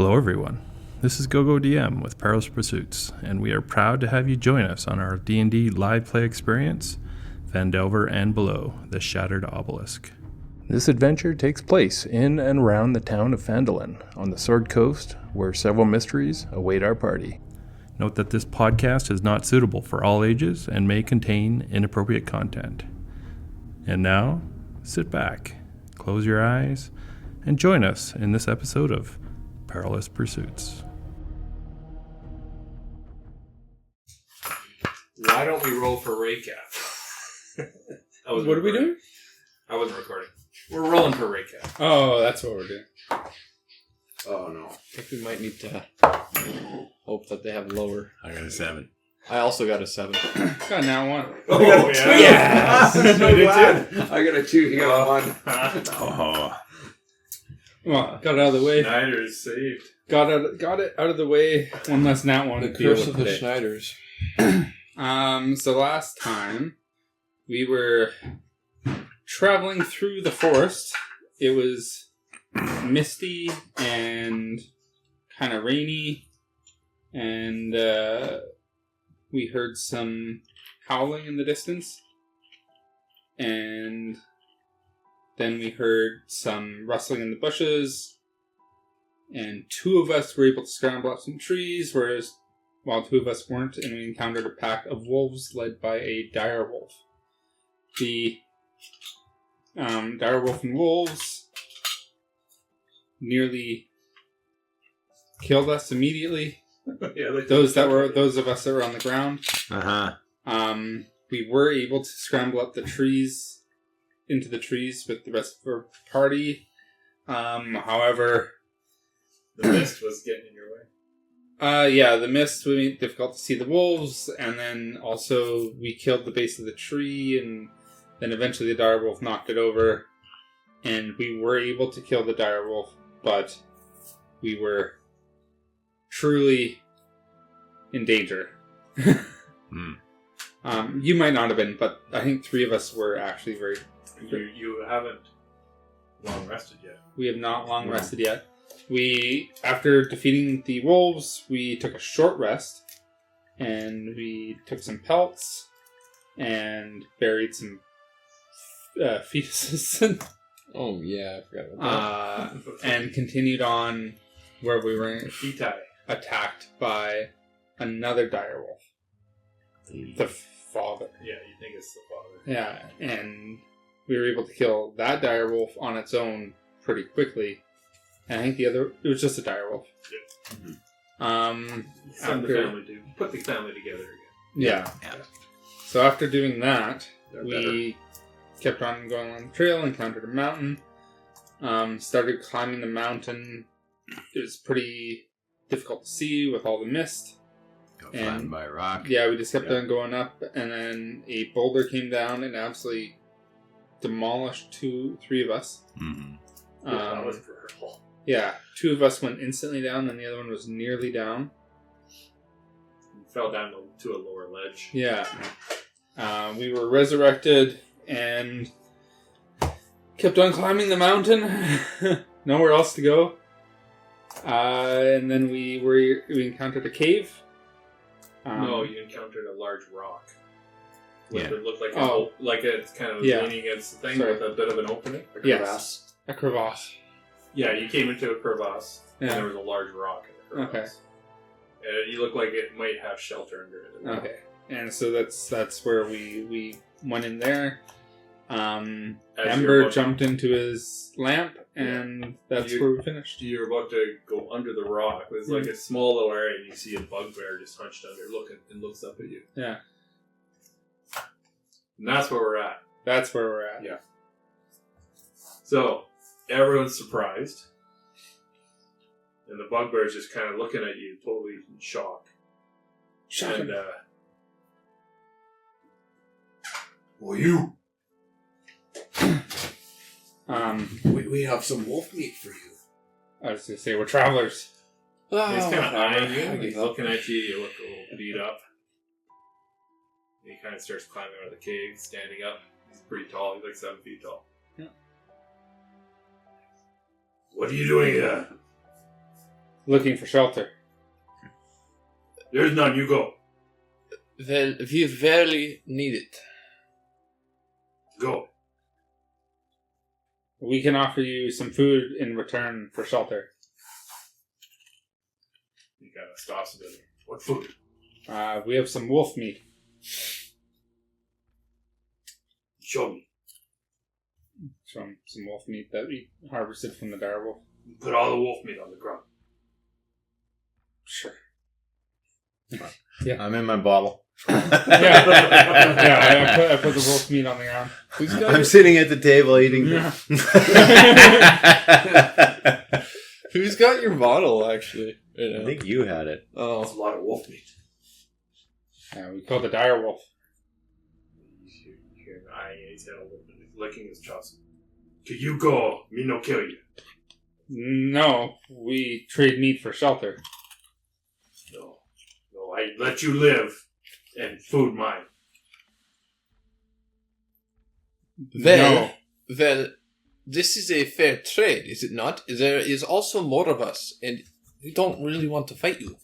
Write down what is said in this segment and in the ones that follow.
Hello everyone, this is GoGo DM with Perilous Pursuits, and we are proud to have you join us on our D&D live play experience, Phandelver&Below, the Shattered Obelisk. This adventure takes place in and around the town of Phandelver on the Sword Coast, where several mysteries await our party. Note that this podcast is not suitable for all ages and may contain inappropriate content. And now, sit back, close your eyes, and join us in this episode of Perilous Pursuits. Why don't we roll for recap? What are we doing? I wasn't recording. We're rolling for recap. Oh, that's what we're doing. Oh no. I think we might need to hope that they have lower. I got a 7. I also got a 7. Got now one. Oh, yeah. Yes! I'm so glad. I got a 2. You got one. Oh. Well, got it out of the way. Schneider's saved. Got it out of the way. One less nat one. The to deal curse with of the today. Schneiders. So last time we were traveling through the forest. It was misty and kind of rainy, and we heard some howling in the distance, and then we heard some rustling in the bushes, and 2 of us were able to scramble up some trees, while 2 of us weren't, and we encountered a pack of wolves led by a dire wolf. The dire wolf and wolves nearly killed us immediately. Those of us that were on the ground. We were able to scramble up into the trees with the rest of our party. However, the mist was getting in your way. The mist made it difficult to see the wolves, and then also we killed the base of the tree, and then eventually the dire wolf knocked it over, and we were able to kill the dire wolf, but we were truly in danger. You might not have been, but I think 3 of us were actually very... You haven't long rested yet. We have not long rested yet. After defeating the wolves, we took a short rest, and we took some pelts, and buried some fetuses. Oh, yeah, I forgot about that. And continued on where we were Feti. attacked by another dire wolf. The father. Yeah, you think it's the father. Yeah, and we were able to kill that dire wolf on its own pretty quickly. And I think it was just a dire wolf. Yeah. Some of the family do. Put the family together again. Yeah. So after doing that, we kept on going on the trail, encountered a mountain, started climbing the mountain. It was pretty difficult to see with all the mist. Got flattened by a rock. Yeah, we just kept on going up, and then a boulder came down and absolutely demolished 3 of us. Mm-hmm. That was brutal. Yeah, 2 of us went instantly down, and the other one was nearly down. Fell down to a lower ledge. Yeah. We were resurrected and kept on climbing the mountain. Nowhere else to go. And then we encountered a cave. No, you encountered a large rock. It looked like like it's kind of leaning against the thing with a bit of an opening. A crevasse. A crevasse. Yeah, you came into a crevasse, and Yeah. there was a large rock in the crevasse. Okay. You look like it might have shelter under it. Okay. And so that's where we went in there. Ember jumped into his lamp, and that's where we finished. You're about to go under the rock. There's like a small little area, and you see a bugbear just hunched under, looking, and looks up at you. Yeah. And that's where we're at. That's where we're at. Yeah. So, everyone's surprised. And the bugbear's just kind of looking at you, totally in shock. And, Well, you. We have some wolf meat for you. I was going to say, we're travelers. he's kind of eyeing you. He's looking at you. You look a little beat up. He kind of starts climbing out of the cave, standing up. He's pretty tall. He's like 7 feet tall. Yeah. What are you doing here? Looking for shelter. There's none, you go. Well, we barely need it. Go. We can offer you some food in return for shelter. He kind of stops a bit. What food? We have some wolf meat. Show me. Some wolf meat that we harvested from the direwolf. Put all the wolf meat on the ground. Sure. I'm in my bottle. I put the wolf meat on the ground. I'm sitting at the table eating. Yeah. Who's got your bottle, actually? I think you had it. That's a Oh. lot of wolf meat. Yeah, we killed the direwolf. You hear him eyeing his head a little bit, licking his chops. Could you go? Me no kill you. No, we trade meat for shelter. No, I let you live, and food mine. Well, this is a fair trade, is it not? There is also more of us, and we don't really want to fight you.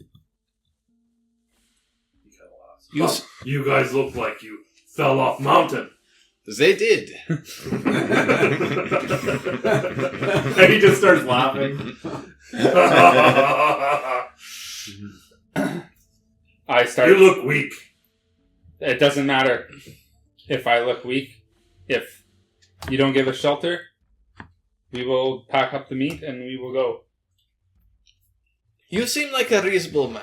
He kind of laughs. You guys look like you fell off mountain. They did. And he just starts laughing. You look weak. It doesn't matter if I look weak. If you don't give us shelter, we will pack up the meat and we will go. You seem like a reasonable man.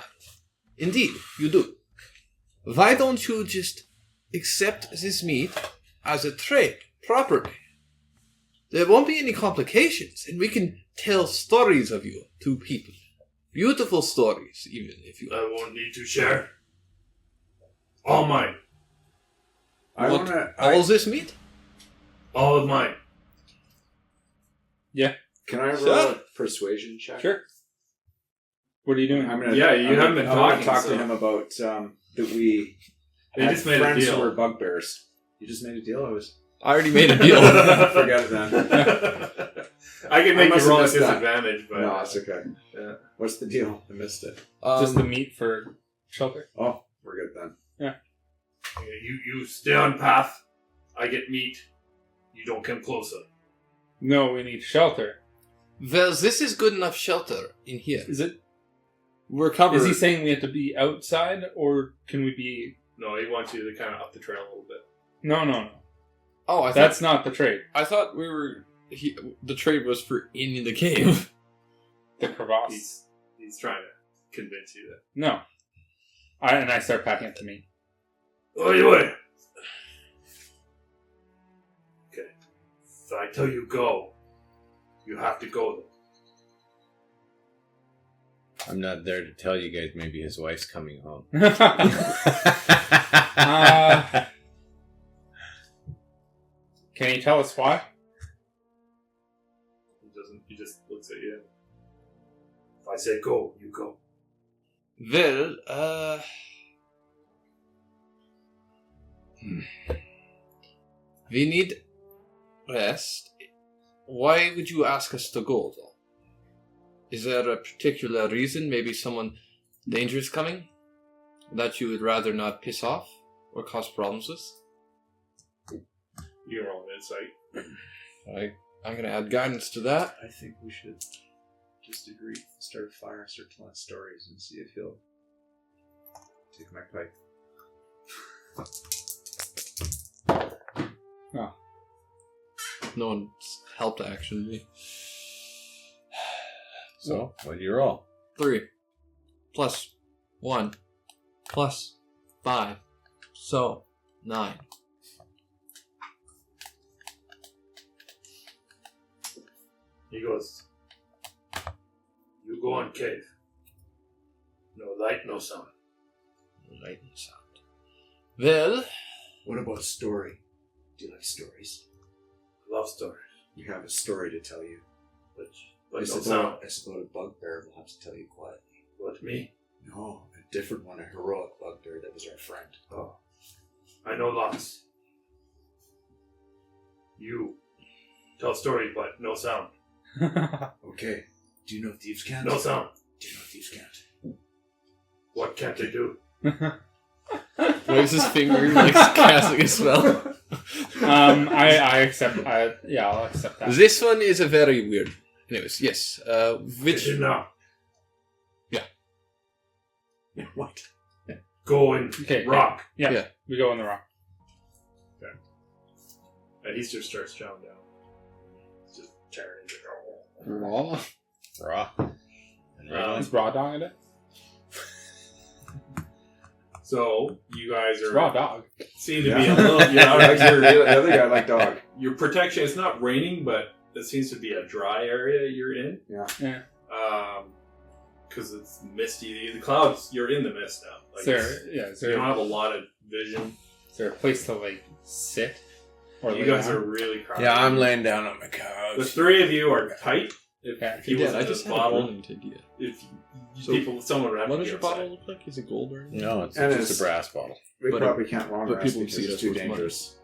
Indeed, you do. Why don't you just accept this meat as a trade properly? There won't be any complications, and we can tell stories of you to people. Beautiful stories, even if you... I won't need to share. All mine. All this meat? All of mine. Yeah. Can I roll Sure. a persuasion check? Sure. What are you doing? You haven't been talking, I want to talk so- to him about that we They had just made a friends deal. who were bugbears. You just made a deal? I already made a deal. Forget it then. I can I make must you roll have a missed that. disadvantage, but No, it's okay. yeah. What's the deal? I missed it. Just the meat for shelter? Oh, we're good then. You stay on path. I get meat. You don't come closer. No, we need shelter. Well, this is good enough shelter in here. Is it? We're covered. Is he saying we have to be outside, or can we be? No, he wants you to kind of up the trail a little bit. No. Oh, That's not the trade. I thought we were... the trade was for in the cave. The crevasse. He's trying to convince you that. No. I start packing up the meat. Oi. Okay. If I tell you go, you have to go there. I'm not there to tell you guys. Maybe his wife's coming home. Can you tell us why? He doesn't. He just looks at you. If I say go, you go. Well, we need rest. Why would you ask us to go, though? Is there a particular reason? Maybe someone dangerous coming that you would rather not piss off or cause problems with? You roll an insight. I'm going to add guidance to that. I think we should just agree, start a fire, start telling stories, and see if he'll take my pipe. Oh. No one's helped, actually. So, what do you roll? 3 plus 1 plus 5. So, 9. He goes, you go on cave. No light, no sound. Light and sound. Well, What about a story? Do you like stories? Love stories. You have a story to tell you. But It's no sound. about a bugbear we'll have to tell you quietly. What, me? No, a different one, a heroic bugbear that was our friend. Oh. I know lots. You tell stories, but no sound. Okay. Do you know Thieves' Cant? No sound. Do you know thieves can't? What can't they do? Waves his finger like casting a spell. I accept. I'll accept that. This one is a very weird. Anyways, yes. Which? Now. Yeah, what? Go and Okay, rock. Yeah, we go in the rock. And he just starts chowing down. He's just tearing into Raw. Raw. Is raw dog in it? So you guys It's are raw dog. seem to be a little. The other guy like dog. Your protection. It's not raining, but it seems to be a dry area you're in. Yeah. Because it's misty. The clouds. You're in the mist now. Like Is you don't have a lot of vision. Is there a place to like sit? Or You lay guys down? are really crowded. Yeah, I'm laying down on my couch. The three of you are tight. If he was I in just a had a bottle, burning idea. if So, someone would have What to does be your outside. bottle look like? Is it gold or anything? No, it's And just it's- a brass bottle. We But probably can't long but rest people because see it's us too with money. dangerous.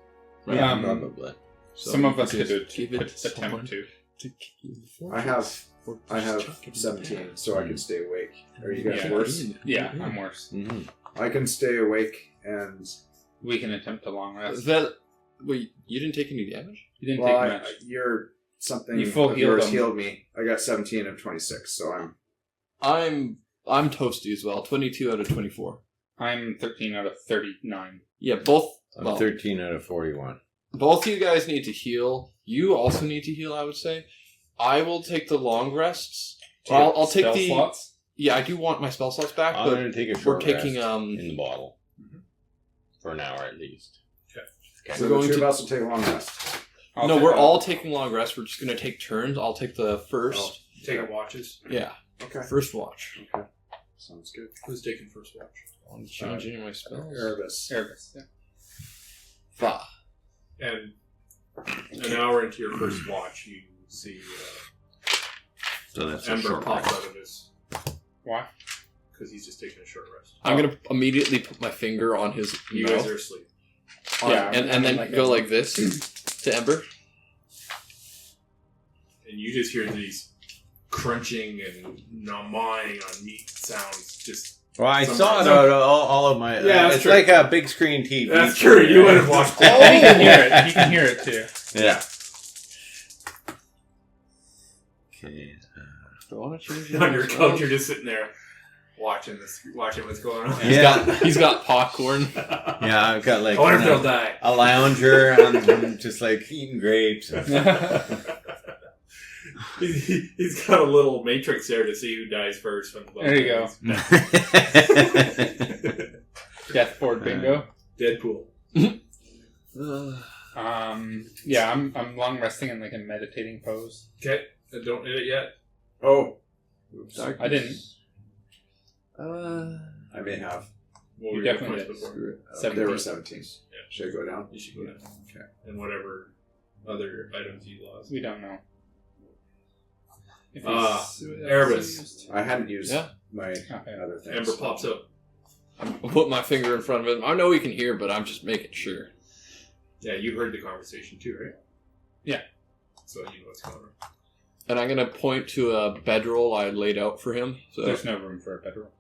Right. Probably. So Some of you us could could give it attempt someone to. I have 17, so I can stay awake. Are you guys Yeah. worse? Yeah, I'm worse. Mm-hmm. I can stay awake and... We can attempt to long rest. Wait, you didn't take any damage? You didn't Well, take much. you're... Something You full of healed yours them. healed me. I got 17 of 26, so I'm... I'm toasty as well. 22 out of 24. I'm 13 out of 39. Yeah, both. I'm Well, 13 out of 41. both you guys need to heal. You also need to heal, I would say. I will take the long rests. I'll take Spell the. slots. Yeah, I do want my spell slots back, I'm but going to take a we're short taking rest in the bottle. Mhm. For an hour at least. So going the two to- of us will take a long rest. no, we're all taking long rests. We're just gonna take turns. I'll take the first. Taking watches. Yeah, Okay. first watch. Okay. Sounds good. Who's taking first watch? I'm changing my spells. Erebus. Erebus, yeah. Fa. And an hour into your first watch, you see So that's a Ember short pops rest. out of his Why? because he's just taking a short rest. I'm gonna immediately put my finger on his You mouth. guys are asleep. Yeah, and then like go this. like this to Ember. And you just hear these crunching and gnawing on meat sounds. Just Well, I Some- saw it some- out all of my... Yeah, that's it's true. like a big screen TV. that's true. You would have watched Oh, it. he can hear it. He can hear it too. Yeah. Okay. on your couch. You're just sitting there watching what's going on. He's got popcorn. Yeah, I've got like I wonder if they'll die. a lounger. I'm just like eating grapes. He's got a little matrix there to see who dies first. From the There you go. Death board bingo. Deadpool. Yeah, I'm long resting in like a meditating pose. Okay, don't hit it yet. Oh. Oops. I didn't. I may have. What You were your definitely points did. before? There were 17. 17. Should I go down? You should go down. Okay. And whatever other items you lost. We don't know. If Erebus. I hadn't used Yeah. my Okay. other things. Ember pops up. I'm putting my finger in front of him. I know he can hear, but I'm just making sure. Yeah, you heard the conversation too, right? Yeah. So you know what's going on. And I'm gonna point to a bedroll I laid out for him. So There's no room for a bedroll.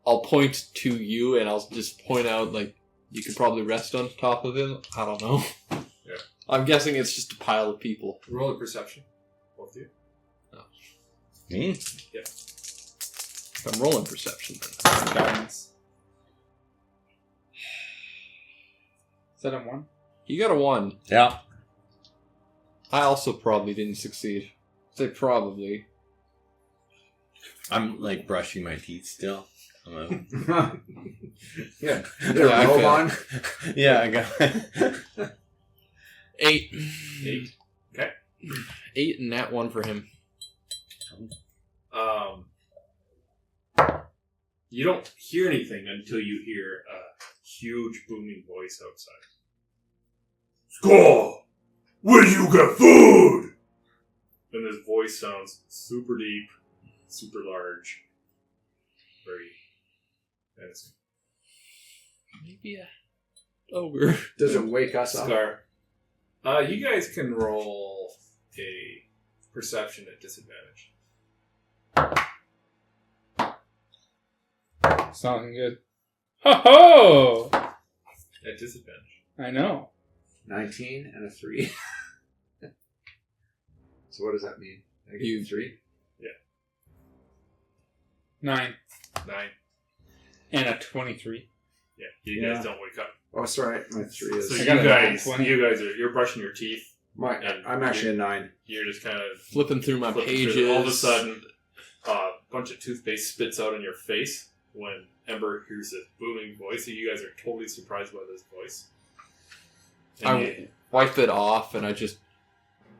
I'll point to you, and I'll just point out like you could probably rest on top of him. I don't know. Yeah. I'm guessing it's just a pile of people. Roll a perception. Both of you. Me? If I'm rolling perception, then. Guidance. Is that a 1? You got a 1. Yeah. I also probably didn't succeed. Say probably. I'm like brushing my teeth still. I'm Yeah. Yeah, I robe failed. on. yeah, I got 8. 8. Okay. 8 and that 1 for him. You don't hear anything until you hear a huge booming voice outside. Score! Where do you get food? And this voice sounds super deep, super large, very menacing. Maybe a ogre. Does it wake us up? Scar. You guys can roll a perception at disadvantage. It's not looking good. Ho ho! At disadvantage. I know. 19 and a 3. So what does that mean? I get You- 3? 9 9. and a 23. Yeah, you guys don't wake up. Oh, sorry. My 3 is... So I you got a guys, 20. you're brushing your teeth. I'm actually a 9. You're just kind of Flipping through my flipping pages. through. All of a sudden, a bunch of toothpaste spits out in your face when Ember hears this booming voice. So you guys are totally surprised by this voice. And I wipe it off and I just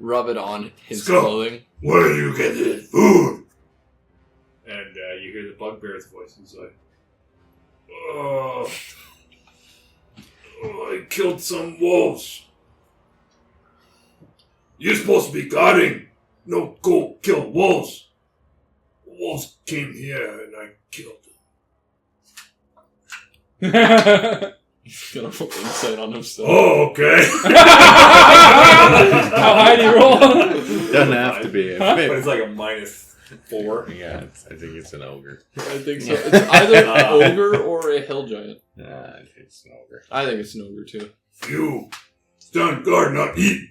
rub it on his Skull. clothing. where do you get this food? And you hear the bugbear's voice. He's like, I killed some wolves. You're supposed to be guarding. No, go kill wolves. Wolves came here and I killed them. He's gonna roll insight on himself. Oh, okay. How high do you roll? Doesn't have to be. Huh? But it's like a -4. Yeah, I think it's an ogre. I think so. It's either an ogre or a hill giant. Nah, it's an ogre. I think it's an ogre too. You stand guard, not eat.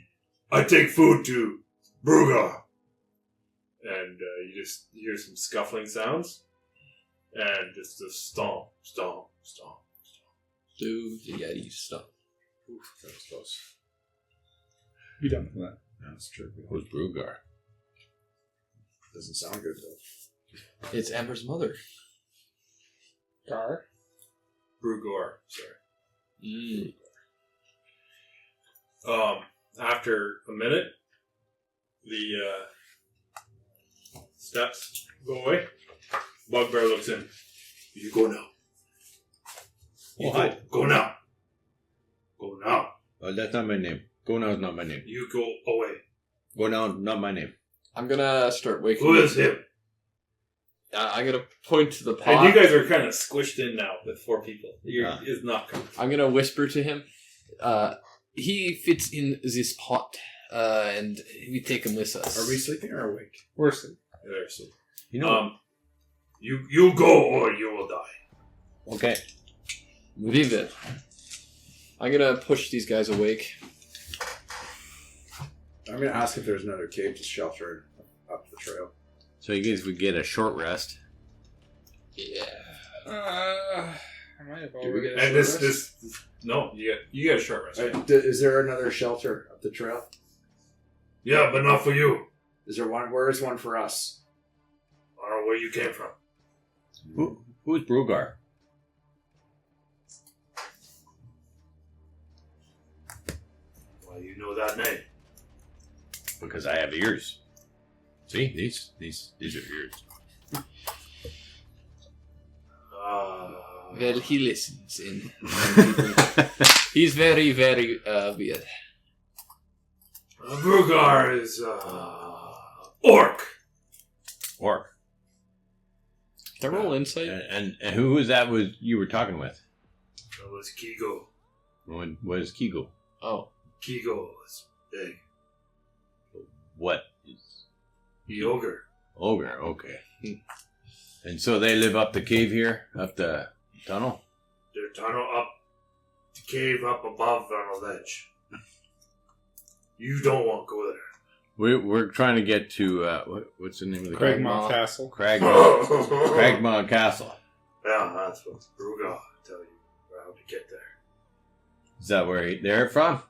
I take food to Bruga. And you just hear some scuffling sounds. And just a stomp, stomp, stomp. Do the Yeti stuff. Oof, that was close. You don't know that. That's true. Who's Brugar? Doesn't sound good, though. It's Amber's mother. Gar? Brugor, sorry. Mm. After a minute, the steps go away. Bugbear looks in. You go now. You What? go now. Go now. Oh, that's not my name. Go now is not my name. You go away. Go now, not my name. I'm gonna start waking Who up. is him? I'm gonna point to the pot. And you guys are kind of squished in now with 4 people. It's not coming. I'm gonna whisper to him. He fits in this pot, and we take him with us. Are we sleeping or awake? We're sleeping. There, so, You know. you go or you will die. Okay. Leave it. I'm gonna push these guys awake. I'm going to ask if there's another cave to shelter up the trail. So you guys would get a short rest. Yeah. I might have Do we already... get a And short this rest? no, you get a short rest. Is there another shelter up the trail? Yeah, but not for you. Is there one? Where is one for us? I don't know where you came from. Who's Brugar? Well, you know that name. Because I have ears. See, these are ears. Well, he listens in. He's very, very weird. Brugar is orc. Orc. Can I roll insight? And who was that? Was you were talking with? That was Kigo. What is Kigo? Oh. Kigo is big. What is The ogre. ogre? Okay. And so they live up the cave here, up the tunnel. Their tunnel up the cave up above on a ledge. You don't want to go there. We're trying to get to what's the name of the Cragmaw Castle. Cragmaw Castle. Yeah, that's what Brugar tell you how to get there. Is that where they're from?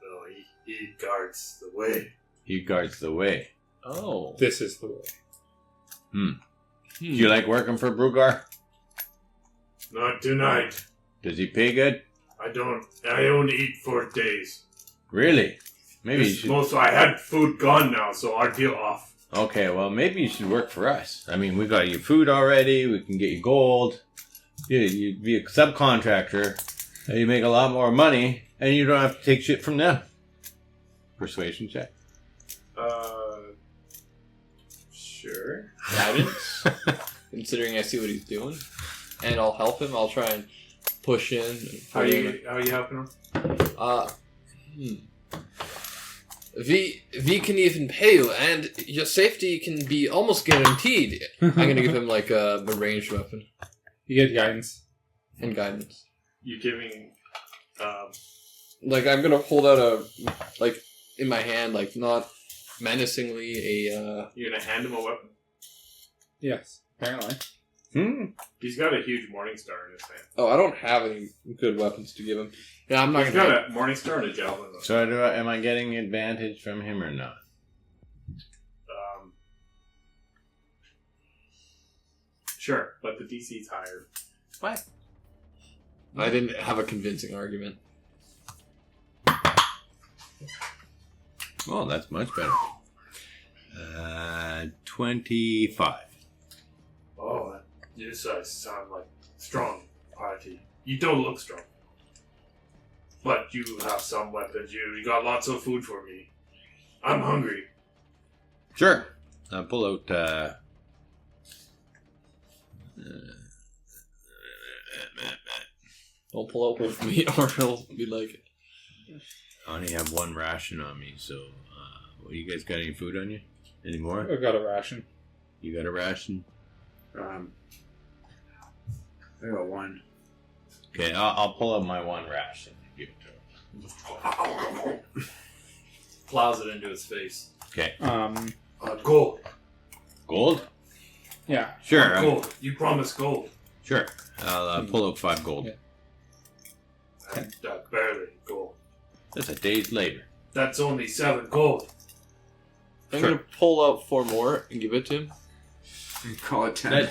No, he guards the way. He guards the way. Oh. This is the way. Do you like working for Brugar? Not tonight. Does he pay good? I only eat for days. Really? Maybe you should. I had food gone now, so I feel off. Okay, well, maybe you should work for us. I mean, we got you food already. We can get you gold. You'd be a subcontractor. And you make a lot more money, and you don't have to take shit from them. Persuasion check. Sure. Guidance. Considering I see what he's doing. And I'll help him. I'll try and push in. How are you helping him? We can even pay you, and your safety can be almost guaranteed. I'm gonna give him like a ranged weapon. You get guidance. And guidance. You giving... Like, I'm gonna hold out a... Like, in my hand, like, not menacingly you're gonna hand him a weapon? Yes, apparently. He's got a huge morning star in his hand. Oh, I don't have any good weapons to give him. Yeah, I'm not He's gonna... got a morning star and a javelin. Though. So am I getting advantage from him or not? Sure, but the DC's higher. What? I didn't have a convincing argument. Oh, that's much better. 25. Oh, you sound like strong party. You don't look strong. But you have some weapons. You got lots of food for me. I'm hungry. Sure. I'll pull out... Don't pull up with me or he'll be like... I only have one ration on me, so... you guys got any food on you? Any more? I've got a ration. You got a ration? I got one. Okay, I'll pull out my one ration and give it to him. Plows it into his face. Okay. Gold. Gold? Yeah. Sure. Gold. You promised gold. Sure. I'll pull out 5 gold. Yeah. And barely gold. That's a day's labor. That's only 7 gold. I'm Sure. gonna pull out 4 more and give it to him. Call it 10.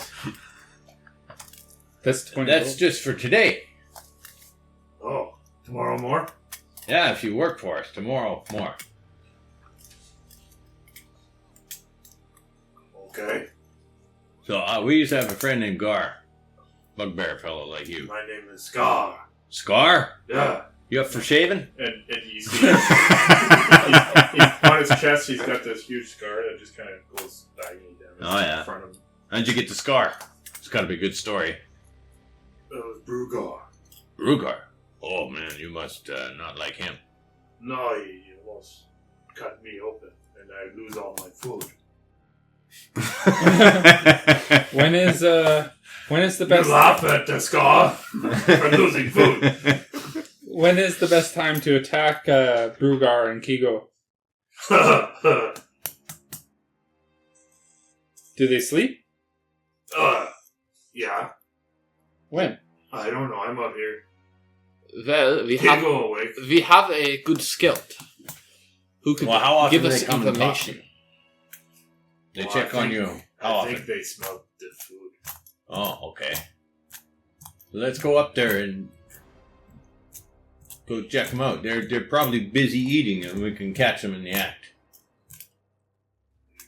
That's 20 That's gold. just for today. Oh, tomorrow more? Yeah, if you work for us. Tomorrow, more. Okay. So, we used to have a friend named Gar. Bugbear fellow like you. My name is Scar. Scar? Yeah. You up for shaving? And you see he's on his chest, he's got this huge scar that just kind of goes diagonally down in front of him. How'd you get the scar? It's got to be a good story. It was Brugar. Rugar? Oh man, you must not like him. No, he almost cut me open, and I lose all my food. When is the best... You laugh at the Scar for losing food. When is the best time to attack Brugar and Kigo? Do they sleep? Yeah. When? I don't know, I'm up here. Well, we Can't have go away. a good scout who can Well, how often give do they us come and talk to information. They Well, check I on think- you. How I often? think they smelled the food. Oh, okay. Let's go up there and go check them out. They're probably busy eating, and we can catch them in the act.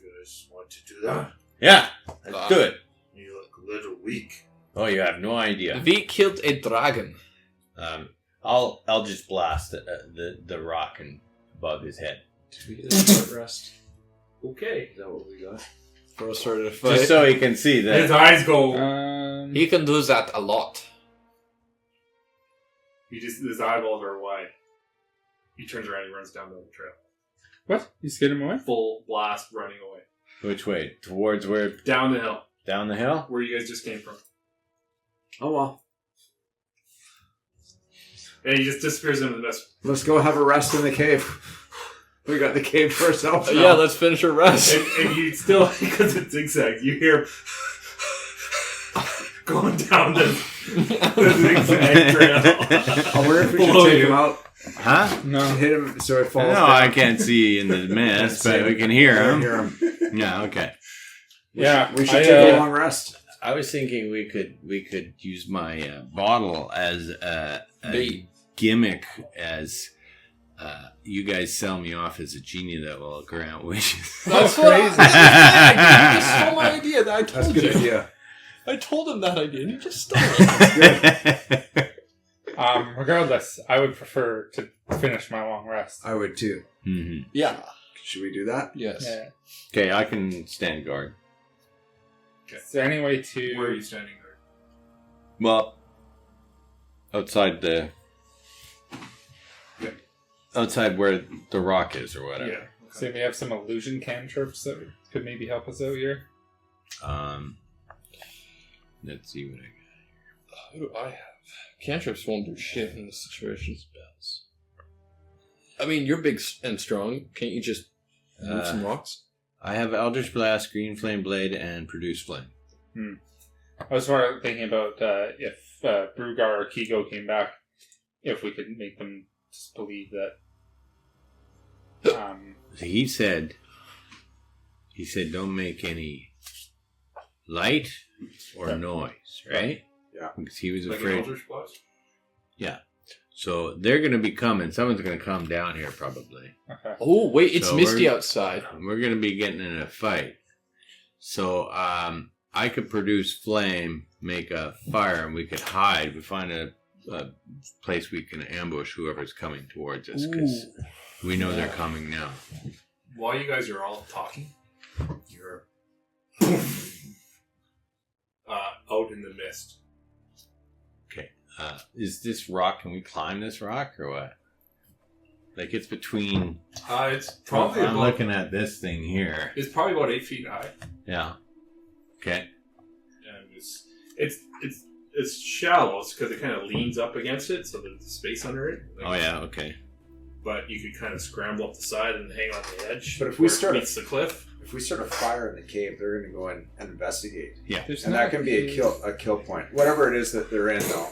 You guys want to do that? Yeah, let's do it. You look a little weak. Oh, you have no idea. We killed a dragon. I'll just blast the rock above his head, Did we get a short rest? Okay. Is that what we got? For a sort of fight. just so he can see His that. eyes go. He can do that a lot. His eyeballs are wide. He turns around and runs down the trail. What? You scared him away? Full blast running away. Which way? Towards where? Down the hill. Down the hill? Where you guys just came from. Oh well. And he just disappears into the mist. Let's go have a rest in the cave. We got the cave for ourselves now. Yeah, let's finish our rest. And you still, because it's zigzag, you hear going down the zigzag trail. I wonder if we should Below take you. him out Huh? No. and hit him so it falls No, down. I can't see in the mist, but we can hear I him. hear him. Yeah, okay. Yeah. We should I, take a long rest. I was thinking we could use my bottle as a Bait. gimmick, as you guys sell me off as a genie that will grant wishes. That's crazy. You stole my idea. I That's a told good you. idea. I told him that idea, and he just stole it. Regardless, I would prefer to finish my long rest. I would too. Mhm. Yeah. Should we do that? Yes. Yeah. Okay, I can stand guard. Is there any way to... Where are you standing there? Well, outside outside where the rock is, or whatever. Yeah. Say we have some illusion cantrips that could maybe help us out here. Let's see what I got here. What do I have? Cantrips won't do shit in this situation. Spells. I mean, you're big and strong. Can't you just move some rocks? I have Eldritch Blast, Green Flame Blade, and Produce Flame. I was sort of thinking about if Brugar or Kigo came back, if we could make them just believe that. So he said, don't make any light or noise, right? Yeah. Because he was Like an afraid. Eldritch Blast? Yeah. So they're going to be coming. Someone's going to come down here probably. Okay. Oh, wait, it's So misty we're- outside. We're going to be getting in a fight. So I could produce flame, make a fire, and we could hide. We find a place we can ambush whoever's coming towards us because we know they're coming now. While you guys are all talking, you're out in the mist. Okay. Is this rock, can we climb this rock or what? Like it's between... It's probably I'm about, looking at this thing here. It's probably about 8 feet high, Yeah. Okay. and it's shallow because it kind of leans up against it, so there's space under it. Oh yeah, okay. But you could kind of scramble up the side and hang on the edge. But if we where it start a- meets the cliff, If we start a fire in the cave, they're going to go in and investigate. There's And not that can be a kill point. Whatever it is that they're in, though,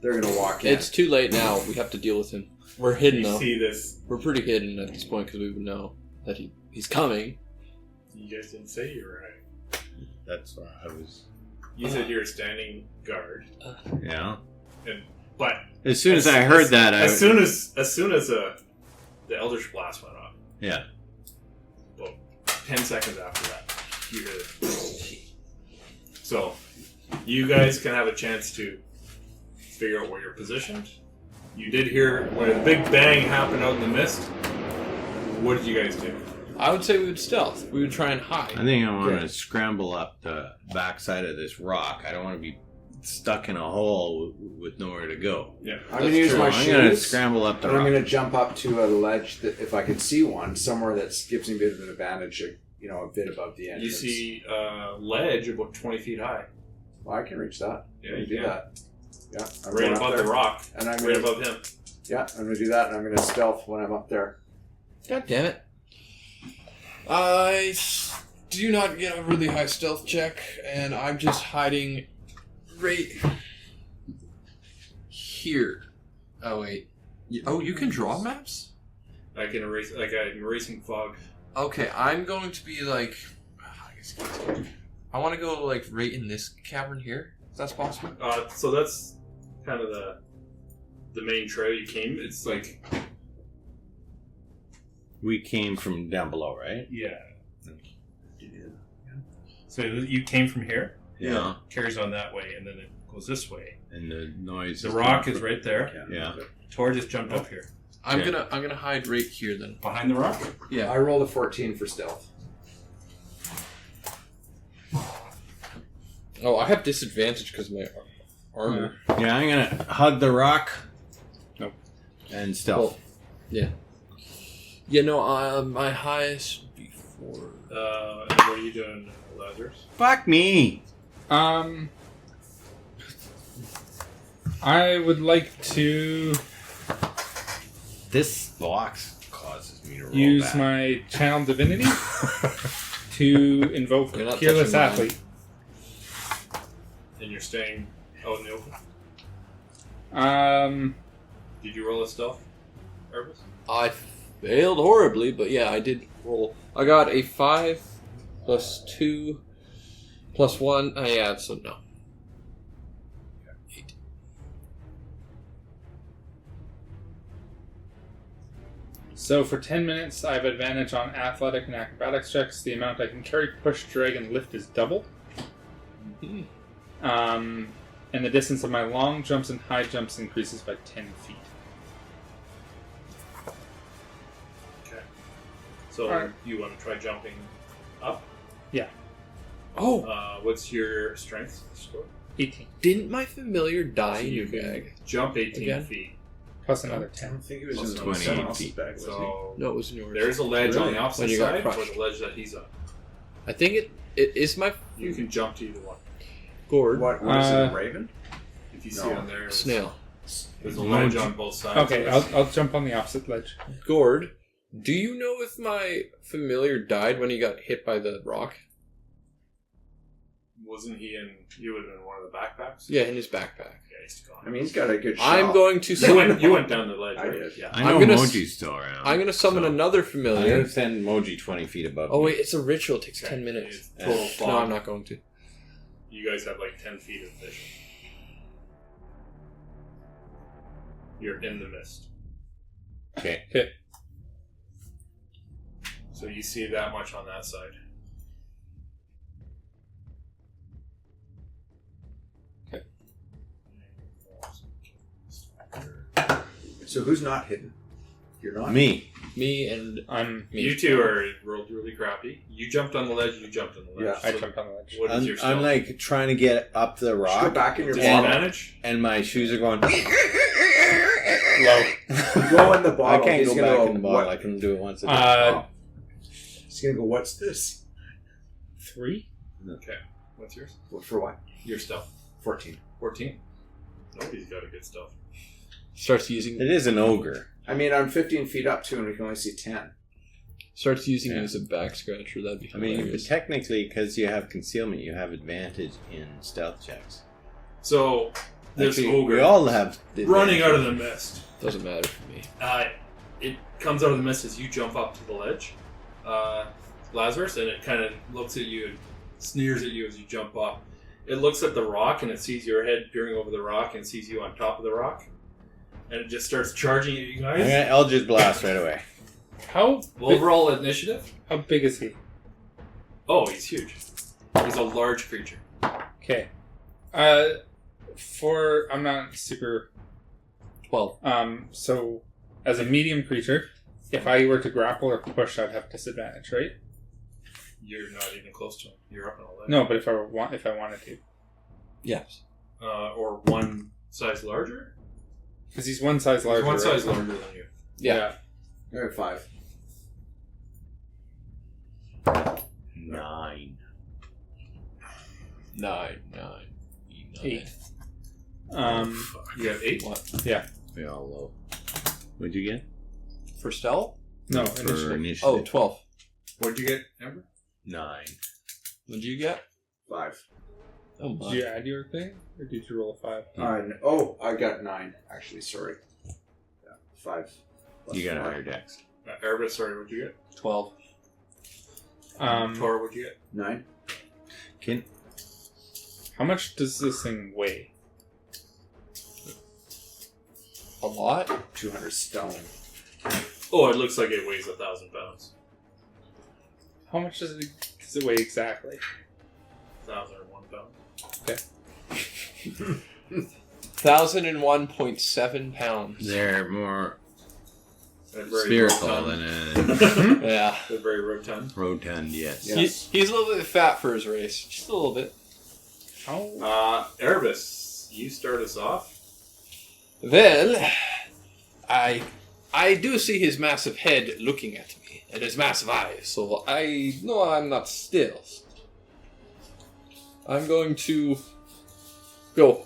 they're going to walk in. It's too late now. We have to deal with him. We're hidden, you though. see this. We're pretty hidden at this point because we would know that he's coming. You guys didn't say you were hiding. That's what I was... You said you were standing guard, Yeah. but As soon as I heard that, as soon as the Eldritch Blast went off, Yeah. about 10 seconds after that, you hear it. So, you guys can have a chance to figure out where you're positioned. You did hear when a big bang happened out in the mist. What did you guys do? I would say we would stealth. We would try and hide. I think I want to scramble up the backside of this rock. I don't want to be stuck in a hole with nowhere to go. Yeah. I'm going to use So my I'm going to shoes, scramble up the and I'm rock. going to jump up to a ledge that, if I can see one, somewhere that gives me a bit of an advantage, a bit above the entrance. You see a ledge about 20 feet high. Well, I can reach that. Yeah, I'm gonna you do can. that. Yeah, I'm Right going up above there. the rock. And I'm Right gonna, above him. yeah, I'm going to do that, and I'm going to stealth when I'm up there. God damn it. I do not get a really high stealth check, and I'm just hiding right here. Oh, wait. Oh, you can draw maps? Like an erasing fog. Okay, I'm going to be like... I want to go like right in this cavern here, if that's possible. So that's kind of the main trail you came. It's like We came from down below, right? yeah. So you came from here. Yeah. Carries on that way, and then it goes this way. And the noise. The rock is right there. Yeah. Tor just jumped up here. I'm Okay. gonna hide right here then. Behind the rock? Yeah. I rolled a 14 for stealth. Oh, I have disadvantage because of my armor. Yeah, I'm going to hug the rock. Nope. And stealth. Well, yeah. Yeah, no, my highest would be 4. And what are you doing, Lazarus? Fuck me! I would like to This box causes me to roll use back. my channel divinity to invoke You're not Fearless touching mine. Athlete. And you're staying out in the open. Did you roll a stealth, Arbus? I failed horribly, but yeah, I did roll. I got a 5 plus 2 plus 1. Yeah, so no. 8. So for 10 minutes, I have advantage on athletic and acrobatics checks. The amount I can carry, push, drag, and lift is doubled. And the distance of my long jumps and high jumps increases by 10 feet. Okay. So Alright. you want to try jumping up? Yeah, Oh, What's your strength score? 18. didn't my familiar die in you your can bag? jump 18 Again? feet. Plus another I 10. don't think it was Plus in the 28 someone else's feet. bag, was So No, it was in yours. there's a ledge on the Really? opposite When you got side for crushed. the ledge that he's on. I think it is my You can jump to either one. gourd. What is it, a raven? If You see on there. Snail. There's a ledge on both sides. Okay, I'll jump on the opposite ledge. Gord, do you know if my familiar died when he got hit by the rock? Wasn't he in? He would have been in one of the backpacks. Yeah, in his backpack. Yeah, he's gone. I mean, he's got a good shot. I'm going to You summon. went down the ledge. I Right? did. Yeah. I know I'm gonna Moji's still around. I'm going to summon so another I'm familiar. going to send Moji 20 feet above Oh me. wait, it's a ritual. It takes Okay. 10 minutes. It's total No, fog. No, I'm not going to. You guys have like 10 feet of vision. You're in the mist. Okay. So you see that much on that side. So who's not hidden? You're not? Me. Me and I'm me. You two are rolled really crappy. You jumped on the ledge, you jumped on the ledge. Yeah. I So jumped on the ledge. what is your I'm stealth? like trying to get up the Just go rock, back in your Disadvantage? and my shoes are going low. bottle. Go in the I bottle. can't He's go gonna back in the bottle. What? I can do it once a day. He's gonna go. What's this? 3? Okay. What's yours? What for what? Your stealth. 14. 14. Nobody's got a good stealth. starts using It is an ogre. I mean, I'm 15 feet up too, and we can only see 10. it Yeah. as a back scratcher. That'd be I mean, but hilarious. technically, because you have concealment, you have advantage in stealth checks. So, this Actually, ogre we all have running advantage. out of the mist. Doesn't matter for me. It comes out of the mist as you jump up to the ledge, Lazarus, and it kind of looks at you and sneers at you as you jump up. It looks at the rock and it sees your head peering over the rock and sees you on top of the rock, and it just starts charging at you I'm guys. gonna Eldritch Blast right away. How Overall initiative? how big is he? Oh, he's huge. He's a large creature. Okay. I'm not super 12. So as a medium creature, if I were to grapple or push, I'd have disadvantage, right? You're not even close to him. You're up on a ledge. No, but if I wanted to, Yes. Or one size larger? because he's one size larger. He's one size right? larger than you. Yeah. All right, 5. 9. 9. 8. You have 8? What? Yeah. They're all low. What'd you get? For stealth? No, For initiative. initiative. Oh, 12. What'd you get, Amber? 9. What did you get? 5. Oh my. Did you add your thing, or did you roll a 5? I got 9, actually, sorry. Yeah, 5. You got a five. higher dex. Erebus, sorry, what'd you get? 12. Tor, what'd you get? 9. Can How much does this thing weigh? A lot? 200 stone. Oh, it looks like it weighs 1,000 pounds. How much does it weigh exactly? 1,001 pounds. 1,001.7 pounds. they're more They're very spherical rotund. than a Yeah. They're very rotund. rotund, yes. Yeah. He's a little bit fat for his race. Just a little bit. How? Erebus, you start us off. Well, I do see his massive head looking at me, and his massive eyes, so I know I'm not still. I'm going to go,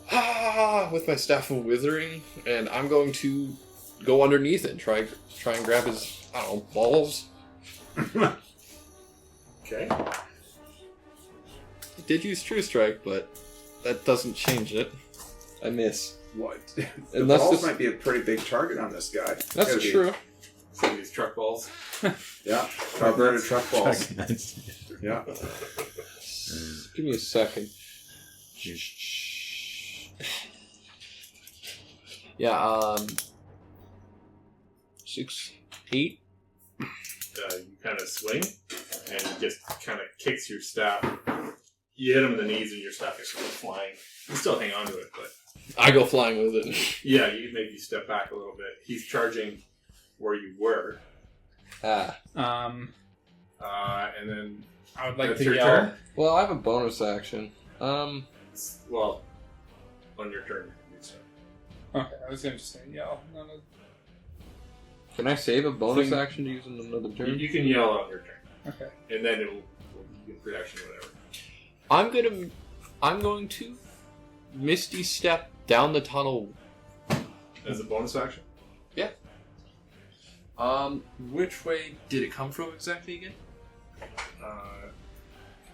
with my staff of withering, and I'm going to go underneath it and try and grab his, I don't know, balls. Okay. I did use True Strike, but that doesn't change it. I miss. What? The Unless balls this- might be a pretty big target on this guy. That's Gotta be- true. So these truck balls. Yeah, Alberta truck balls. Yeah. Give me a second. Yeah, 6, 8. You kind of swing, and he just kind of kicks your staff. You hit him in the knees, and your staff is sort of flying. You still hang on to it, but I go flying with it. yeah, you maybe step back a little bit. He's charging where you were, Ah. and then I would like that's to your yell. turn. Well, I have a bonus action. Well, on your turn. you can start. Okay, I was going to say yell. Can I save a bonus Thing- action to use in another You, turn? you can yell on your turn, Okay. and then you get reaction, whatever. I'm going to misty step down the tunnel. As a bonus action? Which way did it come from exactly again?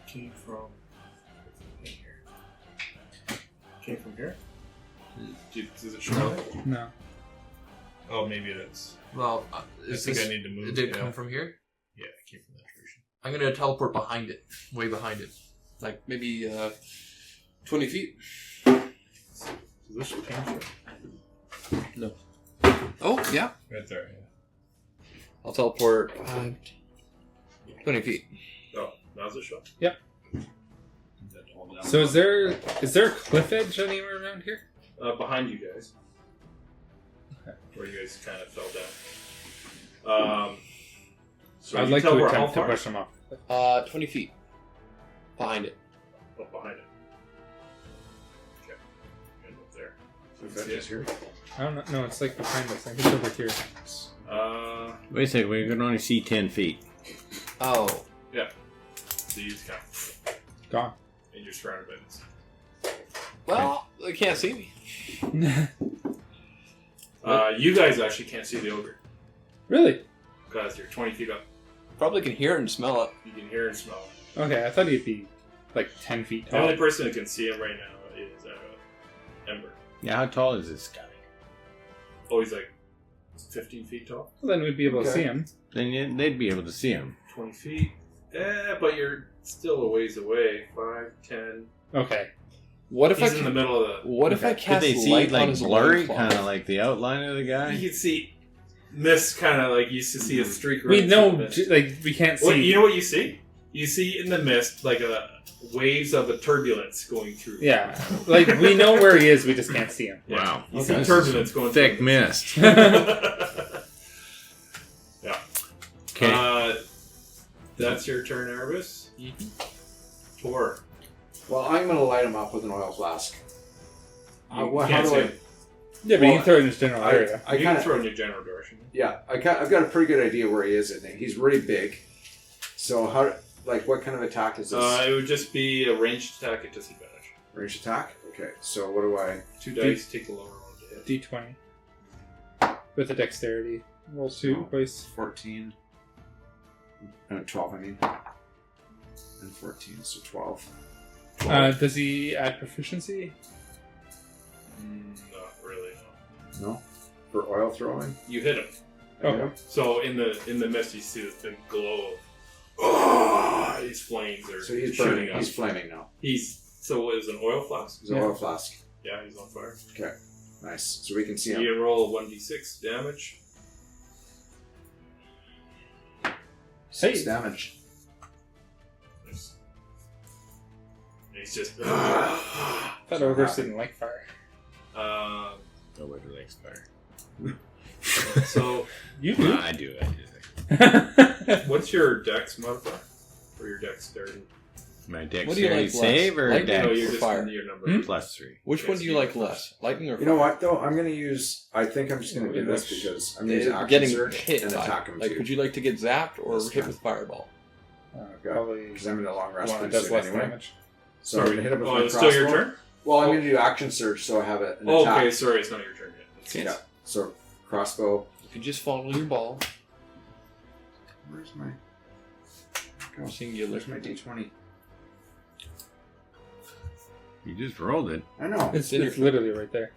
Came from here. Came from here? Does it show it? No. Oh, maybe it is. Well, I think I need to move. Did it come from here? Yeah, it came from that direction. I'm gonna teleport behind it, way behind it, like maybe 20 feet. So this came from No. Oh yeah, right there. Yeah. I'll teleport 20 feet. Oh, now's it show. Yep. So is there a cliff edge anywhere around here? Behind you guys. Okay. Where you guys kind of fell down. So I'd you like to teleport how attempt to far? push them off. 20 feet behind it. Oh, behind it. Okay. And up there. Is that just here? I don't know. No, it's like behind us. I think it's over here. Wait a second, we can only see 10 feet. Oh. Yeah. So you just kind of, Gone. and you're surrounded by this. Well, they can't see me. You guys actually can't see the ogre Really? because you're 20 feet up. Probably can hear it and smell it. You can hear and smell it. Okay, I thought he'd be like 10 feet The tall. only person who can see him right now is Ember. Yeah, how tall is this guy? Oh, he's like 15 feet tall. Well, then we'd be able to see him. Then they'd be able to see him. 20 feet. But you're still a ways away. 5, 10. Okay. What if He's I in the middle of the... What if I Could cast they see light on like his blurry, loincloth? kind of like the outline of the guy? You can see mist, kind of like you used to see a streak. We running know, through the mist. like, we can't see. Well, you know what you see? You see in the mist like waves of the turbulence going through. Yeah, like, we know where he is, we just can't see him. Yeah. Wow. You Okay. see This turbulence is going thick through. mist. Yeah. Okay. That's your turn, Erebus. Tor. Well, I'm going to light him up with an oil flask. You How can't do see I? him. Yeah, but you can throw it in his general area. I You kind can of throw in your general direction. yeah. I've got a pretty good idea where he is. I think he's really big. So how? Like, what kind of attack is this? It would just be a ranged attack at disadvantage. Range attack. Okay. So what do I? 2 dice, take the lower one to hit. D20. With a dexterity. Roll 2 Oh. twice. 14. 12. I mean. And 14. So 12. Does he add proficiency? Not really. No. No. For oil throwing. You hit him. Okay. So in the mist, you see this big glow of these flames are So he's shooting burning. up. He's flaming now. So it was an oil flask. He's an oil flask. Yeah, he's on fire. Okay. Nice. So we can see him. You can roll 1d6 damage. 6 damage. Nice. And he's just. That ogre didn't like fire. Nobody likes fire. So You do. I do. what's your dex modifier? Or your dexterity? My What do you dexterity like save less? or Lightning No, or dex? you're just fire? your number. Plus 3. Which Yes, one do you you like can less? Lightning or fire? You know what though? I'm going to use. I think I'm just going to do this because I'm going to use action Getting surge hit and by attack it. him Like, too. would you like to get zapped or This hit guy. with fireball? Probably Because I'm in a long rest one that pretty does soon less anyway. damage. So I'm going to hit him with Oh, my it's still your crossbow. turn? Well, I'm going to do action surge, so I have an Oh, attack. okay, sorry, it's not your turn yet. Yeah. So crossbow. If you just follow your ball, Where's my? singular. Where's my D20? You just rolled it. I know. It's in your- literally right there.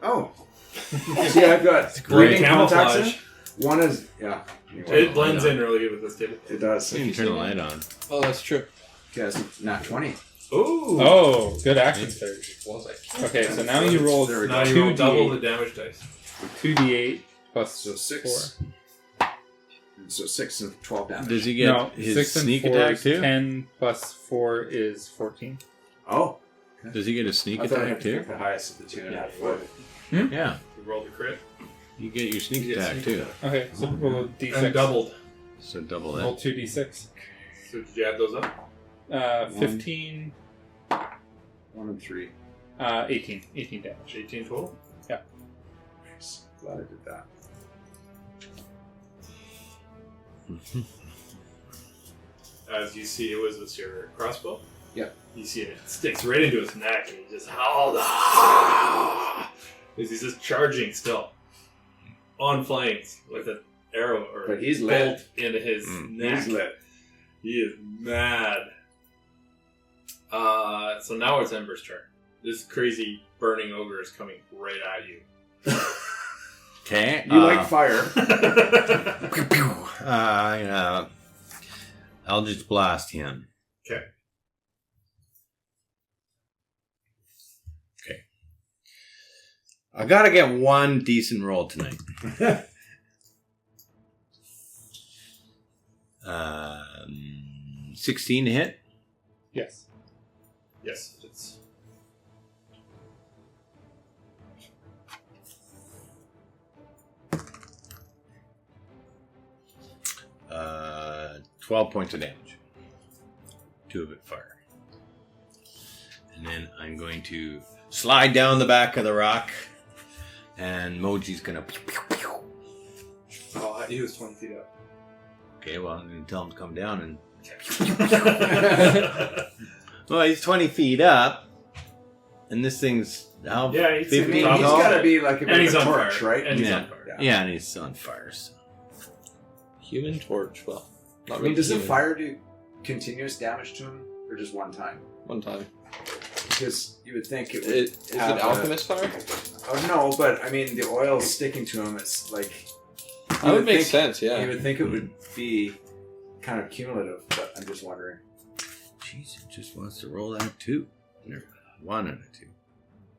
Oh. See, I've got great reading contacts camouflage. in. One is Anyway, It blends in really good with this table. It does. You can turn the light on. Oh, that's true. Okay, that's not 20. Ooh. Oh, good action surge. Okay, so now you roll There we Now go. you roll 2d8. double the damage dice. 2d8 plus So 6. 4. So 6 and 12 damage. Does he get No, his 6 and sneak 4 attack is too? 10 plus 4 is 14. Oh. Does he get a sneak I thought I had attack to too? pick the highest of the two and a half. Yeah. You roll the crit. You get your sneak You get attack sneak too. attack. Okay, so roll a d6. And doubled. So double Roll that. 2d6. So did you add those up? 15, 1 and 3. 18. 18 damage. 18 total? Nice. Glad I did that. As you see, it was with your crossbow. Yeah. You see it sticks right into his neck, and he just howls. He's just charging still. On flames with an arrow or But he's bolt lit. into his neck. He's lit. He is mad. So now it's Ember's turn. This crazy burning ogre is coming right at you. Okay. You like fire. I'll just blast him. Okay. Okay. I gotta get one decent roll tonight. 16 to hit. Yes. Yes, it's 12 points of damage. 2 of it fire. And then I'm going to slide down the back of the rock, and Moji's gonna. Oh, he was 20 feet up. Okay, well, I'm gonna tell him to come down and. Well, he's 20 feet up, and this thing's how? Yeah, he's 15 He's tall? got to be like a and bit he's of on a torch, fire, right? And he's Yeah. on fire. Yeah, and he's on fire. So. Human torch. Well, not I mean, really does the human. fire do continuous damage to him, or just one time? One time. Because you would think it would. Is it have alchemist fire? Oh no, but I mean, the oil's sticking to him. It's like That would make think- sense, yeah. You would think it would be kind of cumulative, but I'm just wondering. Jeez, it just wants to roll out 2. Or 1 and a 2.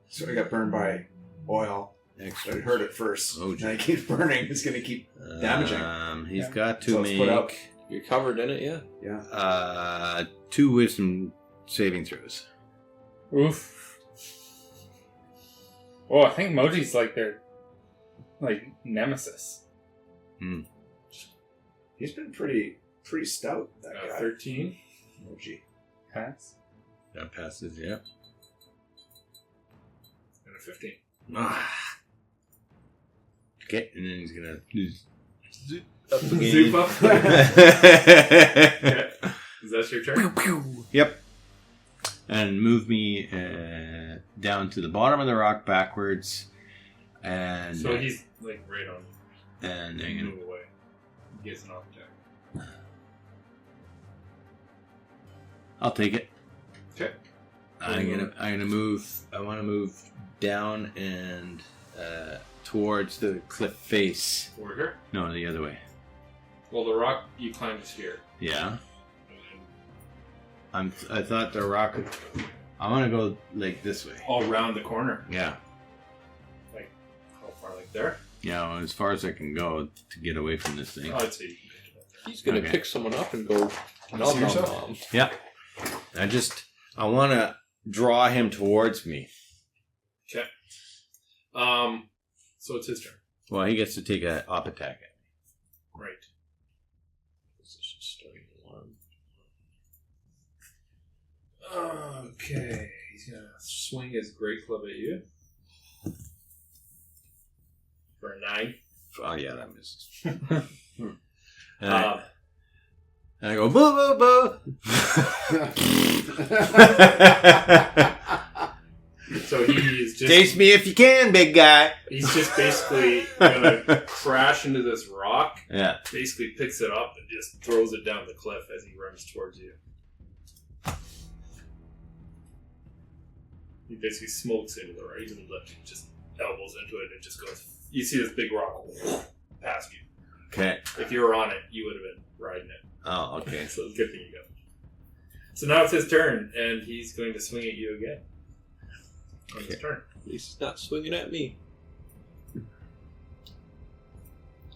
So I got burned by oil. Extra. But it hurt at first. Oh, and it keeps burning. It's going to keep damaging. He's got to So it's put up. make You're covered in it, yeah. Yeah. 2 wisdom saving throws. Oof. Oh, I think Moji's like their nemesis. He's been pretty stout, that guy. 13 Oh, gee. Pass. That passes, yeah. and a 15. Okay, and then he's gonna zoop up again. Zoop up. Okay. Is that your turn? Yep. And move me down to the bottom of the rock backwards, and So he's like right on. and I'm gonna Move away. He gets an off attack. I'll take it. Okay. I'm gonna move. I want to move down and towards the cliff face. Over here. No, the other way. Well, the rock you climbed is here. Yeah. I thought the rock. I want to go like this way. All around the corner. Yeah. Like, how far? Like there? Yeah, well, as far as I can go to get away from this thing. Oh, I'd say you can make it up there. He's going to Okay. pick someone up and go nom see nom yourself? nom. Yeah. I want to draw him towards me. Okay. So it's his turn. Well, he gets to take a op attack at Right. Position starting alarm. Okay. He's gonna swing his great club at you. For a 9. me. Oh, yeah, that misses. and, Um, and I go, boo, boo, boo. so he's just Taste me if you can, big guy. he's just basically gonna crash into this rock. Yeah. Basically picks it up and just throws it down the cliff as he runs towards you. He basically smokes into the rock. He doesn't lift. He just elbows into it and it just goes. You see this big rock past you. Okay. If you were on it, you would have been riding it. Oh, okay. So it's a good thing you go. So now it's his turn, and he's going to swing at you again. On his turn. At least he's not swinging at me.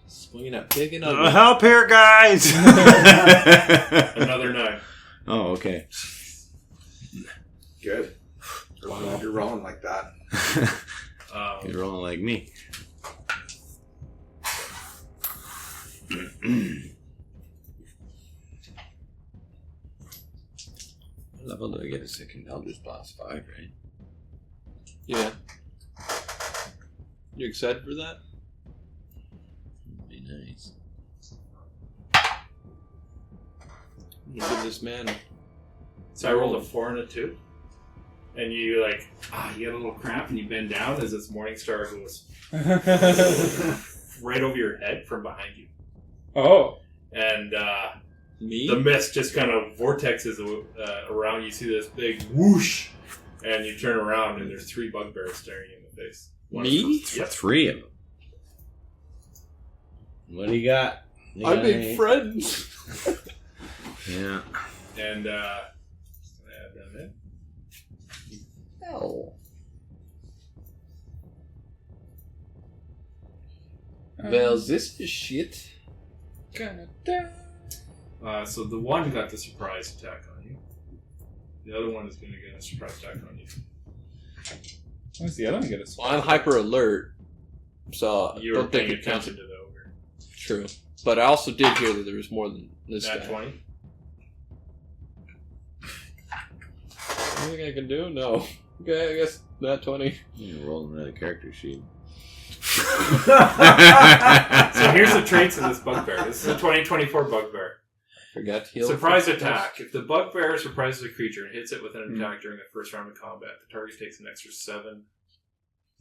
Swinging at big and ugly. Help here, guys. Another 9. Oh, okay. Good. Glad you're rolling like that. You're rolling like me. What level do I get a second? I'll just blast 5, right? Yeah. You excited for that? That'd be nice. I'm gonna give this man So I rolled a 4 and a 2. And you like, you get a little cramp and you bend down as this morning star goes right over your head from behind you. Oh. And Me? the mist just kind of vortexes around. You see this big whoosh, and you turn around and there's 3 bugbears staring you in the face. Me? Yep. 3 of them. What do you got? I made friends. Yeah. And add them in. Hell. Well, this is shit. So the one got the surprise attack on you. The other one is going to get a surprise attack on you. What's the other one going to Well, I'm hyper alert, so You were don't take paying attention. attention to the ogre. True. But I also did hear that there was more than this Nat guy. 20? Anything I can do? No. Okay, I guess not 20. You rolled another character sheet. So here's the traits of this bugbear. This is a 2024 bugbear. Forgot to heal. Surprise attack. If the bugbear surprises a creature and hits it with an attack during the first round of combat, the target takes an extra 7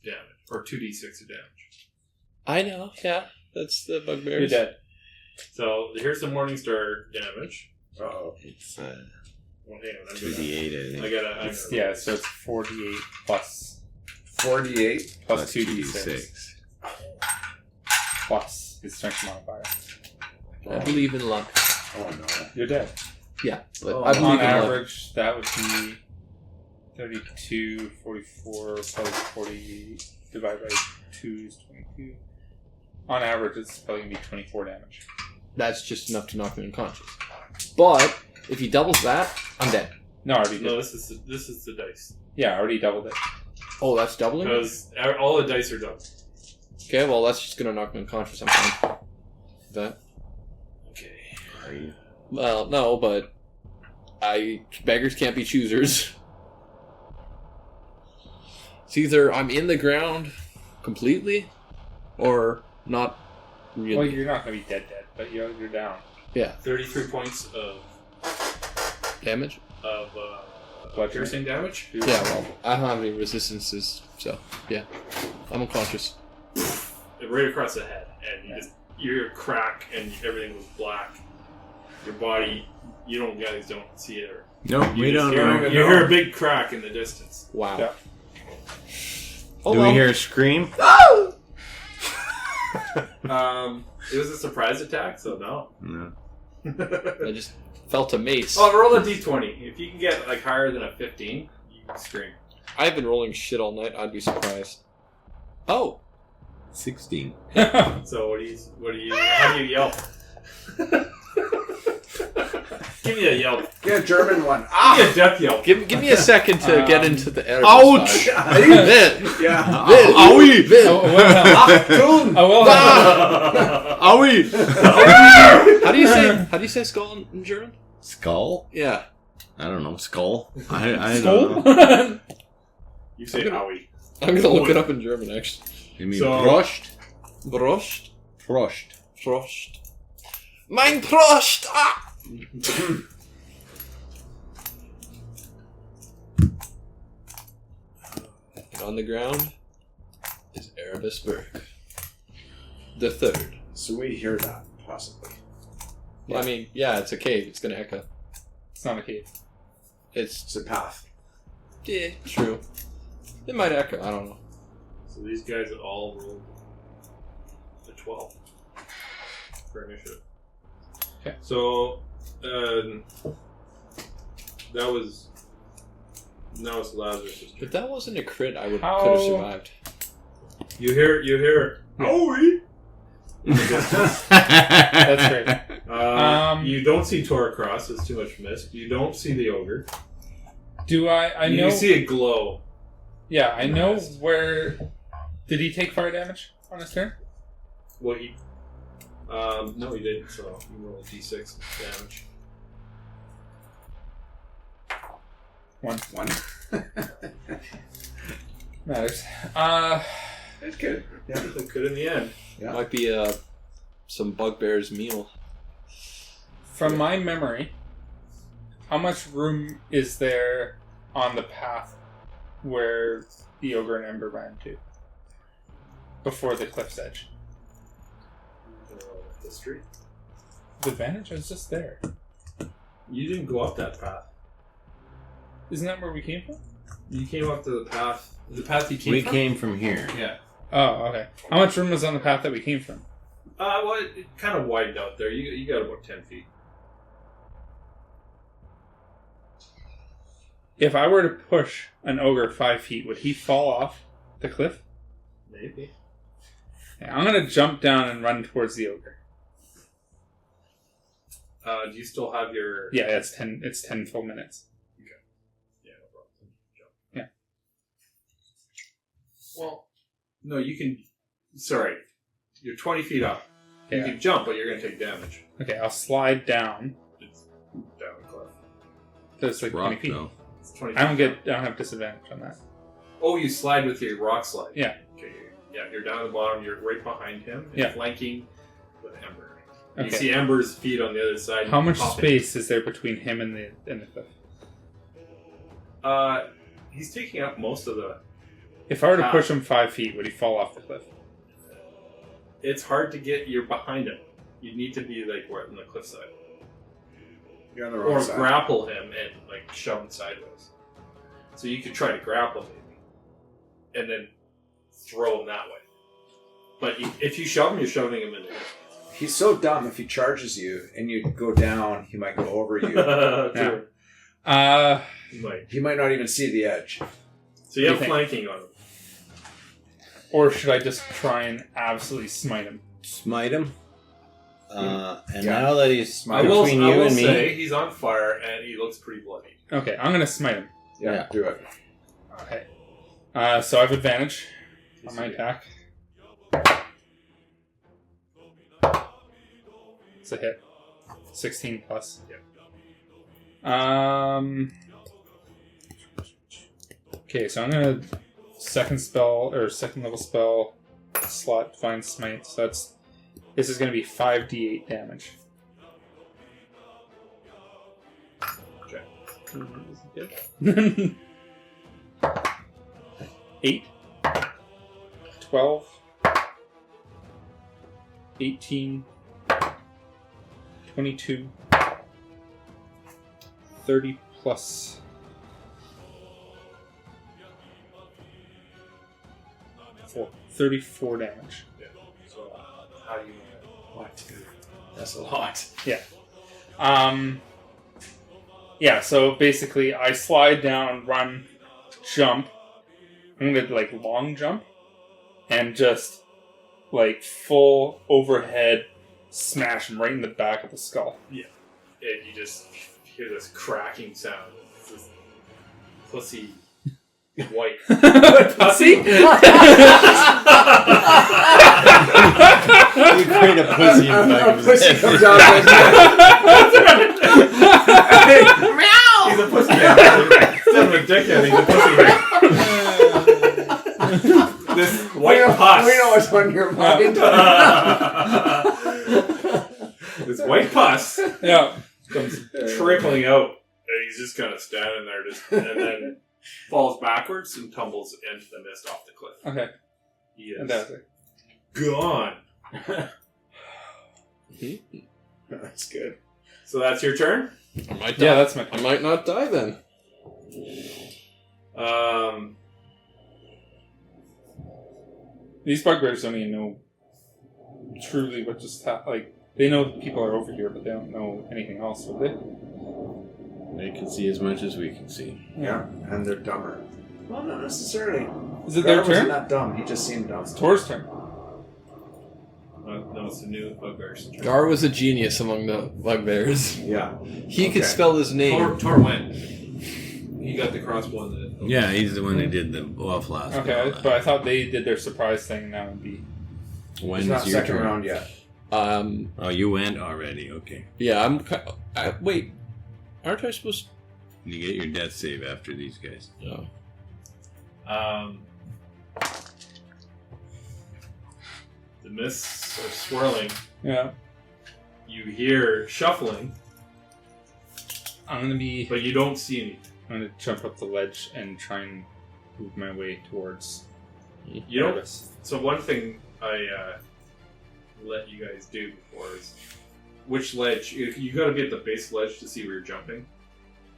damage. Or 2d6 of damage. I know, yeah. That's the bugbears. You're dead. So here's the Morningstar damage. It's Well, hang on. 2d8, I think. Yeah, so it's 48 plus 48 plus 2d6 plus his strength modifier. I believe in luck. Oh no. You're dead. Yeah, but Oh, I believe On in luck. average, that would be 32, 44 plus 40 divided by 2 is 22. On average, it's probably going to be 24 damage. That's just enough to knock me unconscious. But if he doubles that, I'm dead. No, I already did. No, this is the dice. Yeah, I already doubled it. Oh, that's doubling? Because all the dice are double. Okay, well, that's just gonna knock me unconscious. I'm fine. That. Okay. Are you? Well, no, but beggars can't be choosers. It's either I'm in the ground completely, or not really. Well, you're not going to be dead, but you're down. Yeah. 33 points of Damage? piercing damage. Yeah, well, I don't have any resistances, so, yeah. I'm unconscious. Right across the head. And you hear a crack and everything goes black. Your body, you guys don't see it. Nope, we don't know. You hear a big crack in the distance. Wow. Yeah. Oh, Do we hear a scream? It was a surprise attack, so no. No. I just felt a mace. Oh, roll a d20. If you can get higher than a 15, you can scream. I've been rolling shit all night. I'd be surprised. Oh. 16. So how do you yelp? Give me a yelp. Get a German one. Give me a death yelp. Give me a second to get into the air. Ouch! Yeah. Owie! Owie! How do you say skull in German? Skull? Yeah. I don't know. Skull? I Skull? don't know. You say owie. I'm gonna look it up in German, actually. You mean So- Prost? Prost. Prost. Prost. Mein Prost! Ah! On the ground is Erebusburg. The third. So we hear that, possibly. Well, I mean, yeah, it's a cave. It's gonna echo. It's not a cave. It's a path. Yeah, true. It might echo. I don't know. So these guys all rolled a 12 for initiative. Okay. So that was Lazarus' If that wasn't a crit, I could How- have survived. You hear owie. That's great. You don't see Tor across. It's too much mist. You don't see the ogre. Do I You know... see a glow. Yeah, I know where... Did he take fire damage on his turn? Well, no, he didn't. So you roll a d6 damage. One. Matters. It's good. Yeah. It could in the end. Yeah. Might be some bugbear's meal. From my memory, How much room is there on the path where the ogre and Ember ran to? Before the cliff's edge. History. The advantage is just there. You didn't go up that path. Isn't that where we came from? You came up to the path. The path you came We from? came from here. Yeah. Oh, okay. How much room was on the path that we came from? Well, it kind of widened out there. You got about 10 feet. If I were to push an ogre 5 feet, would he fall off the cliff? Maybe. Yeah, I'm going to jump down and run towards the ogre. Do you still have your... Yeah, it's 10 full minutes. Yeah, no problem. Jump. Yeah. Well, no, you can... Sorry. You're 20 feet up. You Yeah. can jump, but you're going to take damage. Okay, I'll slide down. It's down the cliff. That's like 20 Rock, feet. though. It's 20 I feet. don't have disadvantage on that. Oh, you slide with your rock slide. Yeah. Okay. Yeah, you're down at the bottom. You're right behind him. And Yeah. flanking with Ember. Okay. You see Ember's feet on the other side. How much popping. space is there between him and the cliff? He's taking up most of the... If I were to push him 5 feet, would he fall off the cliff? It's hard to get... You're behind him. You need to be, like, right on the cliffside. You're on the wrong Or side. grapple him and, like, shove him sideways. So you could try to grapple him, maybe. And then throw him that way. But if you shove him, you're shoving him in the He's so dumb. If he charges you and you go down, he might go over you. True. He might. He might not even see the edge. So you have What do you think? flanking on him. Or should I just try and absolutely smite him? Smite him. And Yeah. now that he's I between you and me, say he's on fire and he looks pretty bloody. Okay, I'm going to smite him. Yeah, do it. Okay. So I have advantage on my attack. It's a hit. 16 plus. Okay, so I'm gonna second level spell slot Divine Smite. So this is gonna be 5d8 damage. Okay. 8, 12, 18, 22, 30 plus 4, 34 damage. Yeah. So how do you What? That's a lot. Yeah. Yeah, so basically I slide down, run, jump. I'm gonna like long jump and just like full overhead smash him right in the back of the skull. And you just hear this cracking sound. It's this pussy white. Pussy? you create a pussy in back of his Pussy head. comes out like He's a pussy man. Instead of a dickhead, he's a pussy man. This white pus. We know what's on your mind. This white pus Yeah. comes trickling out, and he's just kind of standing there, and then falls backwards and tumbles into the mist off the cliff. Okay. He is Fantastic. gone. That's good. So that's your turn. I might die. Yeah, that's my I might not die then. These bugbears don't even know truly what just happened. Like, they know people are over here, but they don't know anything else, would they? They can see as much as we can see. Yeah, and they're dumber. Well, not necessarily. Is it their Gar wasn't turn? that dumb. He just seemed dumb. It's Tor's turn. No, it's the new bugbear's turn. Gar was a genius among the bugbears. Yeah. He could Okay. spell his name. Tor went. He got the crossbow. Yeah, he's the one who did the waffle flask. Okay, but I thought they did their surprise thing, now it'd be... When's It's not your second turn? round yet. Oh, you went already. Okay. Yeah, wait, aren't I supposed You get your death save after these guys. to... The mists are swirling. Yeah. You hear shuffling, I'm gonna be. But you don't see anything. I'm gonna jump up the ledge and try and move my way towards. You don't. So one thing I let you guys do before is which ledge. You got to be at the base ledge to see where you're jumping,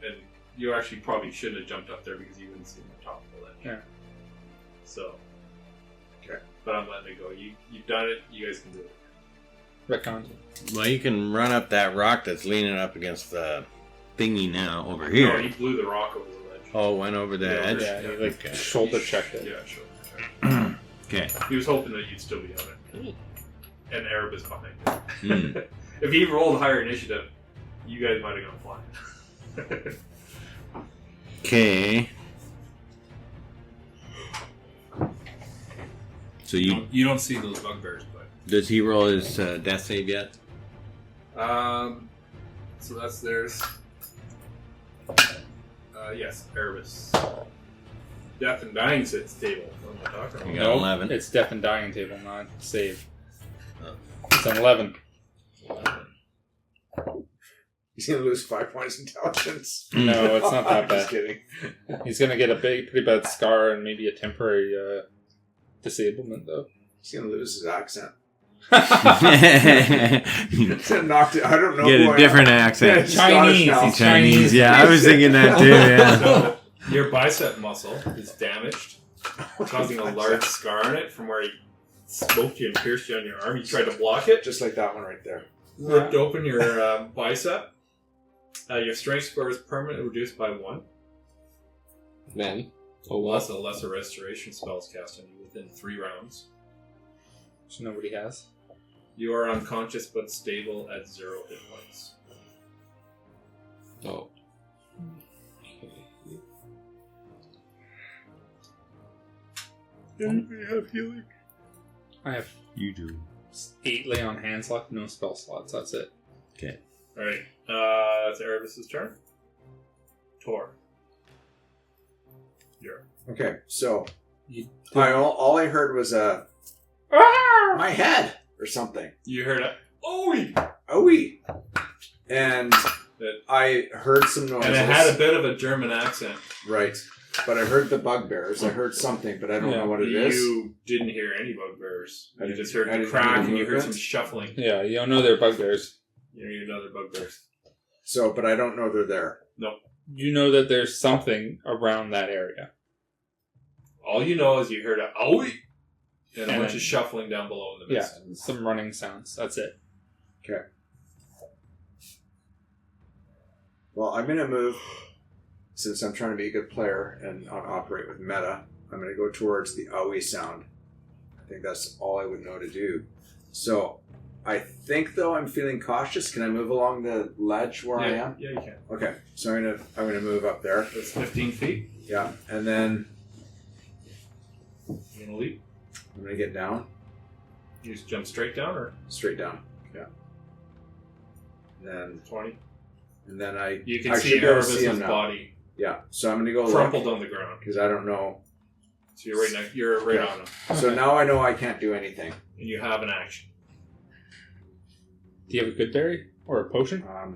and you actually probably shouldn't have jumped up there because you wouldn't see the top of the ledge. Yeah. So. Okay. But I'm letting it go. You've done it. You guys can do it. Retcon. Well, you can run up that rock that's leaning up against the thingy now over here. No, you blew the rock over the ledge. Oh, went over the edge? Yeah, you like shoulder checked it. Yeah, shoulder checked. Okay. He was hoping that you'd still be on it. And Arab is behind you. Mm. If he rolled higher initiative, you guys might have gone flying. Okay. So You don't see those bugbears, but does he roll his death save yet? So that's theirs. Yes, Erebus. Death and dying sits table. What am I talking You about? got 11. It's death and dying table, not save. Oh. It's an 11. He's gonna lose 5 points intelligence. No, it's not that I'm just bad. kidding. He's gonna get a pretty bad scar and maybe a temporary disablement, though. He's gonna lose his accent. Get He's gonna knock it. I don't know. a different accent. He's Scottish now. He's Chinese. Yeah, I was thinking that too. Yeah. So, your bicep muscle is damaged, causing a large scar on it from where he smoked you and pierced you on your arm. You tried to block it. Just like that one right there. Ripped open your bicep. Your strength score is permanently reduced by 1. Then. Unless a lesser restoration spell is cast on you within 3 rounds. Which nobody has. You are unconscious but stable at 0 hit points. Oh. Anybody have healing? I have You do. 8 lay on hands left, no spell slots. That's it. Okay. Alright, that's Erebus' turn. Tor. Okay, so You all I heard was my head or something. You heard a "Oi!" Owie. And I heard some noises. And it had a bit of a German accent. Right. But I heard the bugbears. I heard something, but I don't know what it is. You didn't hear any bugbears. I You didn't- just heard I the didn't crack hear the and you heard movement? some shuffling. Yeah, you don't know they're bugbears. You need another bugbears. So, but I don't know they're there. You know that there's something around that area. All you know is you heard a "Oi!" and a And bunch then- of shuffling down below in the Yeah, mist. some running sounds. That's it. Okay. Well, I'm going to move, since I'm trying to be a good player and operate with meta, I'm going to go towards the owie sound. I think that's all I would know to do. So, I think, though, I'm feeling cautious. Can I move along the ledge where I am? Yeah, you can. Okay, so I'm gonna move up there. That's 15 feet. Yeah, and then You gonna leap? I'm gonna get down, You just jump straight down or straight down. Yeah. And 20? then I You can I see should be able to Erebus' see him now. body Yeah, so I'm gonna go crumpled on the ground. because I don't know. So you're right next. You're right Yeah. on him, So now I know I can't do anything. and you have an action. Do you have a good berry? Or a potion? Let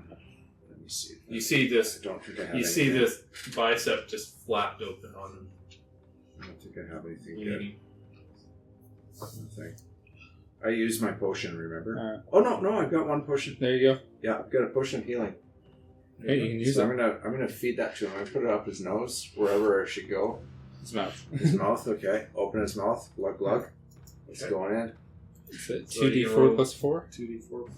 me see. You see this. I don't think I have. You see anything. this bicep just flapped open on him. I don't think I have anything You good. need- Nothing. I used my potion. Remember? Uh, Oh no, I've got one potion. there you go. Yeah, I've got a potion of healing. Hey, you can use So it. I'm gonna feed that to him. I'm gonna put it up his nose, wherever it should go. His mouth. His mouth. Okay. Open his mouth. Glug glug. It's Okay. going in. It's a So you 2d4 roll- plus 4. 2d4.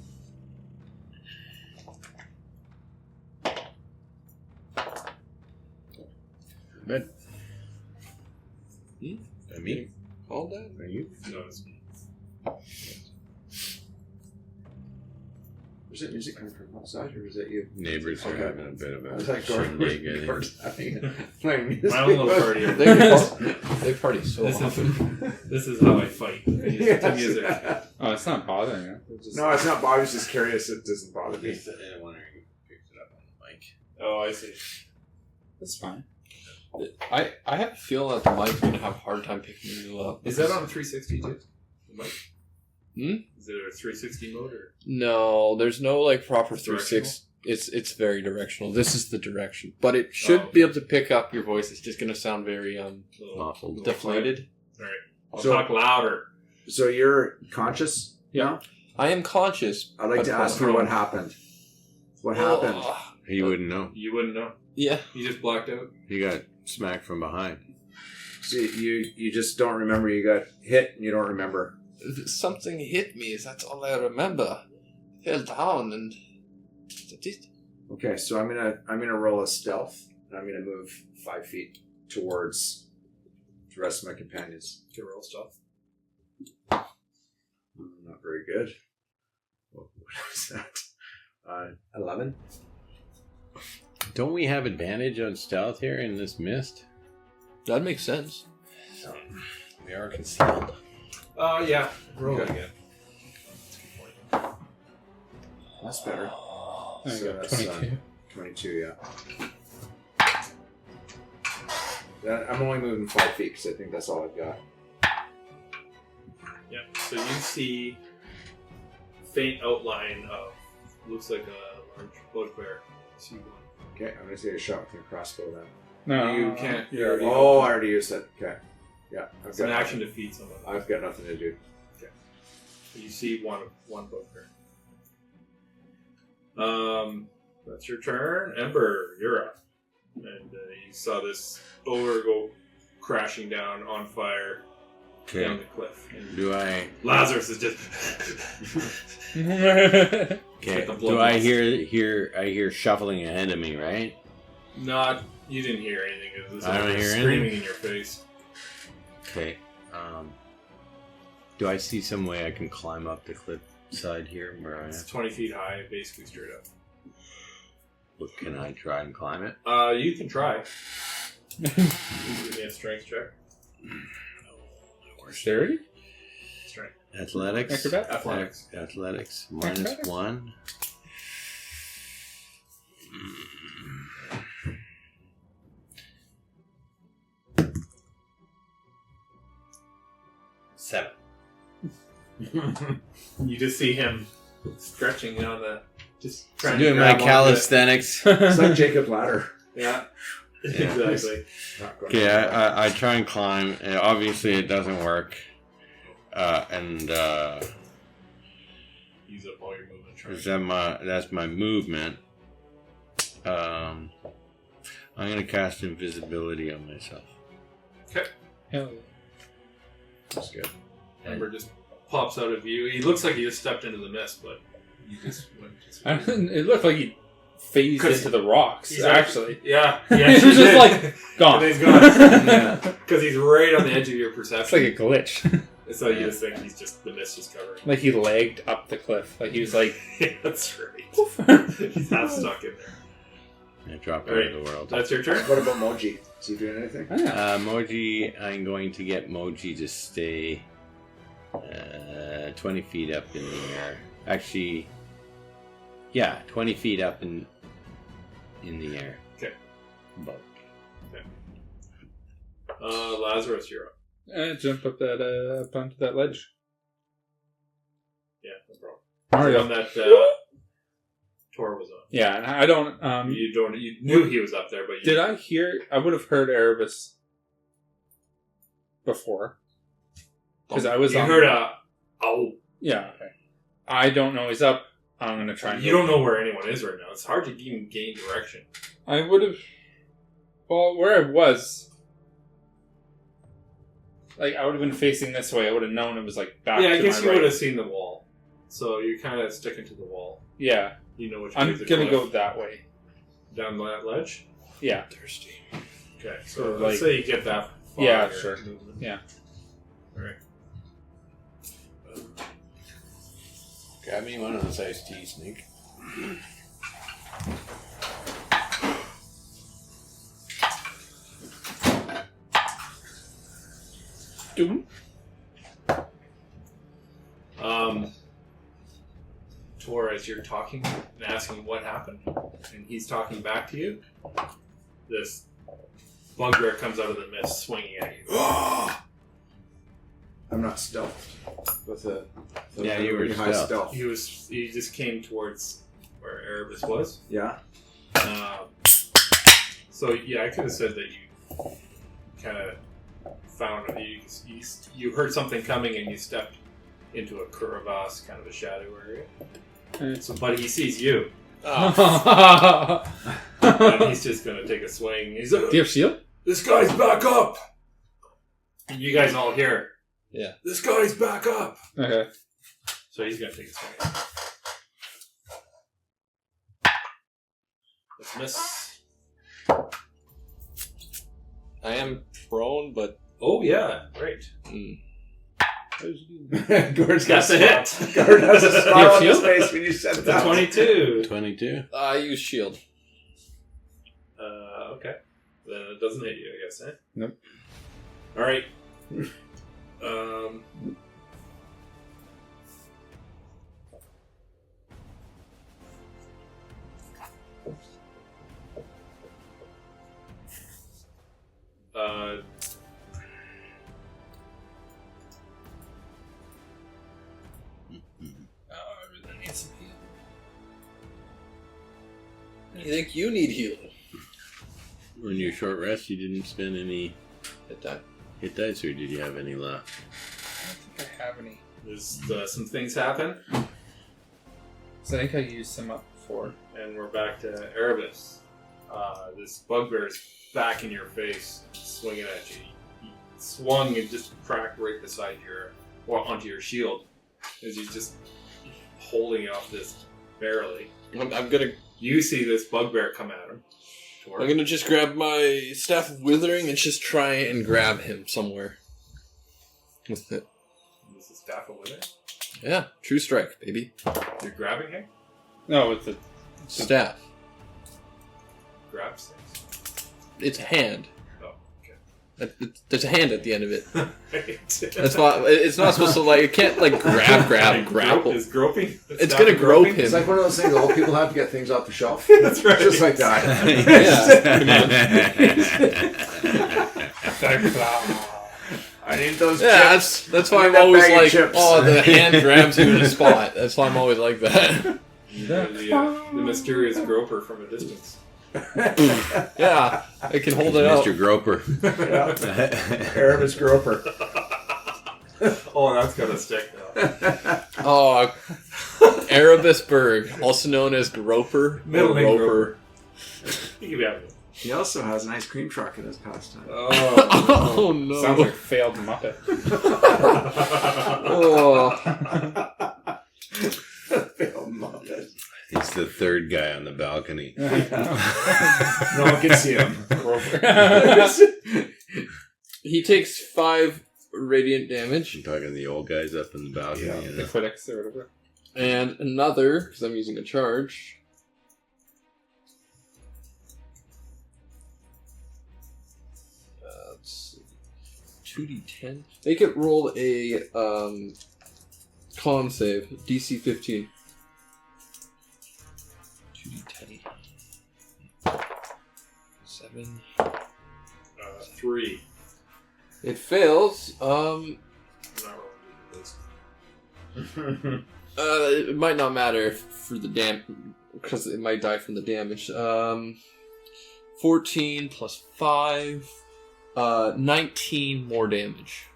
Good. I mean, All that? Are you? No, it's Was it music coming from outside, or was that you? neighbors are Okay. having a bit of I a was like, Gordon, shindig, I think. Gordon's playing music. my own little party. They party so This often. This is how I fight. Yes. To music. Oh, it's not bothering you. It's just- No, it's not Bobby's just curious. It doesn't bother me. I wonder if you picked it up on the mic. Oh, I see. It's fine. I have a feeling that the mic's going to have a hard time picking you up. Is that on 360 too? The mic? Hmm? Is it a 360 mode or? No, there's no like proper Directional? 360. It's very directional. This is the direction, but it should be able to pick up your voice. It's just going to sound very Awful. deflated. All right. I'll So- talk louder. So you're conscious? Yeah. I am conscious. I'd like but to ask you what happened. What happened? He wouldn't know. You wouldn't know. Yeah. You just blacked out. He got smacked from behind. So you just don't remember you got hit and you don't remember. Something hit me. That's all I remember. I fell down and that's it. Okay, so I'm gonna roll a stealth and I'm gonna move 5 feet towards the rest of my companions. Can roll stuff. Not very good. What was that? 11. Don't we have advantage on stealth here in this mist? That makes sense. We are concealed. Yeah. Roll Okay. again. That's better. I So got that's, 22. 22, yeah. I'm only moving 5 feet because I think that's all I've got. Yeah. So you see faint outline of looks like a large bugbear. See one. Okay, I'm gonna take a shot with your crossbow then. No, You can't. You already Oh, I already used it. Okay. Yeah, It's an action to feed someone. I've got nothing to do. You see one bugbear. That's your turn. Ember, you're up. And you saw this ogre go crashing down on fire down the cliff. And Do I? Lazarus is just. Okay. Like the blood Do I loss. hear shuffling ahead of me? Right. Not. You didn't hear anything. It was I don't hear screaming anything? in your face. Okay. Do I see some way I can climb up the cliff side here where I am? It's 20 feet high, basically straight up. Look, can I try and climb it? You can try. You can give me a strength check. Dexterity? Strength. Athletics. Acrobat? Athletics. Athletics. Minus Acrobatics? 1. 7. You just see him stretching on the. Just trying Doing to my grab onto it. calisthenics. It's like Jacob Ladder. Yeah. Yeah. Exactly. Not going Okay, to- I try and climb. Obviously, it doesn't work. Use up all your movement. That's my movement. I'm gonna cast invisibility on myself. Okay. Hell yeah. That's good. Ember just pops out of view. He looks like he just stepped into the mist, but he just went. It looked like he phased 'Cause into the rocks, he's actually. Yeah. It was just like, gone. And he's gone. Yeah. Because he's right on the edge of your It's perception. like a glitch. So you just think he's just the mist is covering. Like he lagged up the cliff. Like he was like, Yeah, that's right. He's half stuck in there. I drop out Alright. of the world. That's your turn. What about Moji? Is he doing anything? ah. Moji, I'm going to get Moji to stay 20 feet up in the air. Actually, yeah, 20 feet up in the air. Okay. Above. Lazarus, you're up. Jump up that up onto that ledge. Yeah, no problem. Mario. The one that Tor was on. Yeah, and I don't. You knew he was up there, but you Did I hear? I would have heard Erebus before because I was. You on, heard oh. Yeah. Okay. I don't know he's up. I'm gonna try. And You don't know where anyone is right now. It's hard to even gain direction. I would have. Well, where I was, like, I would have been facing this way. I would have known it was like back. Yeah, I to guess my you right. would have seen the wall. So you're kind of sticking to the wall. Yeah, You know which way I'm the gonna cliff. go that way. Down that ledge? Yeah. Thirsty. Okay, so Or, let's like- say you get that far. Yeah, here. sure. Yeah. Alright. Grab me one of those iced tea, Snake. Doom. Tor, as you're talking and asking what happened, and he's talking back to you, this bugbear comes out of the mist swinging at you. I'm not stealthed with a Yeah, you were really high stealth. stealth. He just came towards where Erebus was. Yeah. So yeah, I could have said that you kind of found you heard something coming and you stepped into a crevasse, kind of a shadow area. So, but he sees you, and he's just gonna take a swing. He's like, Do you have shield? "This guy's back up," and you guys all hear, Yeah. "This guy's back up." Okay. So he's gonna take a swing. Let's miss. I am prone, but Oh yeah, great. Gord's got That's a hit. Gord has a smile on his shield? face when you said It's that. a 22. 22. I use shield. Okay. Then it doesn't hit you, I guess, eh? Nope. Alright. You think you need healing? On your short rest, you didn't spend any Hit that. hit dice, or did you have any left? I don't think I have any. There's some things happen, So I think I used some up before. and we're back to Erebus. This bugbear is back in your face, swinging at you. He swung and just cracked right beside onto your shield, as he's just holding off this barely. I'm gonna You see this bugbear come at him. I'm gonna just grab my staff of withering and just try and grab him somewhere. With it. This is staff of withering. Yeah, true strike, baby. You're grabbing him? No, with the Staff. Grabs things. It's a hand. Oh, There's a hand at the end of it. okay. That's why it's not supposed to it can't grapple. Is groping? It's gonna grope him. It's like one of those things old people have to get things off the shelf. That's right. Just like that. I need those Yeah, chips. that's why I I'm need that always bag of like, chips. oh, the hand grabs you in a spot. That's why I'm always like that. The mysterious groper from a distance. Yeah, I can hold it up. Mr. Groper. Erebus Groper. Oh, that's gonna stick now. Oh, Erebusberg, also known as Groper. Middle name Groper. You can be having it. He also has an ice cream truck in his pastime. Oh no! sounds like failed Muppet. Oh. Phil Muppet. He's the third guy on the balcony. No one can see him. He takes 5 radiant damage I'm talking the old guys up in the balcony. Yeah. and The critics or whatever. and another because I'm using a charge. Let's see. 2d10. Make it roll a con save, DC 15. 2d10. 7. 3. It fails. I'm not rolling this. It might not matter for the because it might die from the damage. 14 plus 5, 19 more damage,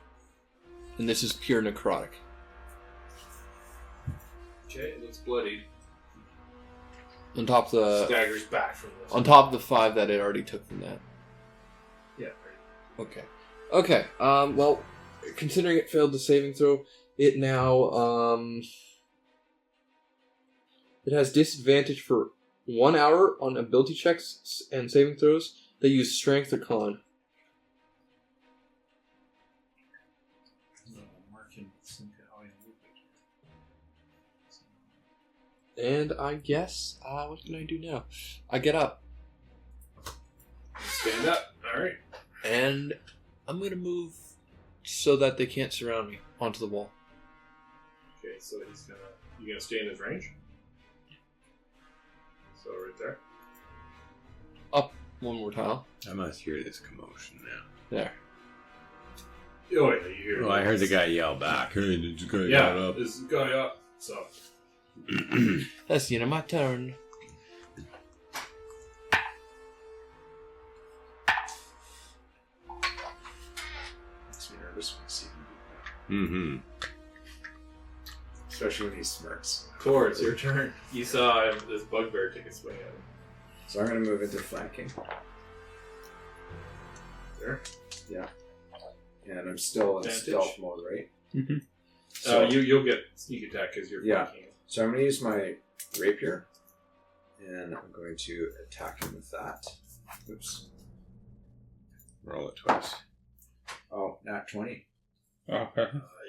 and this is pure necrotic. Okay, it looks bloodied. On top of the Staggers back from this. 5 that it already took from that. Yeah. Okay. Okay. Well, considering it failed the saving throw, it now it has disadvantage for 1 hour on ability checks and saving throws that use strength or con. And I guess, what can I do now? I get up. Stand up. Alright. And I'm going to move so that they can't surround me onto the wall. Okay, so you gonna stay in his range? So right there. Up one more tile. I must hear this commotion now. There. Oh yeah, you hear Oh, I heard the guy yell back. Hey, did you guy Yeah, get up? this guy up. So That's the end of my turn. Makes me nervous when I see him do that. Especially when he smirks. Tor, it's your turn. You saw this bugbear take a swing at him. So I'm going to move into flanking. There. Yeah. And I'm still in Advantage. stealth mode, right? Mm-hmm. So, You'll get sneak attack because you're Yeah. flanking. so I'm going to use my rapier. And I'm going to attack him with that. Oops. Roll it twice. Oh, nat 20. Oh,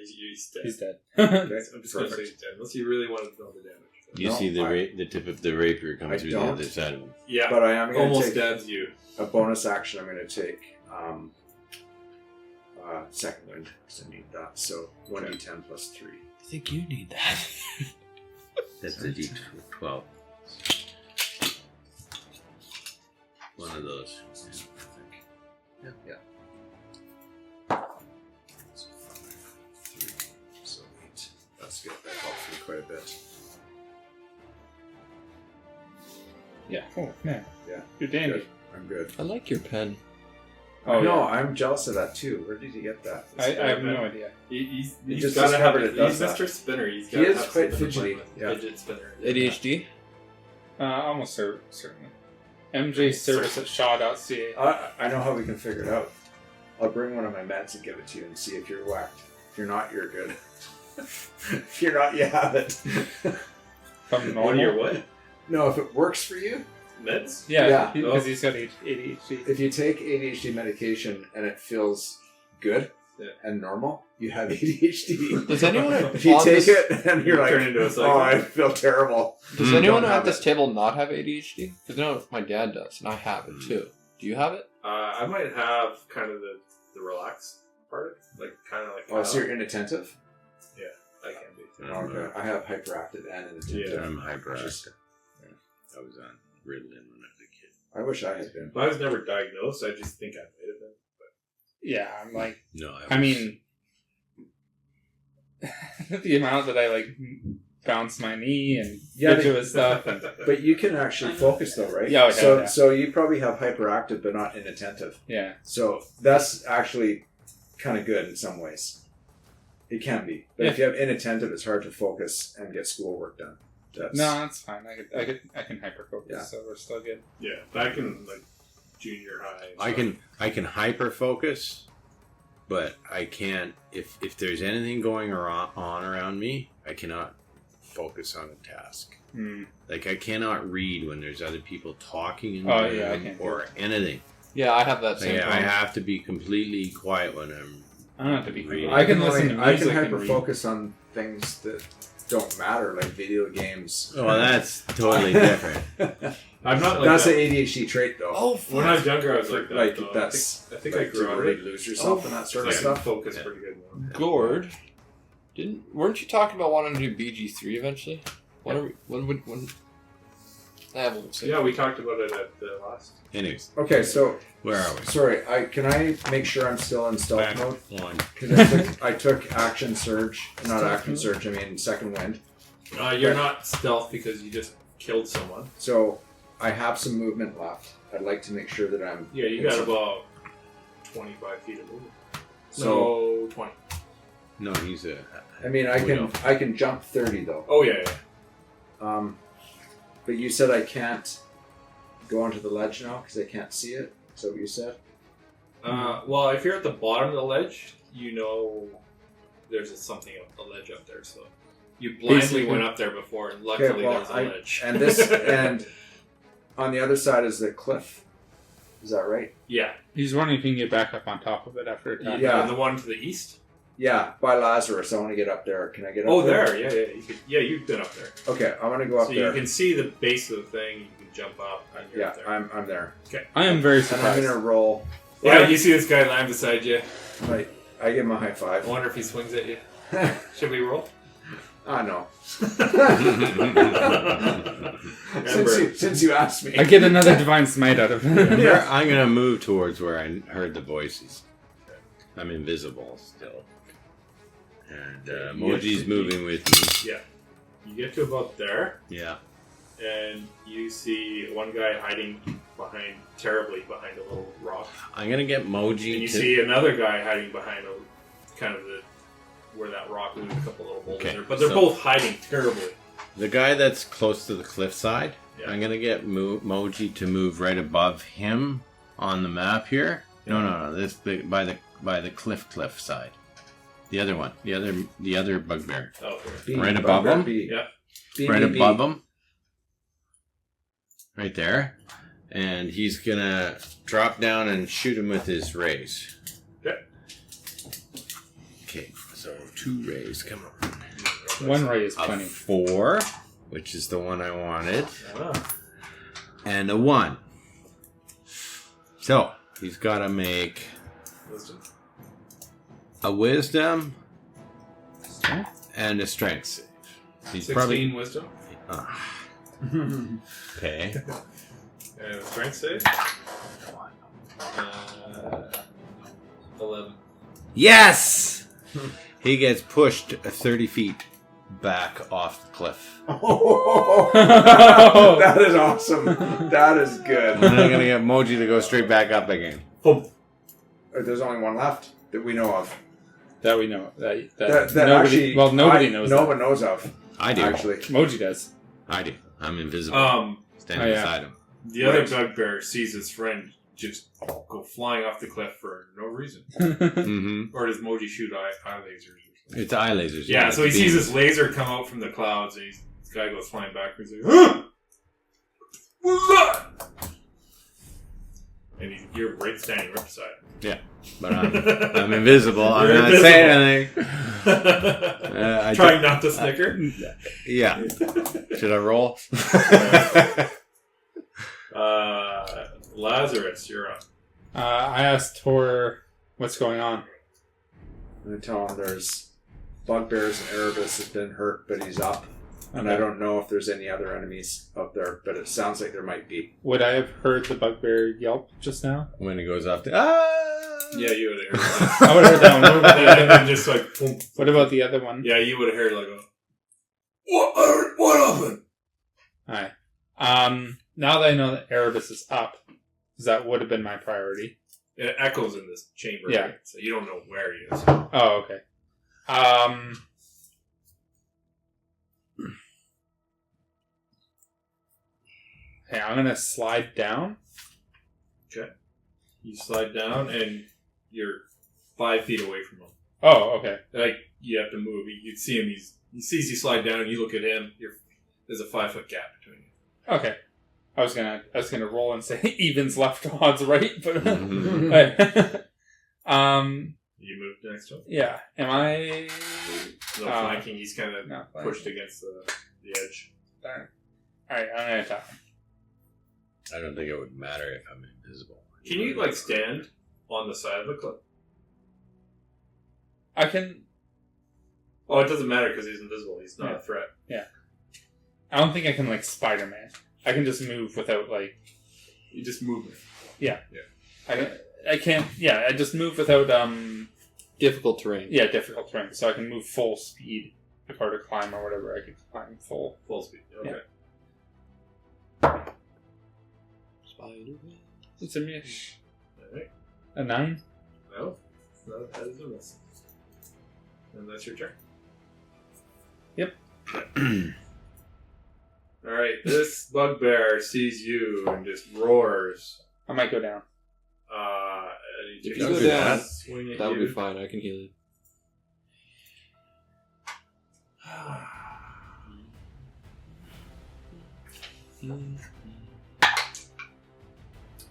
He's dead. he's dead. Okay, I'm just going to say perfect. he's dead, unless you really want to know the damage. You No, see the I- the tip of the rapier come I through don't. the other side of him. Yeah, But I am going to almost take deads you. a bonus action. I'm going to take second wind because I need that. So 1d10 plus 3. I think you need that. That's the D12. One of those. Yeah. So 5, 3, so 8. That's good. That helps me quite a bit. Yeah. Oh man. Yeah. You're dandy. Good. I'm good. I like your pen. Oh no, yeah. I'm jealous of that too. Where did you get that? I have no idea. He's just got to have discovered it. it does He's that. Mr. Spinner. He's He got to is have quite something to play fidgety, with. yeah. Fidget spinner. ADHD? Almost certainly. MJ service at shaw.ca. I know how we can figure it out. I'll bring one of my meds and give it to you and see if you're whacked. If you're not, you're good. If you're not, you have it. From One of your normal. what? No, if it works for you, Meds? Yeah, Yeah. because he's got ADHD. if you take ADHD medication and it feels good and normal, you have ADHD. Does anyone If you on take this, it and you're like, Turn into a oh, psycho. I feel terrible. Does anyone Don't at have this it. table not have ADHD? Because I know my dad does, and I have it too. Do you have it? I might have kind of the relax part, like kind of like. Oh, so you're inattentive? I can be. Okay. I have hyperactive and inattentive. Yeah. I'm hyperactive. I was on Ritalin when I was a kid. I wish I had been. But I was never diagnosed. I just think I might have been. Yeah, I'm like, No, I mean, the amount that I like bounce my knee and Yeah, get to his stuff. And, But you can actually focus though, right? Yeah, So yeah. so you probably have hyperactive but not inattentive. yeah. So that's actually kind of good in some ways. It can be. But if you have inattentive, it's hard to focus and get schoolwork done. That's, No, that's fine. I can hyper focus, Yeah. so we're still good. Yeah, back in like junior high. and I can hyper focus, but I can't if there's anything going on around me, I cannot focus on a task. Hmm. Like I cannot read when there's other people talking in the Oh, room yeah, I can't do or that. anything. Yeah, I have that Like, same I problem. have to be completely quiet when I'm. I don't have to be Reading. I can listen to I can music and hyper read. focus on things that don't matter, like video games. Oh, that's totally different. I'm not like That's that. an ADHD trait, though. Oh, When I was younger, I was like that. Like, though. that's I think like, I grew to out of really it. lose yourself and that sort of I can stuff. focus Yeah. pretty good now. Gord, weren't you talking about wanting to do BG3 eventually? When I won't say. Yeah, we talked about it at the last. Anyways, Okay, so where are we? sorry, can I make sure I'm still in stealth Back mode? one. Because I took action surge, not action surge. I mean second wind. You're not stealth because you just killed someone. So I have some movement left. I'd like to make sure that I'm. Yeah, you got about 25 feet of movement. So No, 20. No, he's a. I mean, I can jump 30 though. Oh, yeah. But you said I can't go onto the ledge now because I can't see it. Is that what you said? Well, if you're at the bottom of the ledge, you know there's something up the ledge up there. So you blindly Basically- went up there before, and luckily there's a ledge. And this and on the other side is the cliff. Is that right? Yeah. He's wondering if you can get back up on top of it after attack. Yeah. And the one to the east? Yeah, by Lazarus. I want to get up there. Can I get up Oh, there? there. Yeah. You could, yeah, you've been up there. Okay, I want to go up So there. you can see the base of the thing. You can jump up, and you're Yeah, up there. I'm there. I am very And I'm surprised. gonna roll. Yeah, you see this guy land beside you. Like, I give him a high I five. wonder if he swings at you. Should we roll? Ah, no. Remember- since you asked me. I get another divine smite out of him. Remember, I'm gonna move towards where I heard the voices. I'm invisible still, and Moji's moving with me. Yeah. You get to about there, Yeah. and you see one guy hiding terribly behind a little rock. I'm gonna get And Moji you to. see another guy hiding behind where that rock is, a couple little boulders Okay, there. But they're so- both hiding terribly. The guy that's close to the cliffside. Yeah. I'm gonna get Moji to move right above him on the map here. No. This by the cliff side. The other one. The other bugbear. Oh, B, Right above him? B. yeah. B, Right B, B. above him. Right there. And he's gonna drop down and shoot him with his rays. Okay. Okay, so 2 rays, come on. One ray is A plenty. 4, which is the one I wanted, Ah. and a 1. So he's got to make Wisdom. a wisdom and a strength save. He's 16 probably wisdom. okay. And a strength save. 11. Yes, he gets pushed 30 feet back off the cliff. That is awesome. That is good. And then I'm gonna get Moji to go straight back up again. There's only one left that we know of. That we know. That That nobody, actually, nobody knows. No that. one knows of. I do. Actually, Moji does. I do. I'm invisible. Standing Oh, yeah. beside him. The other bugbear sees his friend just go flying off the cliff for no reason. Mm-hmm. Or does Moji shoot eye lasers? Or something? It's eye lasers. Yeah, so he it's sees beams. this laser come out from the clouds, and this guy goes flying backwards. He's like, huh! What's that? And you're standing right beside him. Yeah, but I'm invisible. I'm You're not invisible. saying anything. I Trying not to snicker. Yeah. Should I roll? Lazarus, you're up. I asked Tor what's going on. I'm gonna tell him there's bugbears and Erebus has been hurt, but he's up. And I Okay. don't know if there's any other enemies up there, but it sounds like there might be. Would I have heard the bugbear yelp just now? When it goes up to Yeah, you would have heard that. I would have heard that one. And then just like, boom. What about the other one? Yeah, you would have heard like a, what happened? Alright. Now that I know that Erebus is up, because that would have been my priority. It echoes in this chamber, Yeah. right? So you don't know where he is. Oh, okay. Hey, I'm gonna slide down. Okay. You slide down and you're 5 feet away from him. Oh, okay. Like, you have to move. You see him, he sees you slide down, you look at him, there's a 5-foot gap between you. Okay. I was gonna roll and say evens left, odds right, but Mhm. You move next to him. yeah. Am I No flanking, he's kind of no pushed against the edge. Darn. Alright, I'm gonna attack him. I don't think it would matter if I'm invisible. Can you, like, stand on the side of the cliff? I can. Oh, it doesn't matter because he's invisible. He's not Yeah. a threat. I don't think I can like Spider-Man. I can just move without like. You just move him. I can't. Yeah, I just move without Difficult terrain. Yeah, difficult terrain. So I can move full speed. If I were to climb or whatever, I could climb full. Full speed. Okay. Spider-Man. It's a mish. Alright. A 9. No, that is a miss. And that's your turn. Yep. Alright, this bugbear sees you and just roars. I might go down. And he If takes you a go down, swing at That would you. be fine. I can heal it.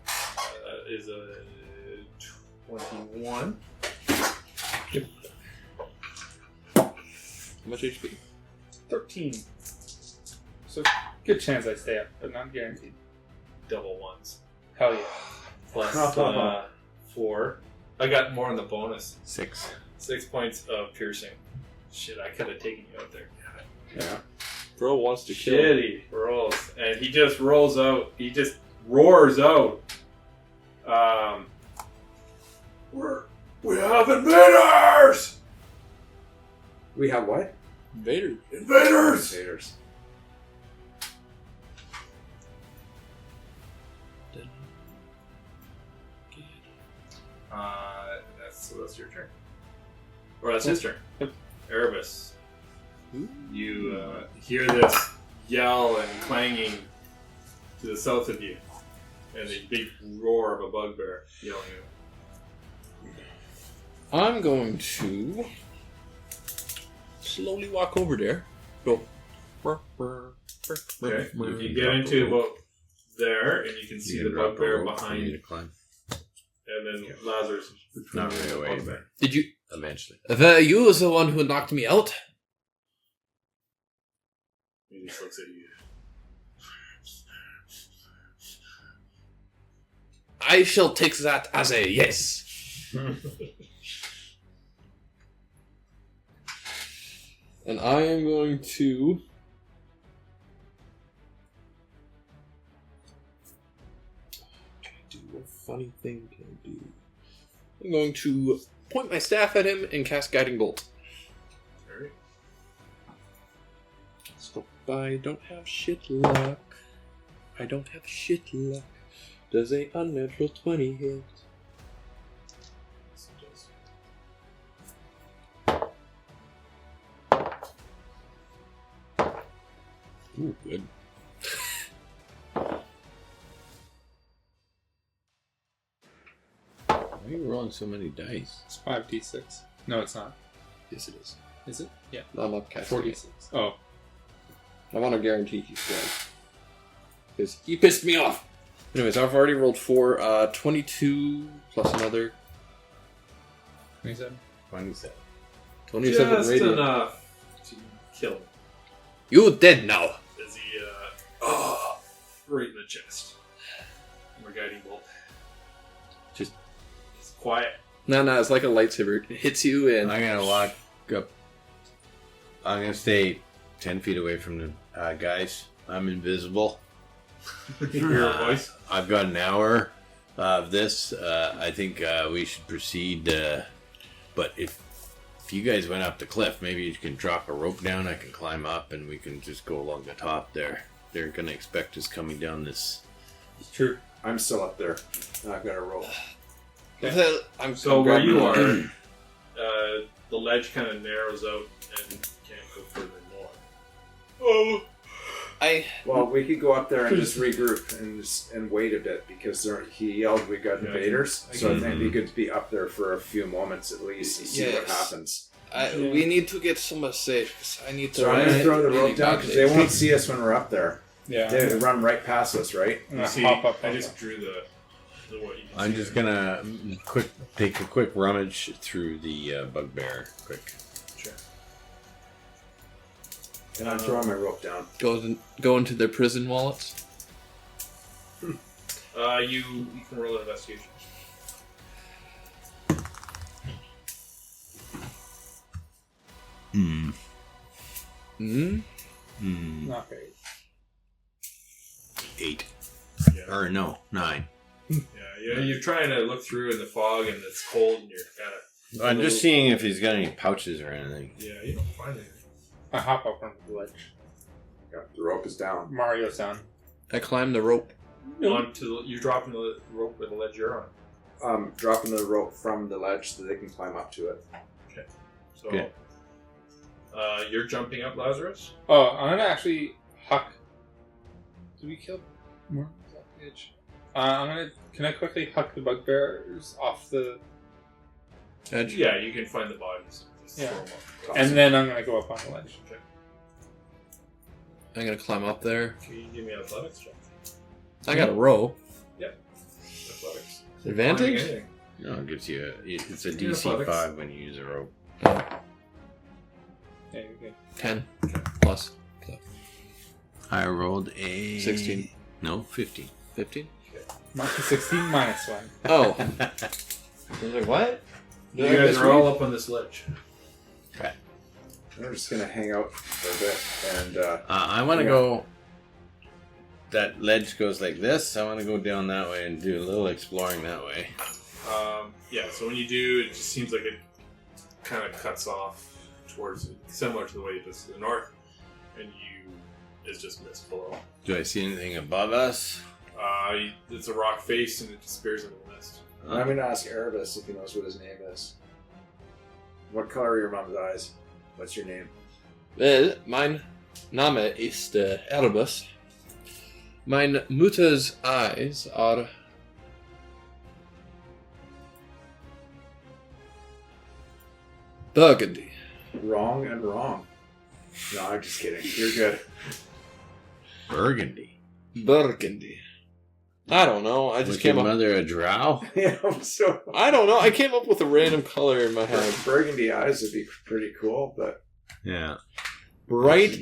That is a 21. How much HP? 13. So good chance I stay up, but not guaranteed. Double ones. Hell yeah. Plus 4. I got more in the bonus. 6. 6 points of piercing. Shit, I could have taken you out there. Yeah. Bro wants to kill. Shitty rolls. And he just rolls out. He just roars out. We have invaders! We have what? Invaders. Invaders! That's your turn. Or that's his turn. Yep. Erebus. You hear this yell and clanging to the south of you, and a big roar of a bugbear yelling at you. I'm going to slowly walk over there. Go. Okay. You get into about there, and you can see the bugbear behind you you. to climb. And then Lazarus. Not right away, Bugbear. Did you? Eventually. You was the one who knocked me out. He just looks at you. I shall take that as a yes. And I am going to do a funny thing. Can I do? I'm going to point my staff at him and cast Guiding Bolt. Alright. So I don't have shit luck. I don't have shit luck. Does a unnatural 20 hit? Ooh, good. Why are you rolling so many dice? It's 5d6. No, it's not. Yes, it is. Is it? Yeah. I'm up casting. 4d6. Oh. I want to guarantee he's dead. Because he pissed me off. Anyways, I've already rolled 22 plus another 27. 27. 27 Just radiant. enough to kill him You dead now. as he right in the chest. We're guiding bolt. Just- It's quiet. No, it's like a lightsaber. It hits you and I'm gonna walk up. I'm gonna stay 10 feet away from the guys. I'm invisible. Your voice. I've got an hour of this. I think we should proceed. But if you guys went up the cliff, maybe you can drop a rope down. I can climb up, and we can just go along the top there. They're gonna expect us coming down this. It's true. I'm still up there. And I've got a rope. I'm So where grabbing you the- are, the ledge kind of narrows out and can't go further north. Oh, Well, we could go up there and just regroup and wait a bit because he yelled we got Yeah, invaders. So I think Mhm. we could be up there for a few moments at least and see what Yes. happens. We need to get some safe. I need to. So I'm going to throw the rope down because they won't see us when we're up there. Yeah. They run right past us, right? I'm you gonna see, hop up. I just drew the what you can I'm see just there. gonna take a quick rummage through the bugbear. Quick. Sure. And I'm throwing my rope down. Go into their prison wallets. You can roll an investigation. Hmm. Hmm. Hmm. Not great. 8. Yeah. Or no, 9. Yeah, you're trying to look through in the fog and it's cold and you're kind of. I'm just seeing if he's got any pouches or anything. Yeah, you don't find anything. I hop up onto the ledge. Yeah, the rope is down. Mario's down. I climb the rope. You're dropping the rope with the ledge you're on. Dropping the rope from the ledge so they can climb up to it. So, Okay. You're jumping up, Lazarus? Oh, I'm gonna actually huck. Did we kill more? Bitch. Can I quickly huck the bugbears off the? Edge. Yeah, you can find the bodies. Just Yeah. throw them up. And then I'm gonna go up on the ledge. Okay. I'm gonna climb up there. Can you give me an athletics check? I got a rope. Athletics. Advantage? Finding anything. No, it gives you it's a Give me DC athletics. 5 when you use a rope. Yeah, you're good. 10 plus I rolled a 16. No, 15. 15. Minus 16 minus 1. Oh, I was like, what? You guys are all up on this ledge. We're just going to hang out for a bit and I want to go. That ledge goes like this. I want to go down that way and do a little exploring that way. Yeah, so when you do, it just seems like it kind of cuts off towards, similar to the way it does to the north, and is just mist below. Do I see anything above us? It's a rock face and it disappears into the mist. I'm going to ask Erebus if he knows what his name is. What color are your mom's eyes? What's your name? Well, mein Name ist Erebus. Mein Mutter's eyes are burgundy. Wrong and wrong. No, I'm just kidding. You're good. Burgundy. Burgundy. I don't know. I just Was your came up. mother a drow? Yeah, so I don't know. I came up with a random color in my head. burgundy eyes would be pretty cool, but Yeah. Bright,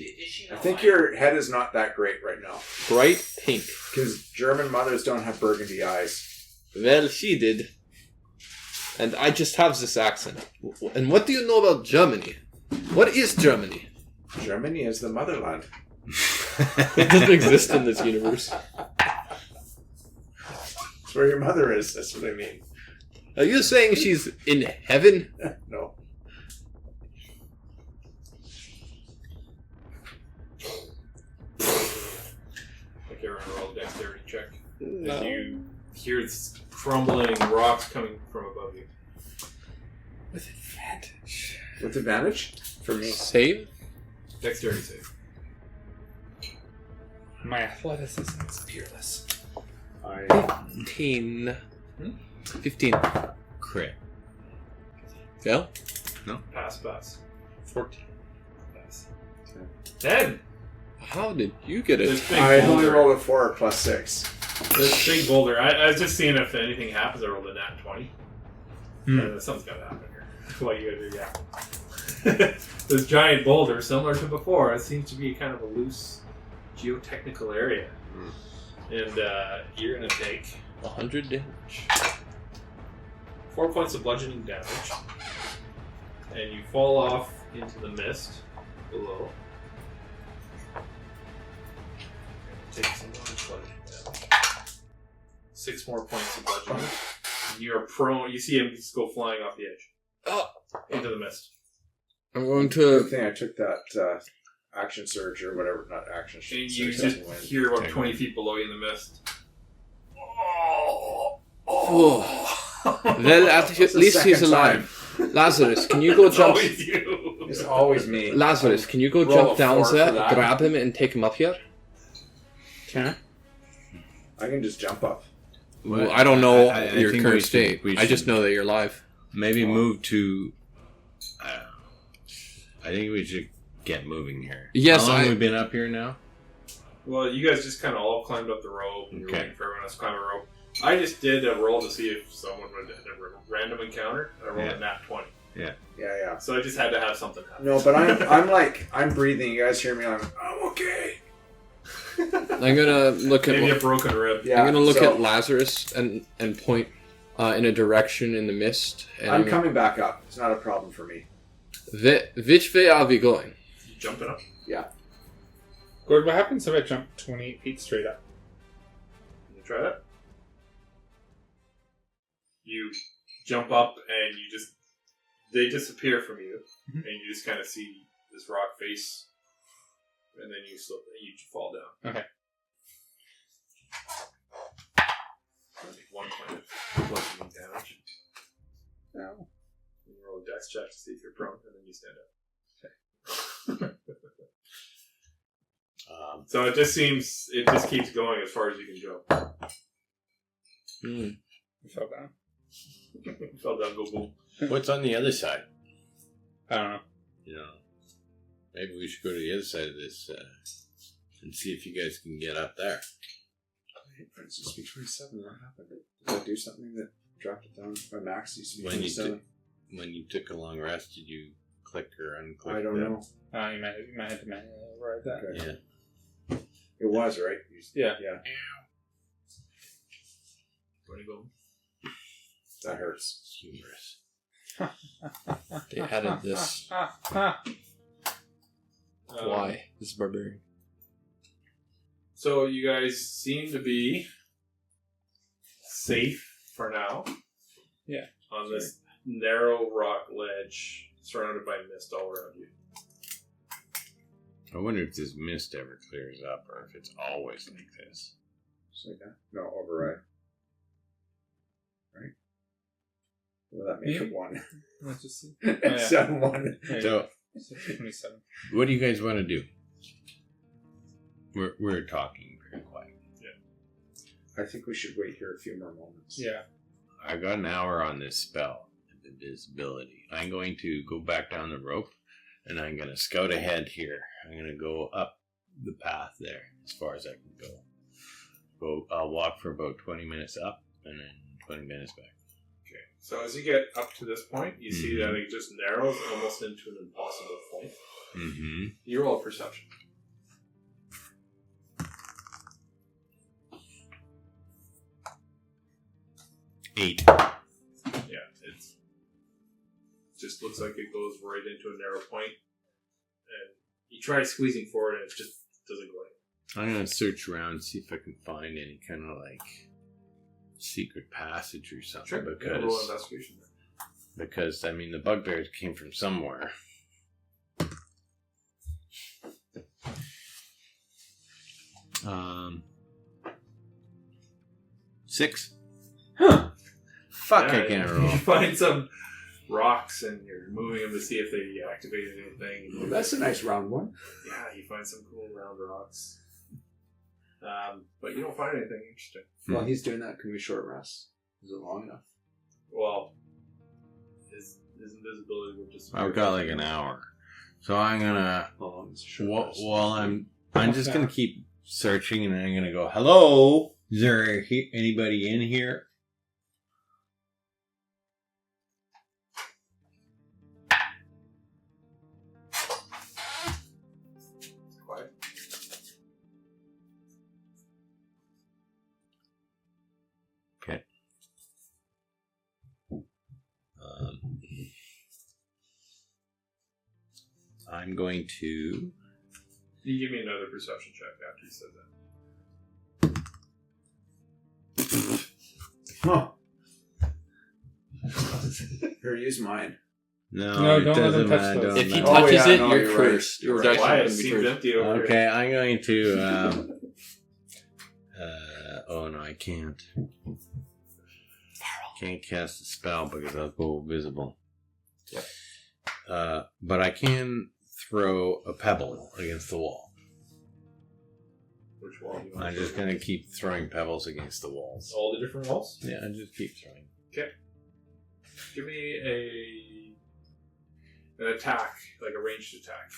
I think your head is not that great right now. bright pink. Because German mothers don't have burgundy eyes. Well, she did. And I just have this accent. And what do you know about Germany? What is Germany? Germany is the motherland. It doesn't exist in this universe. It's where your mother is. That's what I mean. Are you saying she's in heaven? No. Okay, we're gonna roll a dexterity check. No. As you hear this crumbling rocks coming from above you. With advantage. With advantage? For me. Save? Dexterity save. My athleticism is peerless. 15. 15. Crit. Fail? Pass. 14. Pass. 10! How did you get it? This big I only boulder. rolled a 4 plus 6. This big boulder. I was just seeing if anything happens. I rolled a nat 20. Something's gotta happen here. What you gotta do, yeah. This giant boulder, similar to before, it seems to be kind of a loose geotechnical area. And you're gonna take 100 damage. 4 points of bludgeoning damage. And you fall off into the mist below. Take some more bludgeoning damage. 6 more points of bludgeoning. And you are prone. You see him just go flying off the edge. Into the mist. I'm going Good to... thing I took that action surge or whatever. Not action surge. And you just hear about 20 feet below you in the mist. Well, at least he's alive. Lazarus, can you go It's jump... always you. It's always me. Lazarus, can you go Roll jump a down 4 there, for that. grab him, and take him up here? Can I? I can just jump up. Well, I don't know I your think current we should- state. we I just should know that you're alive. Maybe move to. I think we should get moving here. Yes, How long I- have we been up here now? Well, you guys just kind of all climbed up the rope, and you're Okay. waiting for everyone else to climb a rope. I just did a roll to see if someone would have a random encounter, and I rolled a nat 20. Yeah. So I just had to have something happen. No, but I'm breathing. You guys hear me? I'm okay. I'm gonna look Maybe a at... broken rib. Yeah. I'm gonna look so at Lazarus and point in a direction in the mist. And I'm coming back up. It's not a problem for me. Which way are we going? You jumping up. Gord, what happens if I jump 28 feet straight up? You try that. You jump up, and they disappear from you, and you just kind of see this rock face, and then you fall down. Okay. Take 1 point of bludgeoning damage. No. You roll a dex check to see if you're prone, and then you stand up. So it just keeps going as far as you can jump. I fell down. Fell down, go boom. What's on the other side? I don't know. You know, maybe we should go to the other side of this and see if you guys can get up there. It's just be 27. What happened? Did I do something that dropped it down? My max used to be When you 27. When you took a long rest, did you click or unclick? I don't that? know. You might have to manually override that. Okay. Yeah. It was, right? Yeah. Yeah. Where do you go? That hurts. It's humorous. They added this. Why? This is barbarian. So you guys seem to be safe for now. Yeah. On this narrow rock ledge surrounded by mist all around you. I wonder if this mist ever clears up or if it's always like this. Just like that? No, override. Right? Well, that makes it 1. Let's just see. 7-1. So, 27. what do you guys want to do? We're talking very quiet. I think we should wait here a few more moments. Yeah. I got an hour on this spell of invisibility. I'm going to go back down the rope, and I'm going to scout ahead here. I'm going to go up the path there as far as I can go. I'll walk for about 20 minutes up, and then 20 minutes back. Okay. So as you get up to this point, you see that it just narrows almost into an impossible point. Mm-hmm. You roll a perception. 8. Yeah, it just looks like it goes right into a narrow point, and you try squeezing forward, and it just doesn't go in. I'm going to search around, see if I can find any kind of like secret passage or something. Sure, Because, roll investigation. because, I mean, the bugbears came from somewhere. Um, 6. Huh. Fuck, Yeah, I can't You roll. find some rocks, and you're moving them to see if they activated anything. Well, that's a nice round one. Yeah, you find some cool round rocks. But you don't find anything interesting. While he's doing that, can we short rest? Is it long enough? Well, his invisibility will just... I've got like an hour. So I'm going to... How long is a short rest? Well, I'm just going to keep searching, and I'm going to go, hello? Is there anybody in here? Quiet. Okay. I'm going to... You give me another perception check after you said that. Huh. Here, use mine. No, No, don't let him touch matter, those. don't If he matter. touches it, no, you're you're cursed. right. You're You're right. actually Why? going It to be seems cursed. empty over here. Okay, I'm going to... oh no, I can't. Can't cast a spell because I'll go visible. Yep. But I can throw a pebble against the wall. Which wall do you want I'm to just throw? going to keep throwing pebbles against the walls. All the different walls? Yeah, I just keep throwing. Okay. Give me an attack, like a ranged attack.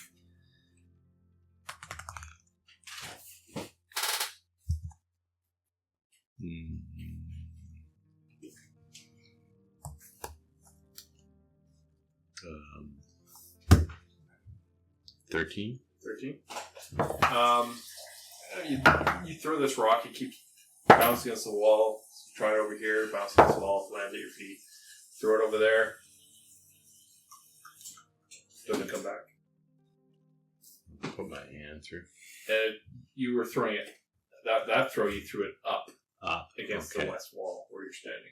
Mm. 13. 13. You throw this rock, you keep bouncing against the wall. Try it over here, bounce against the wall, land at your feet. Throw it over there. Doesn't come back. Put my hand through. And you were throwing it. That throw, you threw it up Up against okay. the west wall where you're standing.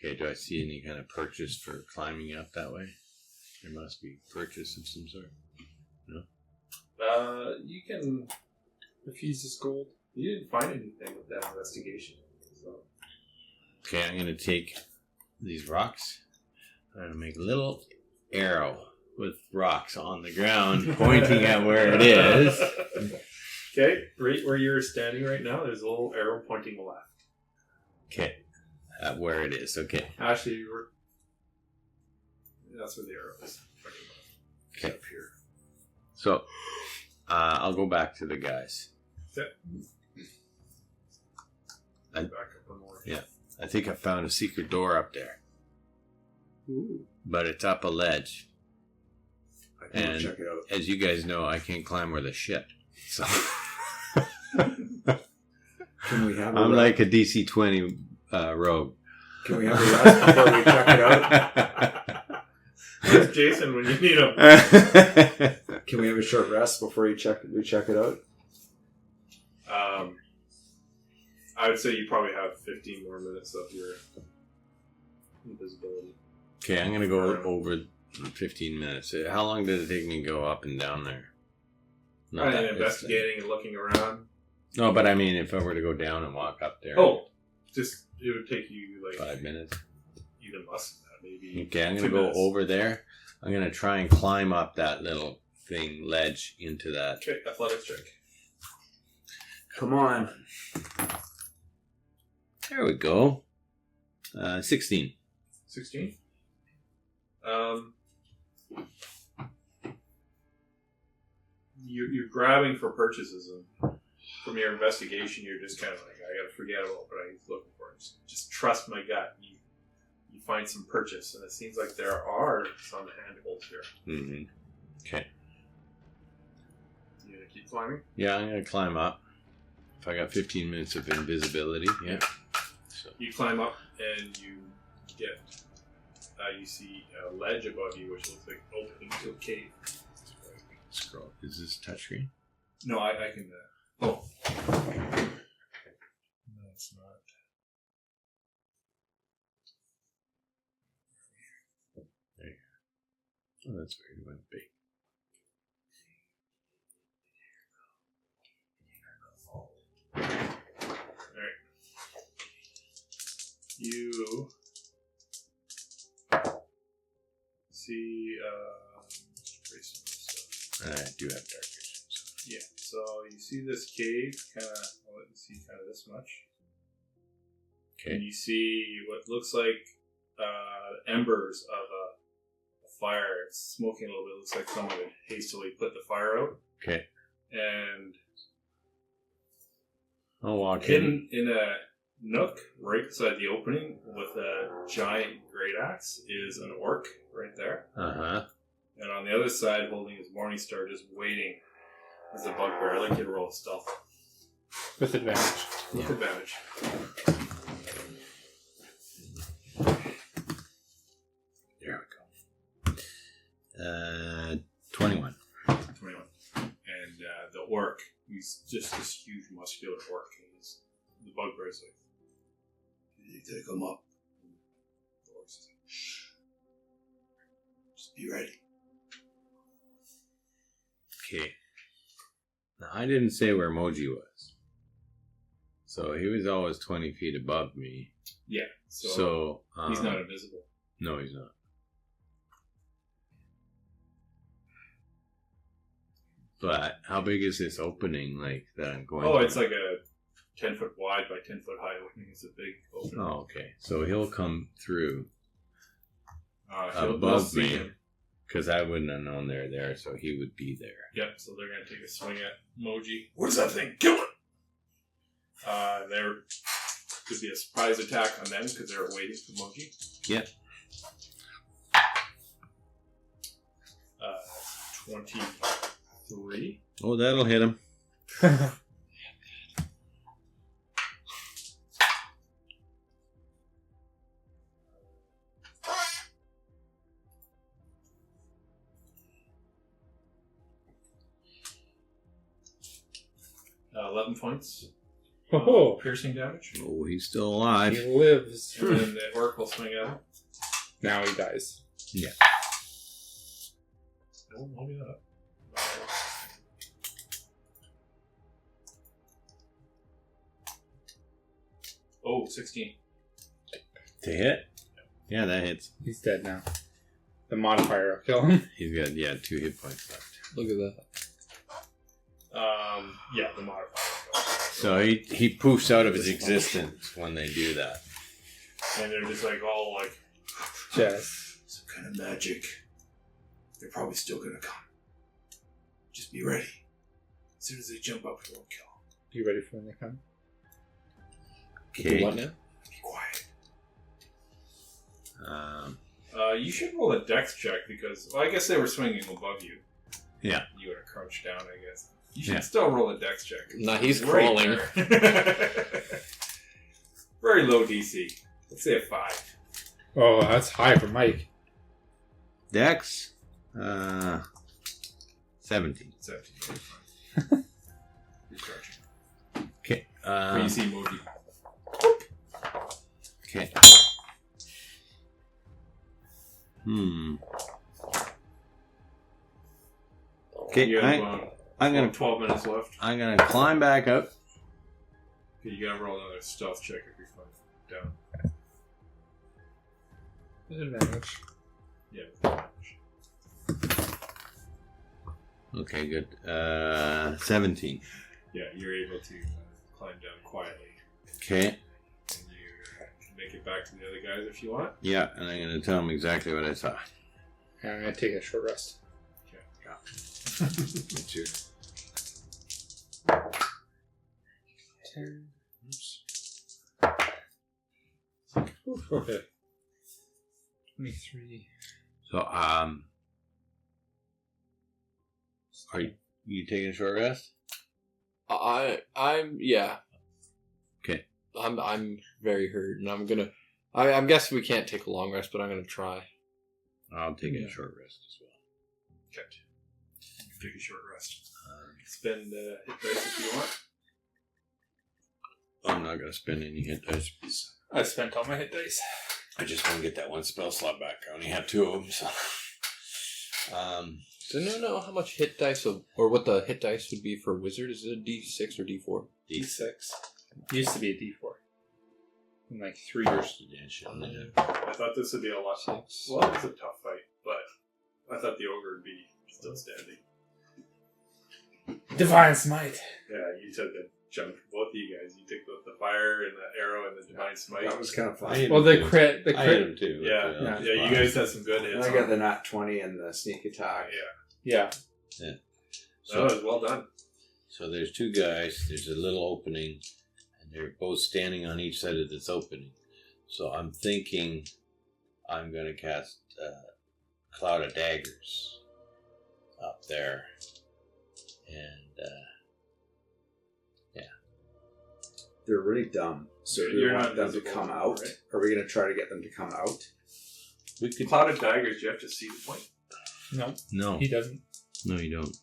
Okay, do I see any kind of purchase for climbing up that way? There must be purchase of some sort. You can... Refuse his gold. You didn't find anything with that investigation. So. Okay, I'm going to take these rocks. I'm going to make a little arrow with rocks on the ground pointing at where it is. Okay, right where you're standing right now, there's a little arrow pointing left. Okay, at where it is. Okay. Actually, that's where the arrow is. Okay. Up here. So, I'll go back to the guys. Okay. And- Back up one more. Yeah. I think I found a secret door up there. Ooh. But it's up a ledge. I can And- check it out. As you guys know, I can't climb worth a shit. So Can we have a I'm rest? like a DC 20 rogue. Can we have a rest before we check it out? Where's Jason when you need him? Can we have a short rest before we check it out? I would say you probably have 15 more minutes of your invisibility. Okay, I'm going to go over 15 minutes. How long did it take me to go up and down there? Investigating and looking around. No, but I mean, if I were to go down and walk up there. Oh, just it would take you like 5 minutes. Even less than that, maybe. Okay, I'm going to 2 go minutes. over there. I'm going to try and climb up that little ledge into that. Okay, athletics check. Come on. There we go. 16. 16. You're grabbing for purchases, and from your investigation, you're just kind of like, I gotta forget about what I was looking for. Just trust my gut. You find some purchase, and it seems like there are some handholds here. Mm-hmm. Okay. You gonna keep climbing? Yeah, I'm going to climb up. If I got 15 minutes of invisibility, yeah. So. You climb up, and you get, you see a ledge above you, which looks like opening to a cave. Scroll. Is this touchscreen? No, I can. No, it's not. There you go. Oh, that's weird. It went big. Alright. You see, I do have dark vision. So. yeah, so you see this cave, kind of, well, you see kind of this much. Okay. And you see what looks like embers of a fire. It's smoking a little bit. It looks like someone had hastily put the fire out. Okay. And I'll walk hidden in a nook right beside the opening with a giant great axe is an orc right there. Uh-huh. And on the other side, holding his morning star, just waiting, is a bugbear. I'd like you to roll stealth. With advantage. With advantage. There we go. 21. 21. And the orc, he's just this huge, muscular orc. The bugbear's like, you take him up. The orc's like, shh. Just be ready. Okay. Now, I didn't say where Moji was. So he was always 20 feet above me. Yeah. So he's not invisible. No, he's not. But how big is this opening like that I'm going Oh, through? it's like a 10 foot wide by 10 foot high opening. It's a big opening. Oh, okay. So he'll come through He'll above see me. him. Because I wouldn't have known they're there, so he would be there. Yep, so they're going to take a swing at Moji. What is that thing? Kill it! There could be a surprise attack on them because they're waiting for Moji. Yep. 23. Oh, that'll hit him. 11 points. Oh, Piercing damage. Oh, he's still alive. he lives. And then the orc will swing at him. Now he dies. Yeah. Oh, maybe that. Oh, 16. To hit? Yeah, that hits. He's dead now. The modifier will kill him. He's got, 2 hit points left. Look at that. Yeah, the modifier. So he poofs out of his existence when they do that. And they're just like all like, Jess. some kind of magic. They're probably still gonna come. Just be ready. As soon as they jump up, we won't kill them. You ready for when they come? Okay. What now? Be quiet. You should roll a dex check because, well, I guess they were swinging above you. Yeah. You would have crouched down, I guess. You should Yeah. still roll a dex check. Nah, he's Right crawling. there. Very low DC. Let's say a 5. Oh, that's high for Mike. Dex? 17. 17. You're crouching. Okay. Where you see Moji. Okay. Okay, You have I'm gonna 12 minutes left. I'm gonna climb back up. Okay, you gotta roll another stealth check if you're falling down. Disadvantage. Yeah. Okay, good. 17. Yeah, you're able to climb down quietly. Okay. And you can make it back to the other guys if you want. Yeah, and I'm gonna tell them exactly what I saw. And I'm going to take a short rest. Me too. 10. Oof, okay. 23. So, are you taking a short rest? I'm yeah. Okay. I'm very hurt, and I'm gonna. I'm guessing we can't take a long rest, but I'm gonna try. I'll take a short rest as well. Okay. Take a short rest. Spend hit dice if you want. I'm not gonna spend any hit dice. I spent all my hit dice. I just want to get that one spell slot back. I only have 2 of them, so. Does anyone know how much hit dice or what the hit dice would be for a wizard? Is it a D6 or D4? D6. Used to be a D4. In like 3 years. I thought this would be a lot. Well, it's a tough fight, but I thought the ogre would be still standing. Divine Smite. Yeah, you took a jump from both of you guys. You took the fire and the arrow and the divine smite. That was kind of fun. Well, the crit. I hit him too. Yeah, you guys had some good And hits. I got the nat 20 and the sneak attack. Yeah. That So, was well done. so there's 2 guys. There's a little opening, and they're both standing on each side of this opening. So I'm thinking I'm going to cast Cloud of Daggers up there. And, They're really dumb. So do we You're want not them to visible, come out? right? Are we going to try to get them to come out? we could. Cloud of daggers, you have to see the point. No, No. he doesn't. No, you don't.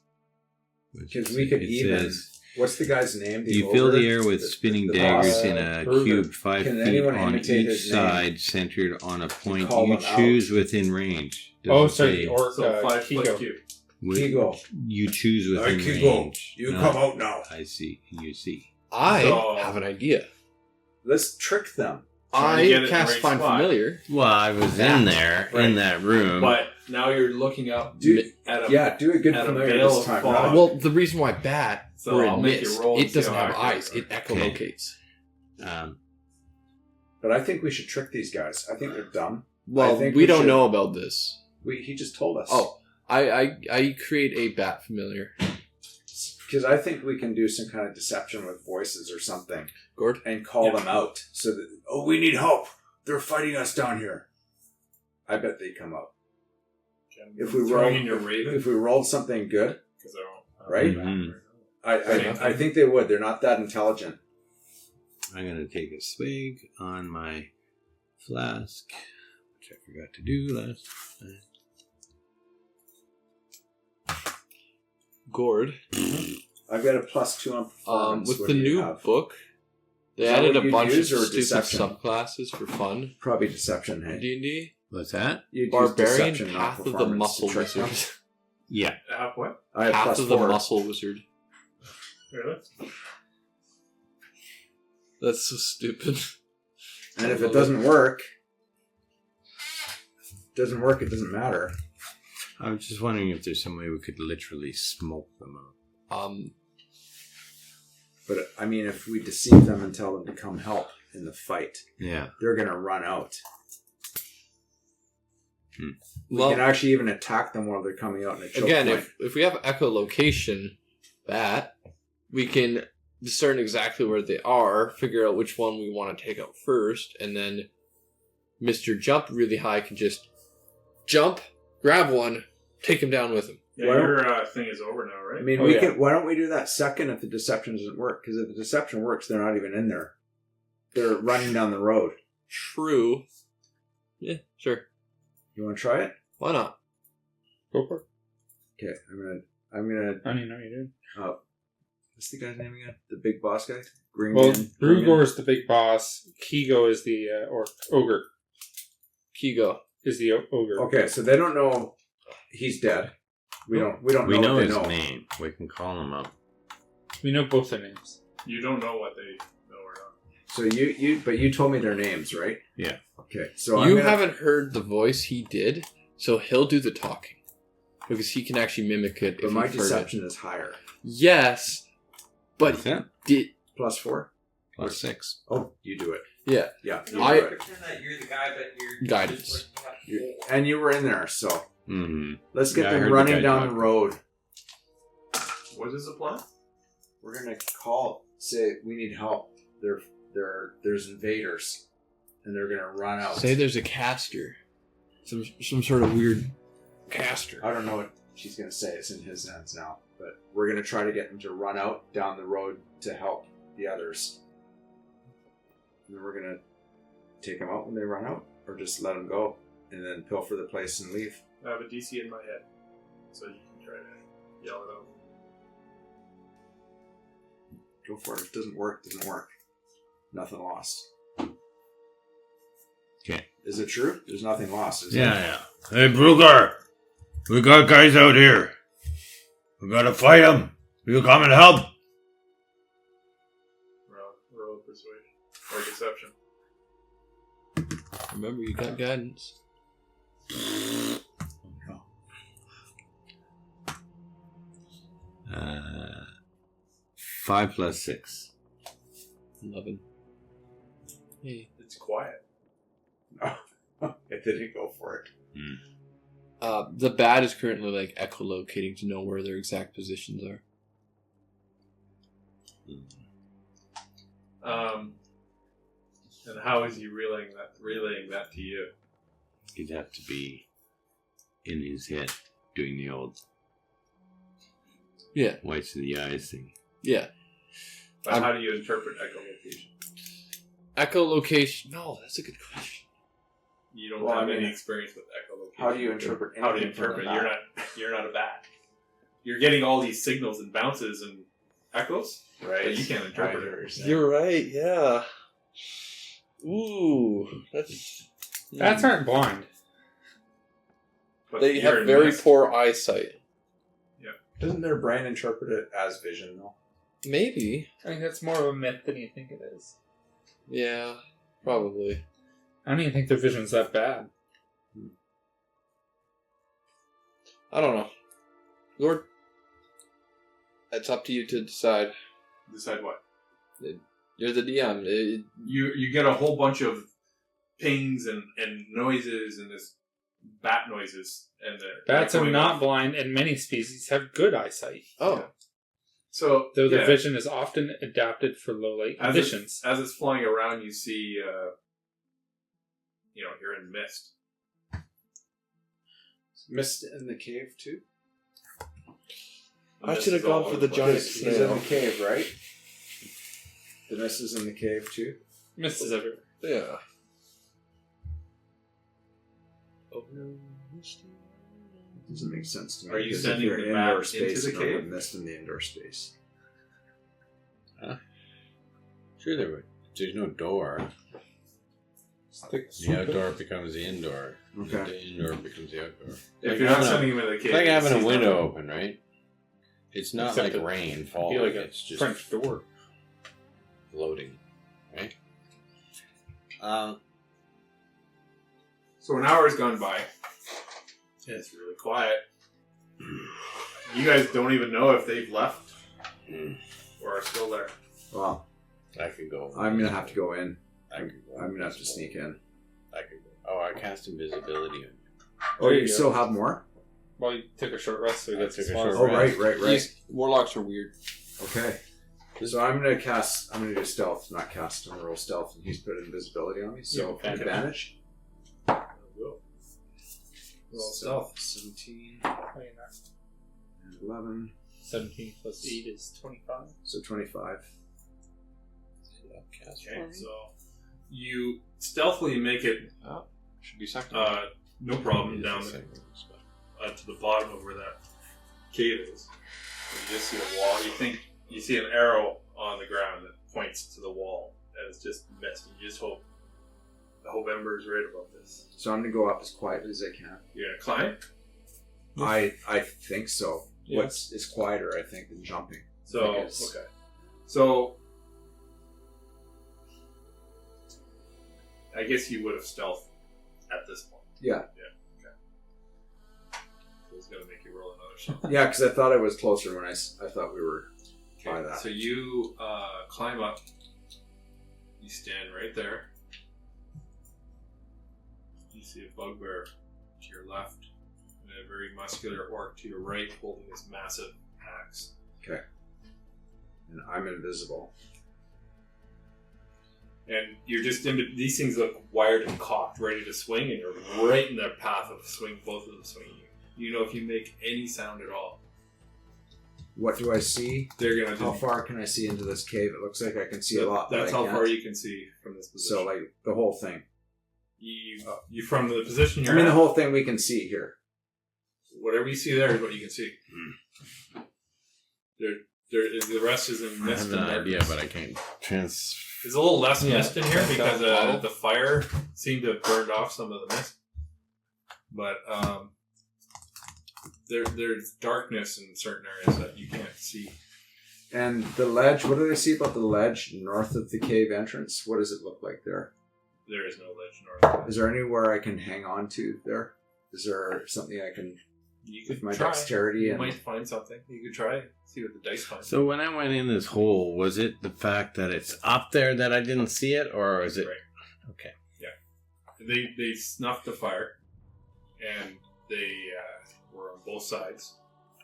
Because we could It even. says, What's the guy's name? The you fill ogre? the air with spinning the daggers boss? in a Burger. cube 5 Can feet anyone on imitate each his name? side, centered on a point call you them out. choose within range. Oh, Doesn't sorry. say Or So 5 foot Kigo. cube. Kigo. You choose within Kigo, range. you No, come out now. I see. You see. I So- have an idea. Let's trick them. Trying to get it in I the cast right Find spot. Familiar. Well, I was in there, Right. in that room. But now you're looking up Dude, at a Yeah, do a good at a familiar veil this of time. fog. Rob. Well, the reason why bat So or I'll in make you mist, roll and it see doesn't how have accurate eyes. you It are. echolocates. But I think we should trick these guys. I think they're dumb. Well, think we we don't should- know about this. He just told us. Oh, I create a bat familiar. Because I think we can do some kind of deception with voices or something Gord? and call them out. So that, oh, we need help. They're fighting us down here. I bet they come out. If we throwing roll- in your raven, If we rolled something good, because I don't Right? Mhm. I think they would. They're not that intelligent. I'm going to take a swig on my flask, which I forgot to do last time. Gord. I've got a +2 on performance. With What the do you new have? book, they Is that added what a you bunch of use or stupid deception? subclasses for fun. Probably deception, hey? D&D. What's that? You'd use Barbarian, deception, not Path of the performance Muscle to trick them. Wizard. Yeah. what? I have Path of the +4. Muscle Wizard. Really? That's so stupid. And if it doesn't work, it doesn't matter. I was just wondering if there's some way we could literally smoke them out. But I mean, if we deceive them and tell them to come help in the fight, Yeah. they're going to run out. We Well, can actually even attack them while they're coming out in a choke again, point. if we have echolocation, bat, we can discern exactly where they are, figure out which one we want to take out first, and then Mr. Jump really high can just jump, grab one, take him down with him. Yeah, Well- your thing is over now, right? I mean, why don't we do that second if the deception doesn't work? Because if the deception works, they're not even in there. They're running down the road. True. Yeah, sure. You want to try it? Why not? Go for it. Okay, I'm gonna. I don't know you did. What's the guy's name again? The big boss guy? Green Well, Man? Brugor is the big boss. Kigo is the ogre. Kigo. Is the ogre. Okay, so they don't know he's dead. We don't We know know what they his know. name. We can call him up. We know both their names. You don't know what they know or not. So but you told me their names, right? Yeah. Okay. So You haven't heard the voice he did, so he'll do the talking. Because he can actually mimic it But if my you've heard it. deception is higher. Yes, but That's it. did +4? +6. Oh, you do it. yeah Yeah. You I- do it. Pretend that you're the guy, but you're Guidance. just like, And you were in there, so Mm-hmm. let's get Yeah, I heard them the running guy down talk. the road. What is the plan? We're gonna say we need help. There's invaders, and they're gonna run out. say there's a caster, some sort of weird caster. I don't know what she's gonna say. It's in his hands now, but we're gonna try to get them to run out down the road to help the others. And then we're gonna take them out when they run out, or just let them go and then pilfer the place and leave. I have a DC in my head, so you can try to yell it out. Go for it. If it doesn't work, it doesn't work. Nothing lost. Okay. Is it true? There's nothing lost, is Yeah, it? yeah. Hey, Bruger. We got guys out here. We gotta fight them. You come and help. Roll persuasion or deception. Remember, you got guidance. Uh, 5 + 6. 11. Hey. It's quiet. It didn't go for it. The bat is currently like echolocating to know where their exact positions are. And how is he relaying that to you? He'd have to be in his head doing the old Yeah, whites of the eyes thing. yeah. But how do you interpret echolocation? Echolocation. No, that's a good question. You don't Well, have I mean, any experience with echolocation. How do you interpret How do you anything from interpret? the bat? You're not a bat. You're getting all these signals and bounces and echoes, Right. but you can't interpret it. You're right. Yeah. Ooh, that's. Bats aren't blind. But They you're have in very mist. poor eyesight. Doesn't their brain interpret it as vision, though? Maybe. I think that's more of a myth than you think it is. Yeah, probably. I don't even think their vision's that bad. I don't know. Lord, it's up to you to decide. Decide what? You're the DM. You get a whole bunch of pings and noises and this bat noises and Bats are going not off. blind, and many species have good eyesight. Oh, So Though their yeah, vision is often adapted for low light as conditions. as it's flying around, you see, you're in mist. Mist in the cave, too? I Mist should have is all gone for over the place. giant He's in snail. the cave, right? The mist is in the cave, too? Mist is everywhere. Yeah. Oh no, misty. Doesn't make sense to me. Are you because sending if you're the in bat indoor into space, the you don't have cave? mist in the indoor space. Sure, there would. There's no door. The outdoor becomes the indoor. Okay. The indoor becomes the outdoor. If you're not sending him in the cave, It's like having a he's window not- open, right? It's not Except like it- rain It'd falling. be like a It's just French door. floating, right? So an hour's gone by. And it's really quiet. You guys don't even know if they've left or are still there. Well, I could go. I'm going to have to go in. I could go. I'm going to have to sneak in. I could go. Oh, I cast invisibility on you. Oh, There you you go. still have more? Well, you took a short rest, so you I got took a some short spells. Oh, rest. right. These warlocks are weird. Okay. So I'm going to do stealth, not cast. I'm going to roll stealth, and he's put invisibility on me. So Yeah, okay. advantage. Roll stealth. 17 Oh, you're not. and 11. 17 plus 8 is 25. So 25. Okay, so you stealthily make it Should be second. no problem down to the bottom of where that cave is. You just see a wall. You see an arrow on the ground that points to the wall, and it's just mist. You just hope Ember is right about this. So I'm going to go up as quietly as I can. You're gonna climb. I think so. Yeah. It's quieter, I think, than jumping. So, Yes. okay. So, I guess you would have stealth at this point. Yeah. So it's going to make you roll another shot. Yeah, because I thought I was closer when I thought we were by Okay, that. so you climb up. You stand right there. You see a bugbear to your left, and a very muscular orc to your right, holding this massive axe. Okay. And I'm invisible. And you're just these things look wired and cocked, ready to swing, and you're right in their path of swing. Both of them swinging you. You know, if you make any sound at all, What do I see? they're gonna. How far can I see into this cave? It looks like I can see a lot. That's but I how can't. far you can see from this position. So, like, the whole thing. You from the position you're I mean, the at, whole thing we can see here. whatever you see there is what you can see. The rest is in I mist have and an idea, darkness. but I can't trans. There's a little less Yeah. mist in here Like because that bottle. the fire seemed to have burned off some of the mist. But there's darkness in certain areas that you can't see. And the ledge, what did I see about the ledge north of the cave entrance? What does it look like there? There is no ledge north of it. Is there anywhere I can hang on to there? Is there something I can, You with could my try. dexterity You and... might find something. You could try. See what the dice find. So when I went in this hole, was it the fact that it's up there that I didn't see it, or is it? Right. Okay. They snuffed the fire, and they were on both sides,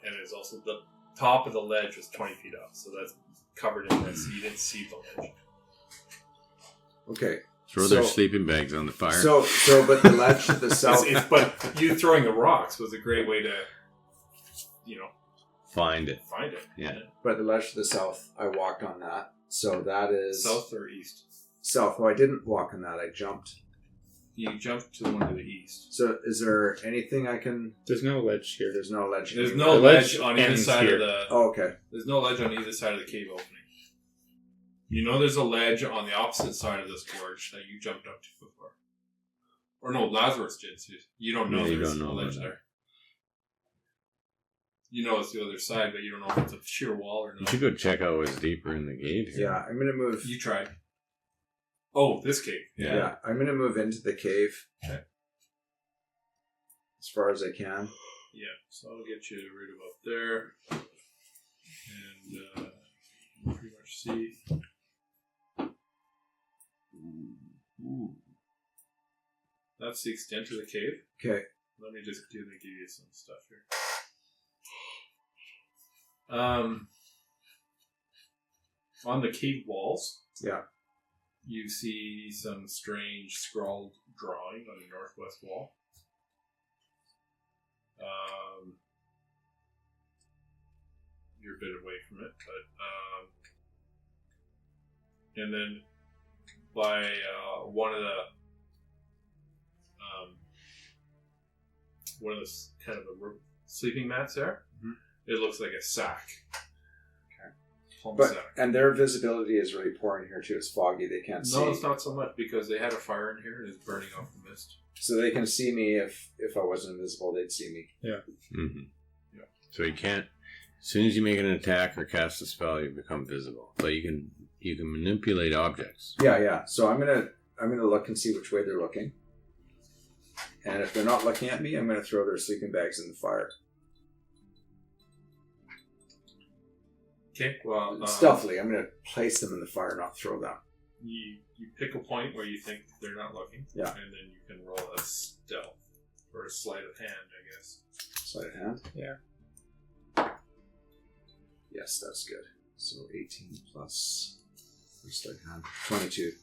and it's also the top of the ledge was 20 feet up, so that's covered in this. So you didn't see the ledge. Okay. Throw their sleeping bags on the fire. So, but the ledge to the south... But you throwing the rocks was a great way to, Find it. find it. Yeah. But the ledge to the south, I walked on that. So that is... South or east? South. Well, I didn't walk on that. I jumped. You jumped to the one to the east. So is there anything I can... There's no ledge here. There's no ledge. There's anywhere. no The ledge ledge on either ends side here. of the. Oh, okay. There's no ledge on either side of the cave opening. You know, there's a ledge on the opposite side of this gorge that you jumped up to before. Or no, Lazarus did. So you don't know Yeah, you there's don't know a ledge about that. there. You know it's the other side, but you don't know if it's a sheer wall or You not. should go check out what's deeper in the cave here. Yeah, I'm going to move... You tried. Oh, this cave. Yeah. I'm going to move into the cave. Okay. As far as I can. Yeah, so I'll get you right about there. And you pretty much see. That's the extent of the cave. Okay. Let me just give you some stuff here. On the cave walls, Yeah. you see some strange scrawled drawing on the northwest wall. You're a bit away from it, but and then by one of the kind of the sleeping mats there, it looks like a sack. Okay. Plum But sack. and their visibility is really poor in here too. It's foggy. They can't see. No, it's not so much because they had a fire in here and it's burning off the mist. So they can see me if I wasn't invisible, they'd see me. Mm-hmm. Yeah. So you can't. As soon as you make an attack or cast a spell, you become visible. But you can manipulate objects. Yeah. So I'm gonna look and see which way they're looking. And if they're not looking at me, I'm gonna throw their sleeping bags in the fire. Okay, well, Stealthily, I'm gonna place them in the fire, not throw them. you pick a point where you think they're not looking, Yeah. and then you can roll a stealth or a sleight of hand, I guess. Sleight of hand. Yeah. Yes, that's good. So 18 plus sleight of hand. 22.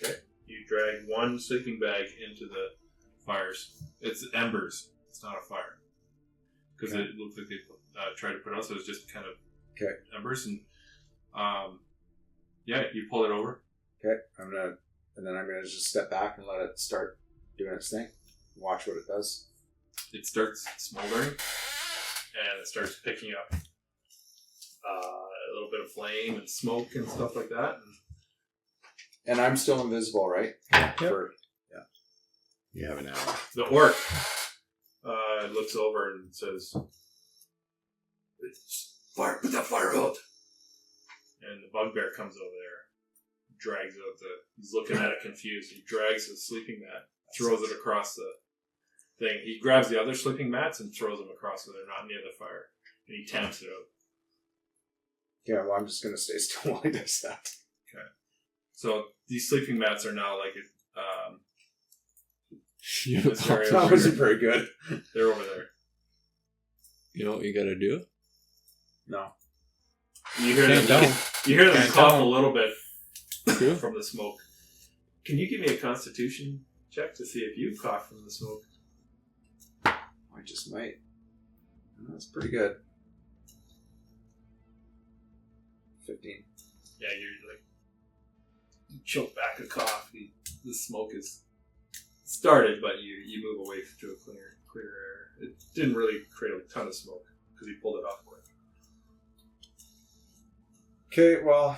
Okay, you drag one sleeping bag into the fires. It's embers. It's not a fire because Okay. it looks like they tried to put out. So it's just kind of Okay. embers, and you pull it over. Okay, I'm gonna just step back and let it start doing its thing. Watch what it does. It starts smoldering, and it starts picking up a little bit of flame and smoke and stuff like that. And I'm still invisible, right? Yeah. For, You have an hour. The orc looks over and says, "Fire! Put that fire out!" And the bugbear comes over there, drags out he's looking at it confused. He drags the sleeping mat, throws it across the thing. He grabs the other sleeping mats and throws them across so they're not near the fire. And he tamps it out. Yeah, well, I'm just going to stay still while he does that. Okay. So these sleeping mats are now like this area That over wasn't here. very good. They're over there. You know what you gotta do? No. You hear Can't them. tell. You hear them Can't cough tell. a little bit True. from the smoke. Can you give me a Constitution check to see if you cough from the smoke? I just might. That's pretty good. 15. Yeah, you're like you choke back a cough. The smoke is started, but you move away to a clear air. It didn't really create a ton of smoke because he pulled it off quick. Okay, well.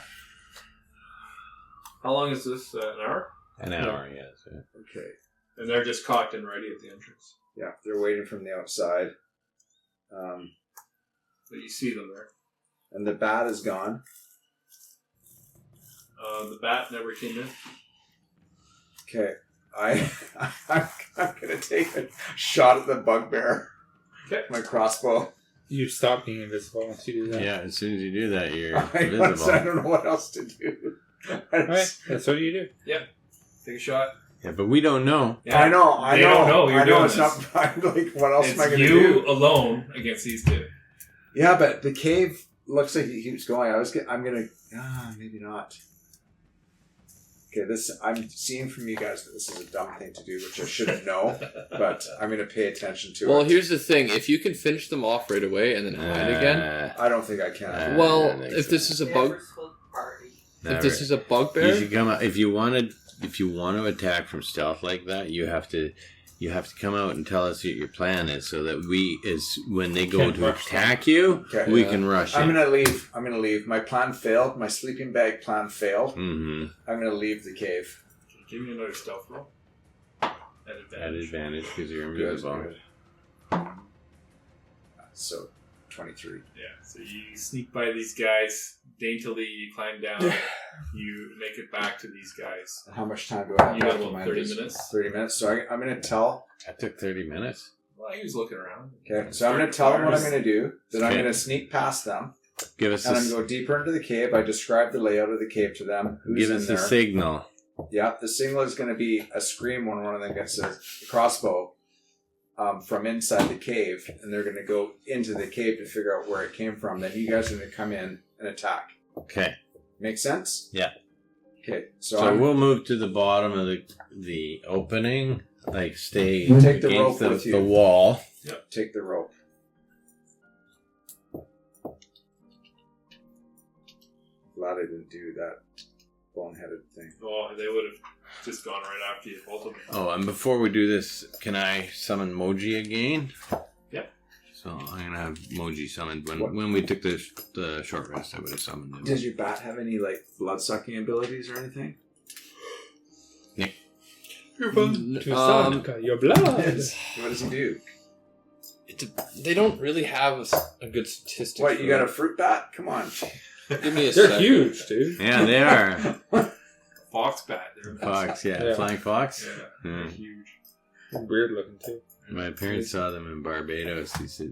How long is this? An hour? An hour, yes. Yeah. Okay. And they're just cocked and ready at the entrance. Yeah, they're waiting from the outside. But you see them there. And the bat is gone. The bat never came in. Okay. I'm going to take a shot at the bugbear. Okay. My crossbow. You stop being invisible once you do that. Yeah, as soon as you do that, you're I visible. don't know what else to do. Right, that's what you do. Take a shot. Yeah, but we don't know. Yeah. I know. They don't know you're I know doing it's this. not. I'm like, what else am I It's going to you do? alone against these two. Yeah, but the cave looks like it keeps going. I'm going to. Maybe not. Okay, I'm seeing from you guys that this is a dumb thing to do, which I shouldn't know, but I'm going to pay attention to Well, it. here's the thing: if you can finish them off right away and then hide again, I don't think I can. well, I think if so. this is a bug, if this is a you bugbear, should come out if you want to attack from stealth like that. You have to come out and tell us what your plan is, so that when they go Can't to rush attack you, Okay. we Yeah. can rush I'm in. going to leave. My plan failed. My sleeping bag plan failed. Mm-hmm. I'm going to leave the cave. Give me another stealth roll. At At advantage. advantage because you're Good, invisible. good. So, 23. Yeah, so you sneak by these guys, daintily you climb down, you make it back to these guys. How much time do I have You got left? about Am I 30 invisible? minutes. 30 minutes. So I'm going to tell. That took 30 minutes. Well, he was looking around. Okay, so I'm going to tell them what I'm going to do. Then I'm Okay. going to sneak past them. Give us And I'm the, going to go deeper into the cave. I describe the layout of the cave to them. Who's give in us there. the signal. Yeah, the signal is going to be a scream when one of them gets a crossbow from inside the cave, and they're going to go into the cave to figure out where it came from. Then you guys are going to come in and attack. Okay. Make sense? Yeah. Okay, So I'm, we'll move to the bottom of the opening, like stay Take the against rope with you. the wall. take the rope. Glad I didn't do that boneheaded thing. Oh, they would have just gone right after you, both of them. Oh, and before we do this, can I summon Moji again? Yep. So I'm gonna have Moji summoned. What? When we took the short rest, I would have summoned him. Does your bat have any blood sucking abilities or anything? You're fun to suck your blood. What does he do? they don't really have a good statistic. What, for you got a that. fruit bat? Come on. Give me a They're sec. huge, dude. Yeah, they are. Fox bat. They're Fox, yeah. Yeah. Flying fox? Yeah, Yeah. they're huge. Weird looking too. My parents saw them in Barbados. Said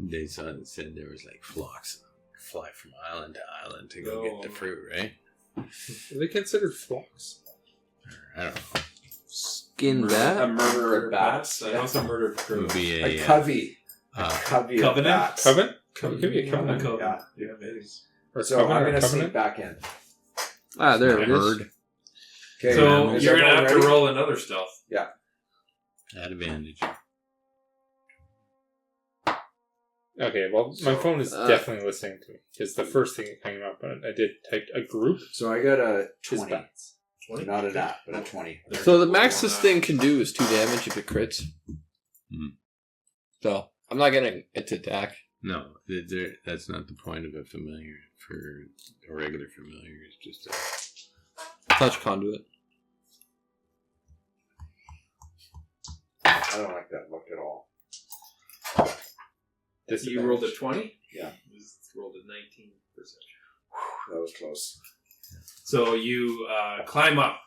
said there was like flocks fly from island to island to go get the fruit, right? Are they considered flocks? I don't know. Skin A bat. murderer of bats. I know some murdered It crew. would be A a covey. A covey of Covenant? bats. Covenant? It could be a covenant. Yeah. Yeah, maybe. Or So covenant I'm or going to covenant. sneak back in. Ah, there it is. herd Okay, So is you're going to everyone have to ready? roll another stealth. at advantage. Okay, well, my phone is definitely listening to me. Because the first thing that came up, I did type a group. So I got a is 20. bats. 20? Not a nat, but a 20. So the max this thing can do is 2 damage if it crits. Hmm. So I'm not getting it to attack. No, that's not the point of a familiar. For a regular familiar, it's just a Touch conduit. I don't like that look at all. You rolled a 20? Yeah. This rolled a 19%. That was close. So you climb up,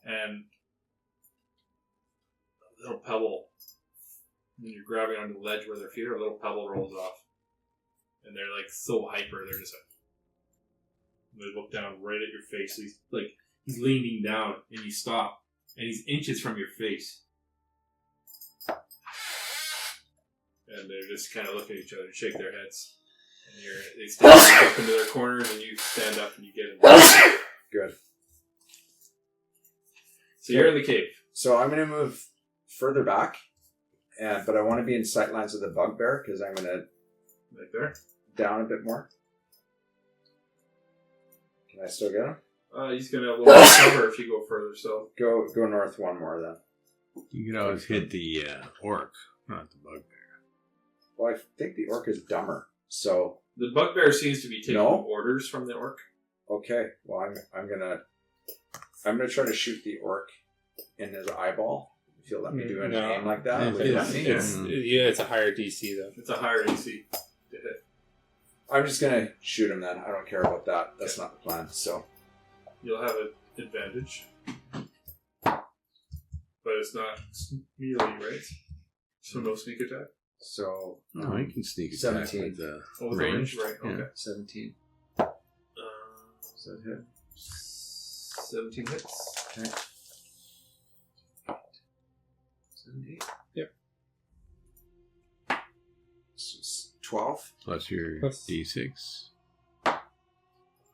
and a little pebble, and you're grabbing onto the ledge where their feet are, a little pebble rolls off. And they're like so hyper, they're just like, they look down right at your face. He's leaning down, and you stop, and he's inches from your face. And they're just kind of looking at each other and shake their heads. And they stand up into their corners, and you stand up and you get in. Good. So you're in the cave. So I'm going to move further back, but I want to be in sightlines of the bugbear because I'm going to Right there. down a bit more. Can I still get him? He's going to have a little more cover if you go further, so. Go north one more then. You could always hit the orc, not the bugbear. Well, I think the orc is dumber. So The bugbear seems to be taking orders from the orc. okay. Well, I'm gonna try to shoot the orc in his eyeball. If you'll let me do an aim like that. Would you let me? It's a higher DC though. It's a higher AC to hit. I'm just gonna shoot him then. I don't care about that. That's not the plan. So You'll have an advantage. But it's not melee, right? So no sneak attack? so No, you can sneak attack 17. with the Oh, range. Right, Yeah. okay. 17. Uh, Does that hit? 17 hits. Okay. 17. Yep. So it's 12 Plus your Plus- D6.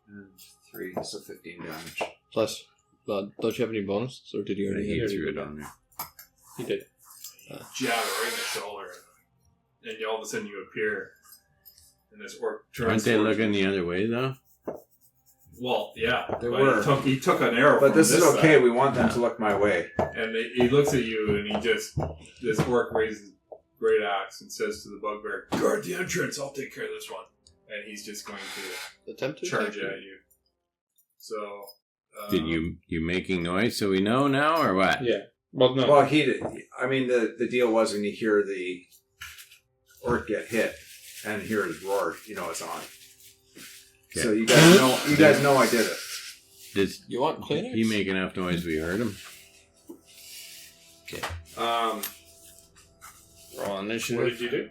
and 3, so 15 damage. Plus, don't you have any bonus? Or did you already He hit? threw it on there. He did. Jab it right in the shoulder. And all of a sudden you appear. And this orc turns Aren't they towards looking you. the other way though? Well, yeah. They but were. He took an arrow But from this is okay. side. We want them to look my way. And he looks at you and this orc raises great axe and says to the bugbear, guard the entrance, I'll take care of this one. And he's just going to Attempt to charge attack at you. So, Did you making noise so we know now or what? Yeah. Well, no. Well, he did. I mean, the deal was when you hear the orc get hit and hear his roar, you know it's on. Okay. So you guys know I did it. Did You want Kleenex? he make enough noise we heard him? Roll on what initiative. did you do?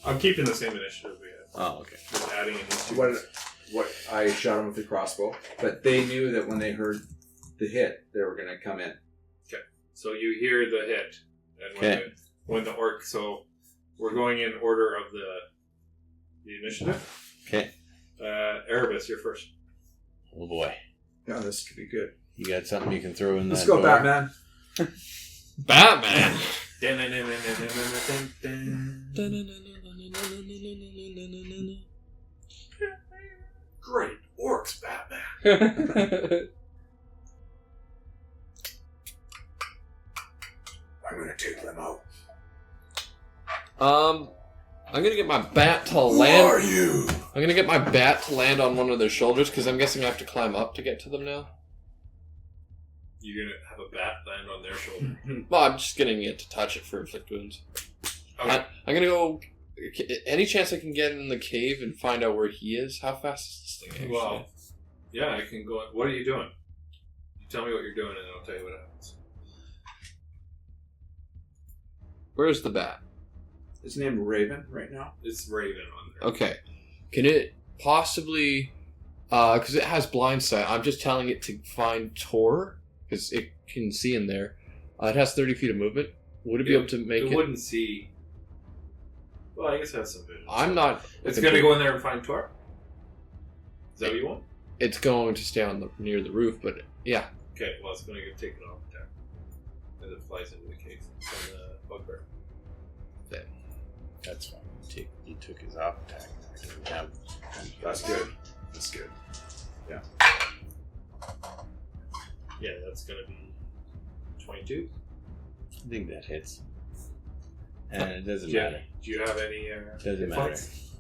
I'm keeping the same initiative we had. Oh, okay. Just adding in these two. What I shot him with the crossbow, but they knew that when they heard the hit, they were going to come in. So you hear the hit. And Okay. when the orc, so we're going in order of the initiative. Okay. Erebus, you're first. Oh boy. Yeah, this could be good. You got something you can throw in Let's that go, door? Batman. Batman! Great. Orcs, Batman. I'm going to take them out. I'm gonna get my bat to Who land. are you? I'm gonna get my bat to land on one of their shoulders because I'm guessing I have to climb up to get to them now. You're going to have a bat land on their shoulder. Well, I'm just getting it to touch it for inflict wounds. Okay. I'm gonna go. Any chance I can get in the cave and find out where he is? How fast is this thing? Actually? Well, yeah, I can go. What are you doing? You tell me what you're doing, and I'll tell you what happens. Where's the bat? His name Raven right now. It's Raven on there. Okay. Can it possibly? Because it has blind sight. I'm just telling it to find Tor because it can see in there. It has 30 feet of movement. Would it be able to make it? It wouldn't see. Well, I guess it has some vision. I'm not. It's going to go in there and find Tor? Is that what you want? It's going to stay on near the roof, but yeah. Okay, well, it's going to get taken off attack. As it flies into the cave from the bugbear. That's fine. He took his off attack. I didn't have. That's good. That's good. Yeah, that's going to be 22. I think that hits. And it doesn't Yeah. matter. Do you have any Doesn't hit matter. points?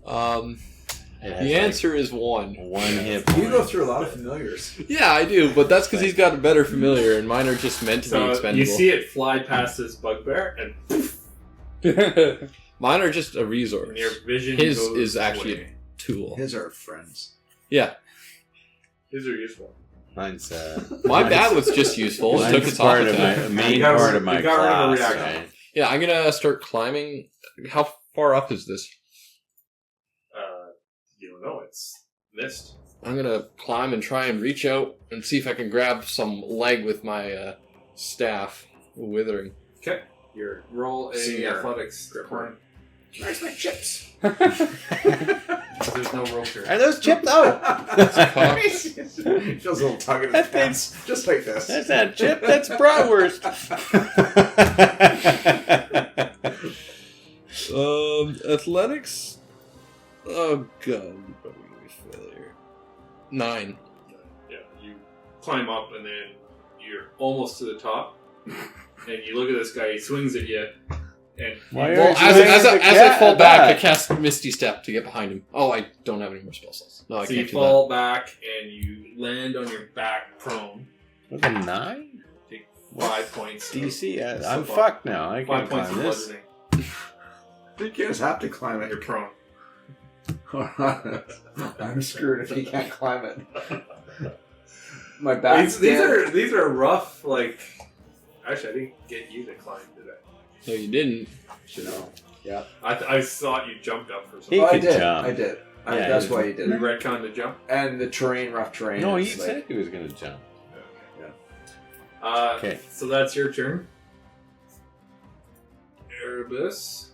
It has The answer is 1. one hit You go point. through a lot of familiars. Yeah, I do, but that's because he's got a better familiar, and mine are just meant to be So expendable. you see it fly past this bugbear, and Mine are just a resource. And your vision His goes is actually away. a tool. His are friends. Yeah. His are useful. Mine's My bat was just useful. It took mine's its part off of my attack. main You got part rid- of my you got rid of a class. reactor. Right? Yeah, I'm gonna start climbing. How far up is this? You don't know. It's mist. I'm gonna climb and try and reach out and see if I can grab some leg with my staff. Withering. Okay. Your roll a Senior. athletics Gripper. climb. Where's my chips? There's no roll here. Are those chipped out? Feels a little tug in his pants. Just like this. That's not chip. That's bratwurst. Athletics? Oh god, you probably gonna be failure. 9. Yeah, you climb up and then you're almost to the top. And you look at this guy, he swings at you. And Why Well, are as you I fall back, I cast Misty Step to get behind him. Oh, I don't have any more spell slots. No, I so can't you do fall back and you land on your back prone. With a 9? Take 5 points. DC? So I'm far. fucked now. I 5 can't points climb of this. bludgeoning. You guys have to climb it. You're prone. I'm screwed if he can't climb it. My back. These are rough. Like, actually, I didn't get you to climb, did I? No, you didn't. You know. Yeah. I thought you jumped up for He something. I could did. jump. I did. Yeah, That's he why was- you You did it. retconned the jump. And the terrain, rough terrain. No, he is said he was going to jump. Okay. So that's your turn. Erebus.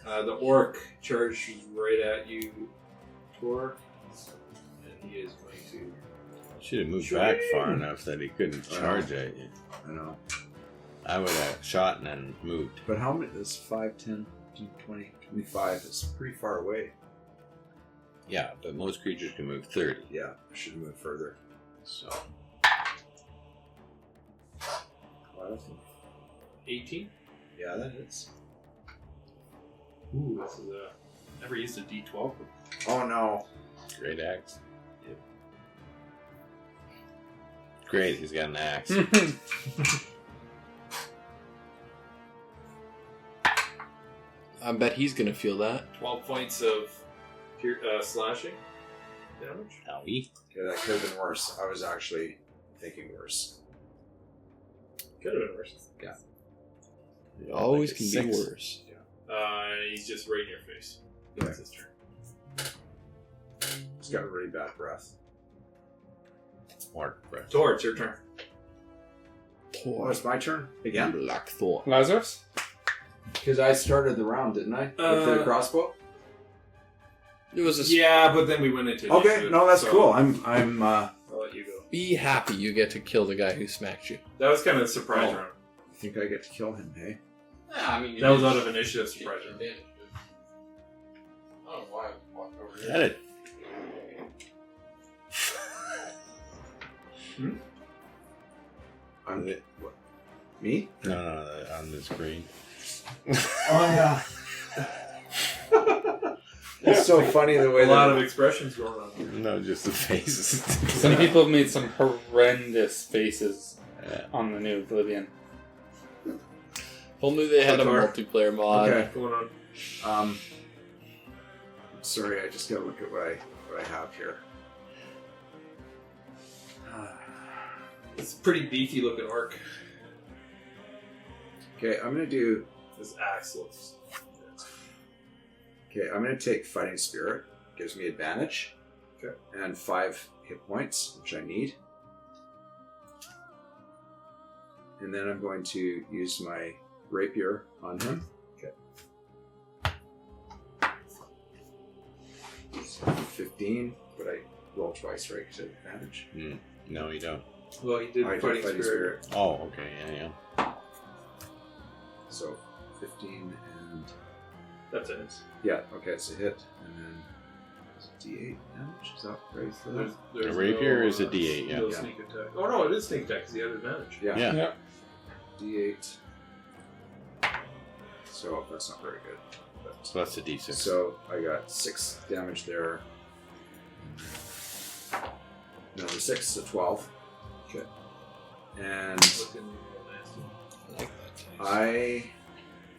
The orc charges right at you, Tor. And he is going to... Should have moved back far enough that he couldn't charge at you. I know. I would have shot and then moved. But how many? This 5, 10, 20, 25. It's pretty far away. Yeah, but most creatures can move 30. Yeah, I should move further. So 18? Yeah, that is. Ooh, this is a... Never used a D12. Oh no. great axe. Great, he's got an axe. I bet he's gonna feel that. 12 points of slashing damage. Owie. Yeah, that could have been worse. I was actually thinking worse. Could have been worse. It always Like a can 6. be worse. He's just right in your face. Okay. That's his turn. He's got really bad breath. More breath. Tor, it's your turn. Oh, it's my turn again? Black Thor. Lazarus? Because I started the round, didn't I? With the crossbow? It was a Yeah, but then we went into Okay, initiative, no, that's so cool. I'm I'll let you go. Be happy you get to kill the guy who smacked you. That was kind of a surprise Oh. round. I think I get to kill him, hey? I mean, That was out of initiative surprise round. I don't know why I walked over here. Got it. I'm what? Me? No, on the screen. Oh yeah. It's so funny the way A lot of expressions going on here. No, just the faces. Some people have made some horrendous faces Yeah. on the new Oblivion. If only they had a Tor. multiplayer mod. Okay. What's going on? Sorry, I just gotta look at what I have here. It's a pretty beefy looking orc. Okay, I'm gonna do. His axe looks. Okay, I'm gonna take Fighting Spirit. Gives me advantage. Okay. And 5 hit points, which I need. And then I'm going to use my rapier on him. Okay. So 15, but I roll twice, right? Because I have advantage. No, you don't. Well, he did I did fighting spirit. Oh, okay, yeah. So 15 and That's it. yeah, okay, it's a hit, and then it's a D8 damage. Is that right? For that? There's A rapier is a no, D8, yeah. No Yeah. sneak attack. Oh no, it is sneak attack because he had advantage. Yeah. Yeah. D8. So that's not very good. But, So that's a D6. so I got 6 damage there. Another 6, so 12. Okay. And Looking real nasty.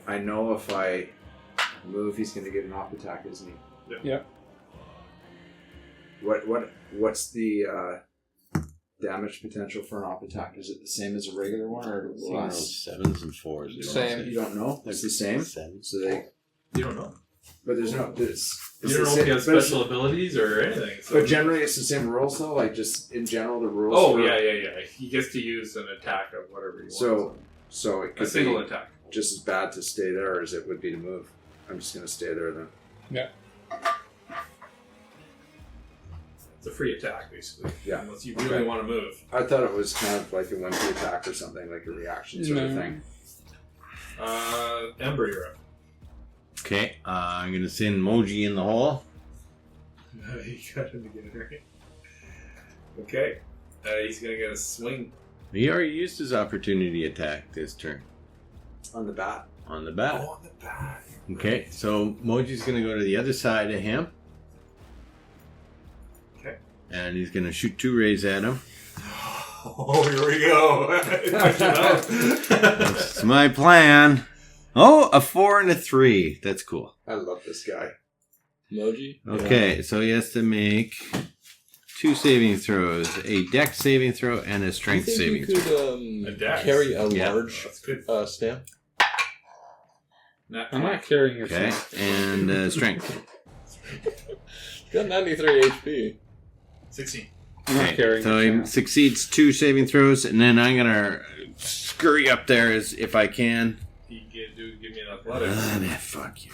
I know if I Move. He's going to get an off attack, isn't he? Yeah. What's the damage potential for an off attack? Is it the same as a regular one or less? 7s and 4s. You don't know. It's the same. 7. So they. You don't know. But there's no. It's You don't know if he has special abilities or anything. So. But generally, it's the same rules, though. Like just in general, the rules. Oh for, yeah. He gets to use an attack of whatever he wants. So it could a single be attack. just as bad to stay there as it would be to move. I'm just going to stay there then. Yeah. It's a free attack, basically. Yeah. Unless you really want to move. I thought it was kind of like a wimpy attack or something, like a reaction sort of thing. Ember, you're up. Okay, I'm going to send Moji in the hole. You got him to get it right. Okay. He's going to get a swing. He already used his opportunity attack this turn. On the bat. On the bat. Oh, on the bat. Okay, so Moji's going to go to the other side of him. Okay. And he's going to shoot 2 rays at him. Oh, here we go. That's my plan. Oh, a 4 and a 3. That's cool. I love this guy. Emoji? Okay, so he has to make 2 saving throws, a dex saving throw and a strength Do you saving think throw. you could A dex? carry a Yeah. large That's good. stamp? I'm not carrying your Okay, thing. and strength. Got 93 HP. 16. I'm not Okay, carrying so your he thing. succeeds 2 saving throws, and then I'm gonna scurry up there as if I can. You give me an athletics. Fuck you.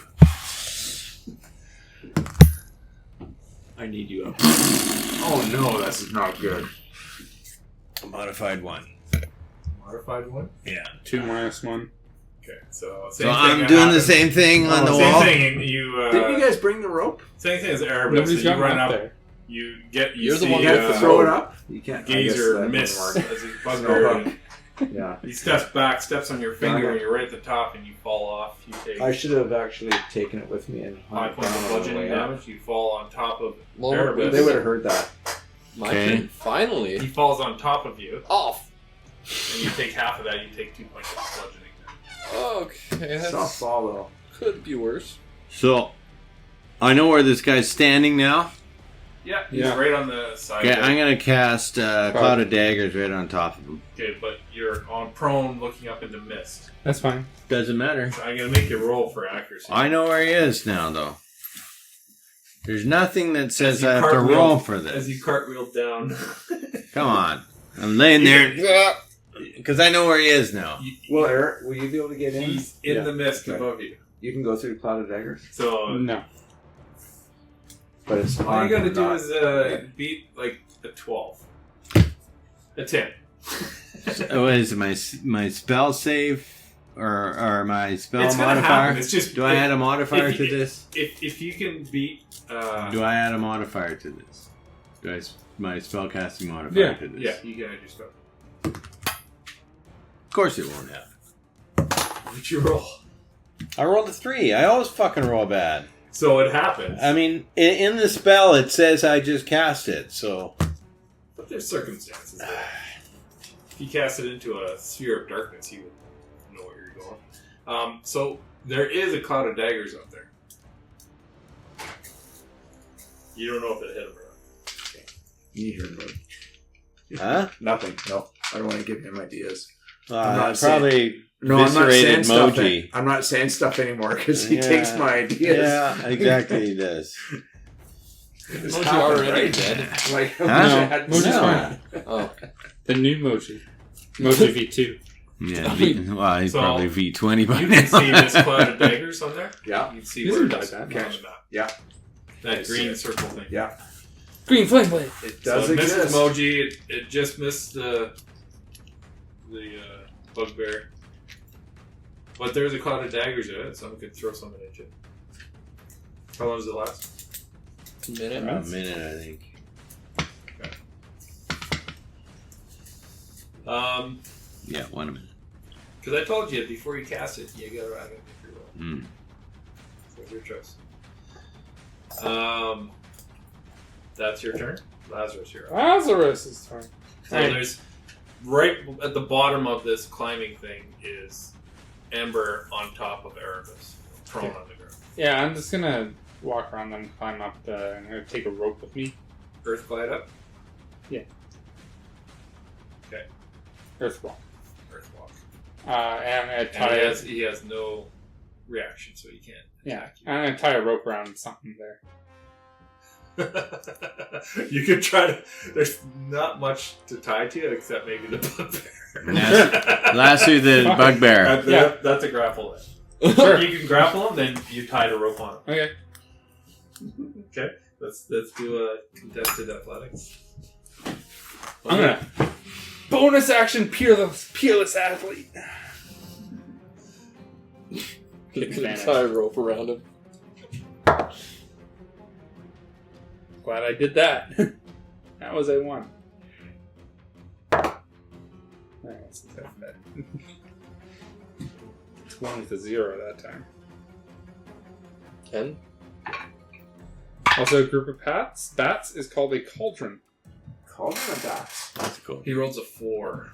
I need you up. Oh no, that's not good. Modified 1. Modified one? Yeah. 2 minus 1. Okay, so So I'm doing the same thing on the same wall. thing. You, Didn't you guys bring the rope? same thing as Erebus. Nobody's So you gotten run up up. there. You get. You You're the see, one You that have to the throw rope. it up? You can't. I guess Gazer that miss doesn't work. as a No bugbear. hook. Yeah. He steps back, steps on your finger, Okay. and you're right at the top, and you fall off. You take I should have actually taken it with me and hung 5 it points down of on the bludgeoning way up. damage. You fall on top of Well, Erebus. They would have heard that. My Okay. turn. He Finally. falls on top of you, Off. and you take half of that. You take 2 points of bludgeoning damage. Okay, It's not that fall though. could be worse. So I know where this guy's standing now. Yeah, he's Yeah. right on the side. Okay, there. I'm gonna cast Cloud of Daggers right on top of him. Okay, but you're on prone, looking up into mist. That's fine. Doesn't matter. So I'm gonna make you roll for accuracy. I know where he is now, though. There's nothing that says you I have to cartwheel- roll for As this. you cartwheel down. Come on. I'm laying there because I know where he is now. Well, Eric, will you be able to get in? He's in Yeah. the mist Okay. above you. You can go through the cloud of daggers, So No. but it's all you gotta do not- is beat like a 12. A 10. What is it, my spell save or my spell It's gonna modifier? happen. It's just Do I add a modifier if to you- this? If you can beat Do I add a modifier to this? Do I my spell casting modifier Yeah. to this? yeah, you can add your spell. Of course it won't happen. What'd you roll? I rolled a 3. I always fucking roll bad. So it happens. I mean, in the spell it says I just cast it, so But there's circumstances there. If you cast it into a sphere of darkness, you would know where you're going. So there is a cloud of daggers up there. You don't know if it hit him or not. You hear me? huh? Nothing. No, I don't want to give him ideas. I not probably No, I'm not saying viscerated stuff. Moji. I'm not saying stuff anymore because he Yeah. takes my ideas. Yeah, exactly. He does. This Moji happened, already right? dead. Like, Huh? Moji's No. fine. Oh. The new Moji. Moji V2. Yeah, well, he's So, probably V20 by You now. can see this cloud of daggers on there. Yeah. You can see These where are it is not on bad. the map. Yeah. That I green see. circle thing. Yeah. Green flame blade. It So does it misses exist. Moji. It just missed the bugbear. But there's a cloud of daggers in it. Someone could throw something at you. How long does it last? A minute. A minute, I think. Yeah, 1 minute. Because I told you before you cast it, you gotta make your roll. Mm. So it's your choice. That's your turn. Lazarus, you're up. Lazarus is fine. So there's right at the bottom of this climbing thing is Ember on top of Erebus, prone on the ground. Yeah, I'm just gonna walk around them, climb up. I'm gonna take a rope with me. Earth glide up. Yeah. Okay. Earth walk. Earth walk. And I'm gonna tie. And he has no reaction, so he can't. Yeah, I'm gonna tie a rope around something there. You could try to. There's not much to tie to except maybe the bugbear. Lasso the bugbear. That's a grapple. Then. Sure. You can grapple him, then you tie the rope on him. Okay. Okay. Let's do a contested athletics. I'm gonna bonus action peerless athlete. Advantage. Tie a rope around him. Glad I did that. That was a 1. That's bad. 1 with a 0 that time. 10. Also, a group of bats is called a cauldron. Cauldron of bats. That's cool. He rolls a 4.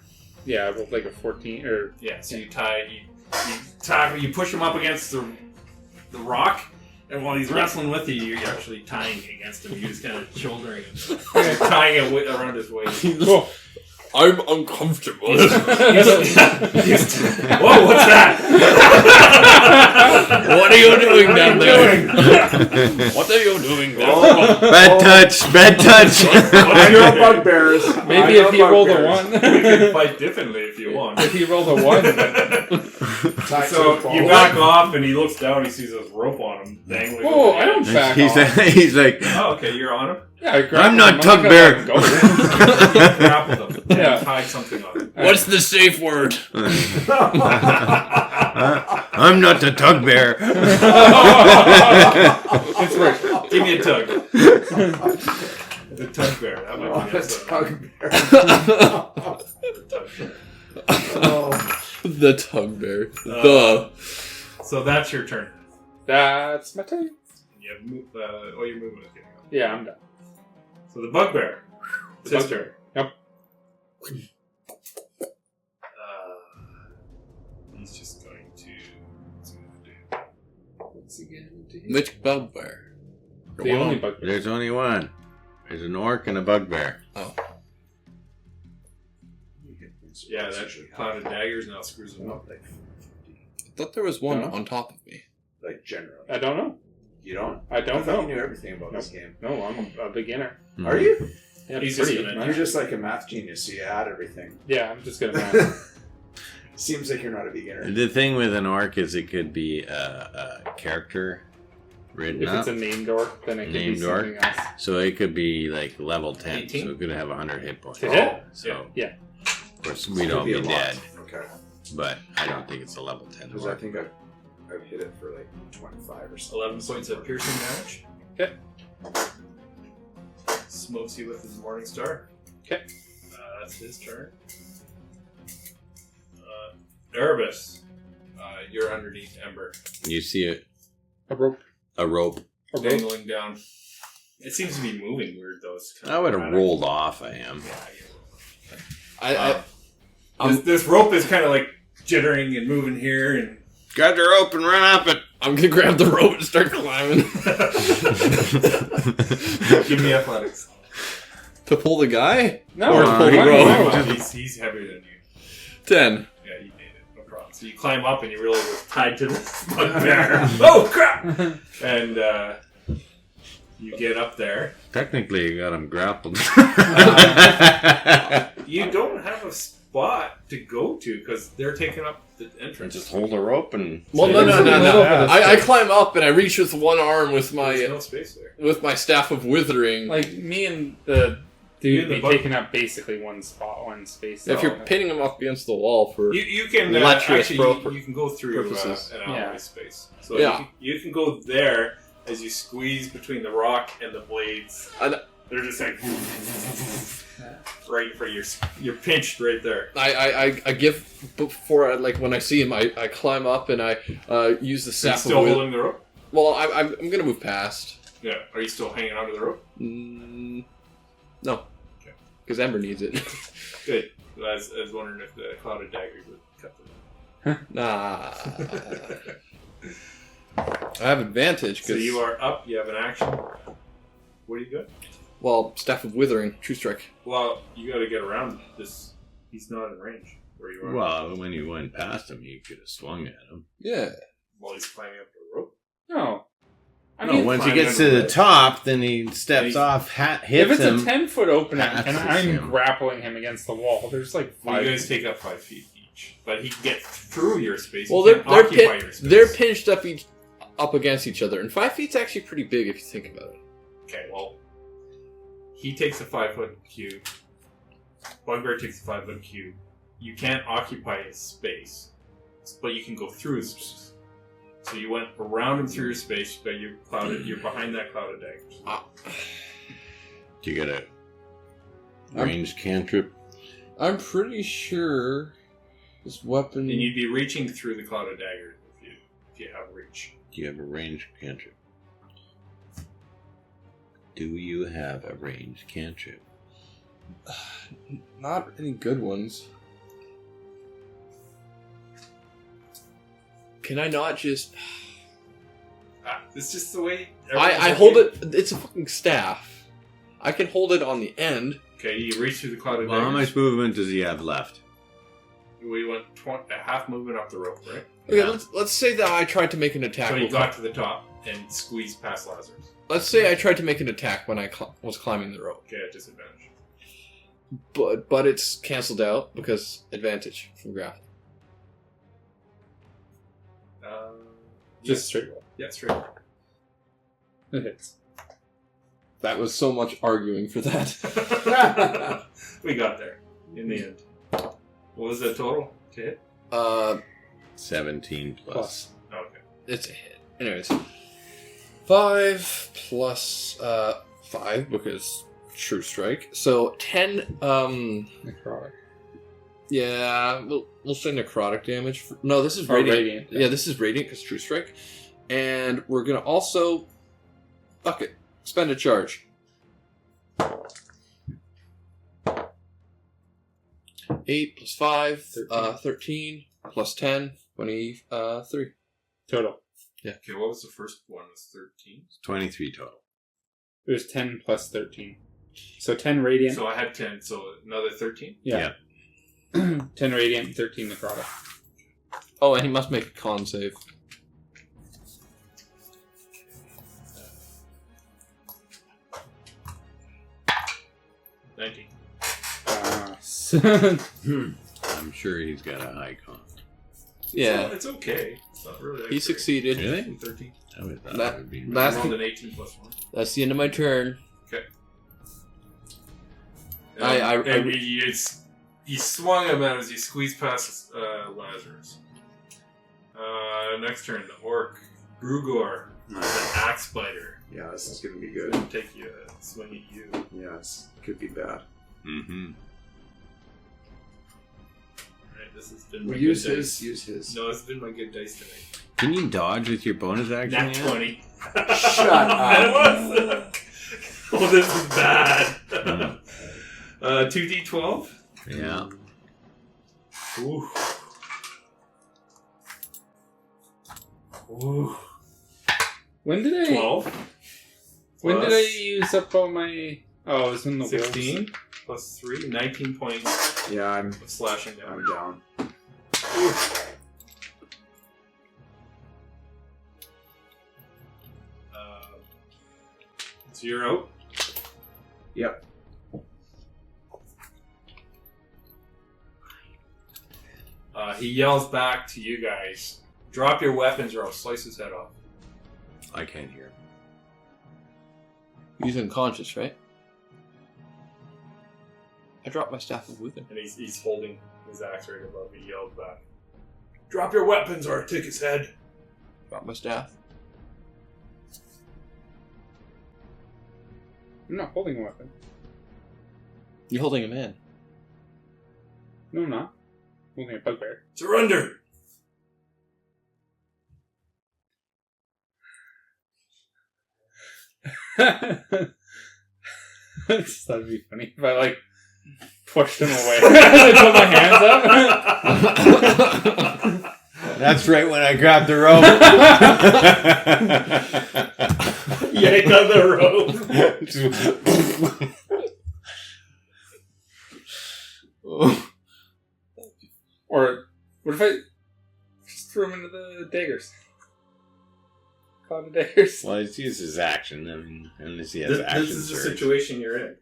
Yeah, with like a 14 or Yeah, so you tie. You push him up against the rock, and while he's wrestling with you, you're actually tying against him. You're just kind of shouldering him, tying it around his waist. Cool. I'm uncomfortable. Whoa, what's that? What are you doing down there? What are you doing down there? Bad touch. I know bugbears. Maybe if he rolled a 1. We can fight differently if you want. If he rolled a 1, So you back off, and he looks down. He sees this rope on him dangling. whoa, I don't back off. He's like, Oh, okay, you're on him. Yeah, I'm not Tugbear. You grappled him. And Yeah. you tied something on him. What's the safe word? I'm not the Tugbear. It's right. Give me a tug. The Tugbear. That might be the episode. The Tugbear. So that's your turn. That's my turn. You have your movement is getting up. Yeah, I'm done. So the bugbear. It's his turn. Yep. He's just going to. What's he going to do? Which bugbear? The only bugbear. There's only one. There's an orc and a bugbear. Oh. Yeah, that cloud of daggers now screws him up. I thought there was one No. on top of me. Like generally. I don't know. You don't? I don't thought know. you knew everything about this game. No, I'm a beginner. Are you? Yeah, He's pretty just gonna- much. You're just like a math genius, so you add everything. Yeah, I'm just gonna math. Seems like you're not a beginner. The thing with an orc is it could be a character written If up. it's a named orc, then it could be Named something orc. else. So it could be like level 10. 18? So it could have 100 hit points. To hit? So Yeah. of course we'd Could all be a lot. dead. Okay. But I don't think it's a level 10 Because I orc. think I've hit it for like 25 or something. 11 points of piercing damage. Okay. Smokes you with his morning star. Okay. That's his turn. Erebus, you're underneath Ember, You see A rope. a rope. A rope. dangling down. It seems to be moving weird though. It's kind I of would have erratic. rolled off, I am. This rope is kind of like jittering and moving here, and Grab the rope and run up it. I'm gonna grab the rope and start climbing. give me athletics. To pull the guy? No, Or or pull the rope. He's heavier than you. 10. Yeah, you made it. No problem. So you climb up and you realize it's tied to this bugbear. Oh crap! And you get up there. Technically, you got him grappled. You don't have a spot to go to because they're taking up the entrance. Just hold the rope and. Well, no. I climb up and I reach with one arm with There's no my space there. staff of withering. Like, me and the You dude and the be bug- taking up basically one spot, one space. if you're pinning him up against the wall for You can Lecherous actually you can go through purposes. an Yeah. alleyway space. So Yeah. you can go there as you squeeze between the rock and the blades. And- They're just like right for you're pinched right there. I give before when I see him I climb up and I use the Are you staff still of holding the rope? Well, I'm gonna move past. Yeah. Are you still hanging onto the rope? No, Okay. because Ember needs it. Good. I was wondering if the cloud of daggers would cut the rope. Nah. I have advantage So because you are up. You have an action. What do you got? well, Staff of Withering, True Strike. Well, you got to get around this. He's not in range where you are. Well, when you went past him, you could have swung at him. Yeah. While he's climbing up the rope. No. I No, mean, once he climbing gets under to the the rope. top, then he steps He's- off, if hits it's him. a 10-foot opening and passes I'm him. grappling him against the wall, there's like Well, 5. you guys take up 5 feet each, but he can get through your space. Well, He they're can't occupy your space. they're pinched up against each other, and 5 feet's actually pretty big if you think about it. Okay, well, he takes a 5-foot cube. Bugbear takes a 5-foot cube. You can't occupy his space, but you can go through his space. So you went around him through your space, but you're behind that cloud of daggers. Do you get a ranged cantrip? I'm pretty sure this weapon. And you'd be reaching through the cloud of daggers if you have reach. Do you have a ranged cantrip? Do you have a ranged cantrip? Not any good ones. Can I not just? It's just the way. I hold it. It's a fucking staff. I can hold it on the end. Okay, you reach through the cloud of Well, how daggers. much movement does he have left? We went a half movement up the rope, right? Okay, Yeah. let's say that I tried to make an attack. So you got to the top and squeezed past Lazarus. Let's say I tried to make an attack when I was climbing the rope, Okay, at disadvantage. but it's canceled out because advantage from grapple. Just straight roll. Yeah, straight. It hits. That was so much arguing for that. We got there in the end. What was the total to hit? 17 plus. Okay. It's a hit. Anyways, 5 plus 5 because True Strike. So 10. Necrotic. Yeah, we'll say necrotic damage. No, this is Or radiant. radiant, Yeah. yeah. This is radiant because True Strike, and we're gonna also fuck it, spend a charge. 8 plus 5, 13 plus 10, 23. Total. Okay, what was the first one? It was 13. 23 total. It was 10 plus 13. So 10 radiant. So I had 10, so another 13? Yeah. 10 radiant, 13 necrotic. Oh, and he must make a con save. Uh, 19. I'm sure he's got a high con. Yeah, So it's okay. It's not really that he great. succeed. Really? 13. I would thought That- it would be I Last- rolled an 18 plus 1. That's the end of my turn. Okay. I- And he swung him as he squeezed past Lazarus. Next turn, the orc. Brugor. An axe biter. Yeah, this is going to be good. Gonna take you a swing at you. Yes, could be bad. Mm-hmm. Alright, this has been my Use good his. dice. Use his. No, it's been my good dice tonight. Can you dodge with your bonus action? Nat yet? 20. Shut up. It was. Oh, this is bad. 2d12. Yeah. Ooh. Ooh. When did I 12. When did plus I use up all my? Oh, it was in the 16 wolves. plus 3, 19 points Yeah, I'm of slashing damage. down. So you're out. Yep. He yells back to you guys, drop your weapons or I'll slice his head off. I can't hear. He's unconscious, right? I dropped my staff of Withering. And he's holding his axe right above. He yells back, drop your weapons or I'll take his head. Drop my staff. I'm not holding a weapon. You're holding a man. No, I'm not. I'm holding a bugbear. Surrender! That'd be funny if I like pushed him away. I put my hands up. That's right when I grabbed the rope. Yank on the rope. Or what if I just threw him into the daggers? Cloud of daggers. Well, he's used his action. I mean, unless he has action This is the surge. situation you're in.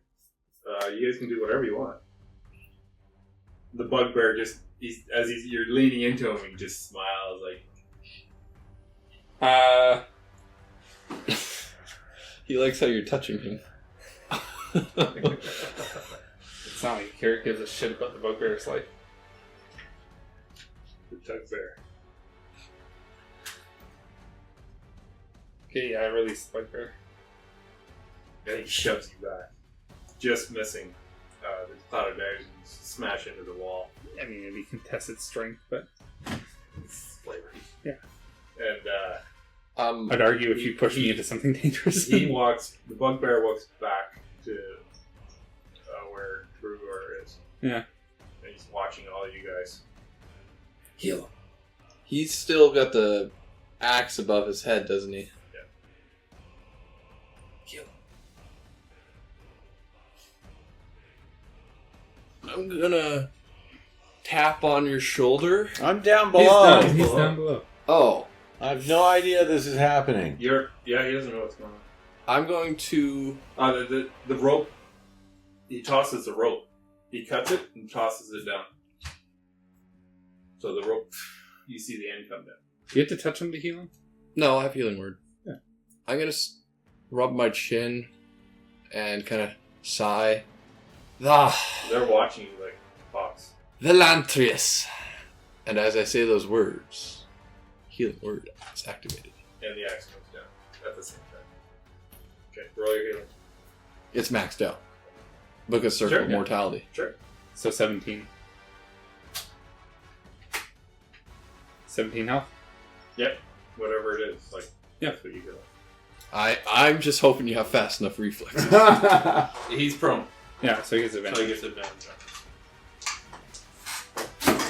You guys can do whatever you want. The bugbear just, you're leaning into him, he just smiles like, He likes how you're touching him. it's not like Carrot gives a shit about the bugbear's life. the Tugbear. Okay, yeah, I released the bugbear. And he shoves you back. Just missing. The cloud of daggers and smash into the wall. I mean, it'd be contested strength, but It's flavor. Yeah. And I'd argue if you push me into something dangerous. the bugbear walks back to where Brugor is. Yeah. And he's watching all you guys. Heal him. He's still got the axe above his head, doesn't he? Yeah. Heal him. I'm gonna tap on your shoulder. I'm down He's below. down, he's down below. Oh, I have no idea this is happening. He doesn't know what's going on. I'm going to... The rope, he tosses the rope. He cuts it and tosses it down. So the rope, you see the end come down. Do you have to touch him to heal him? No, I have healing word. Yeah. I'm gonna rub my chin and kind of sigh. They're watching you like hawks. Velantrius. And as I say those words, healing word is activated. And the axe comes down at the same time. Okay, roll your healing. It's maxed out. Look at Circle Sure, of yeah. Mortality. Sure. So 17. 17 health? Yep. Whatever it is. Like, Yeah. that's what you do. I'm just hoping you have fast enough reflexes. He's prone. Yeah, so he gets So advantage. he gets advantage.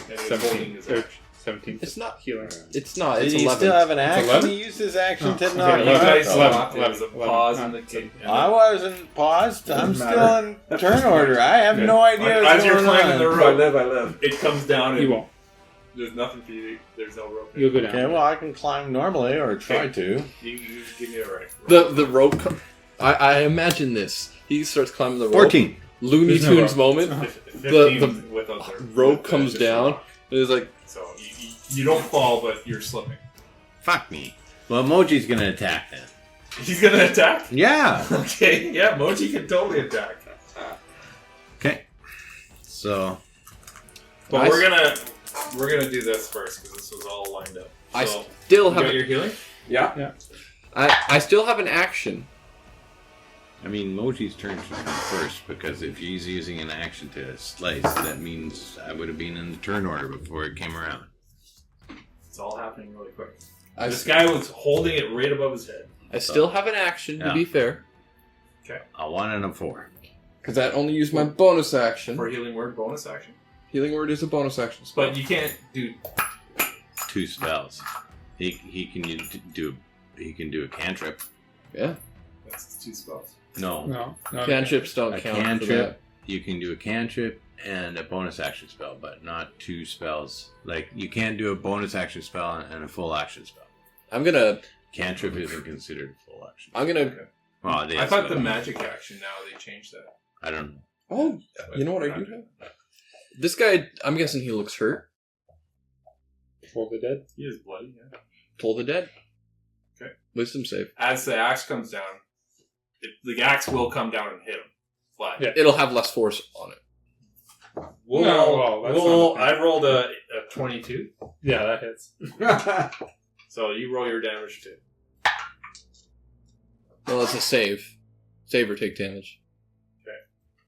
And he's holding 17. his Or axe. 17. It's not. Healing. It's not. Did It's he 11. still have an action? 11? He used his action to okay, knock You you out. guys though. 11. stopped. There was a 11. pause in the Okay. game. I wasn't paused. I'm Doesn't still in turn order. I have Good. no idea As what's you're going climbing on. the If I rope, live, I live. it comes down You and won't. there's nothing for you. There's no rope. You'll go down. Okay, well, I can climb normally, or try to. You just give me a right. The rope. I imagine this. He starts climbing the rope. 14. Looney There's no Tunes rope. moment. 15 the with other, rope with comes additional down. rock. It's like, So you don't fall, but you're slipping. Fuck me. Well, Moji's gonna attack then. He's gonna attack. Yeah. Okay, yeah, Moji can totally attack. Okay. So, But Nice. we're gonna do this first because this was all lined up. I So, still you have. got your healing. Yeah. I still have an action. I mean, Moji's turn should come first, because if he's using an action to slice, that means I would have been in the turn order before it came around. It's all happening really quick. I, This guy was holding it right above his head. I still have an action, to Yeah. be fair. A 1 and a 4. Because I only used my bonus action. For healing word bonus action. Healing word is a bonus action spell. But you can't do 2 spells. He can do a cantrip. Yeah. that's 2 spells. No. No. Cantrips don't A count for that. cantrip. You can do a cantrip and a bonus action spell, but not 2 spells. Like, you can't do a bonus action spell and a full action spell. I'm gonna Cantrip isn't considered a full action. Okay. Well, it I is, thought the but magic action now they changed that. I don't know. Oh, you know what I do have? This guy, I'm guessing he looks hurt. For the dead. He is bloody, yeah. Toll the dead. Okay. Wisdom save. As the axe comes down, the axe will come down and hit him flat. Yeah. It'll have less force on it. I rolled a 22, Yeah, that hits. so you roll your damage too. Well, it's a save. Save or take damage.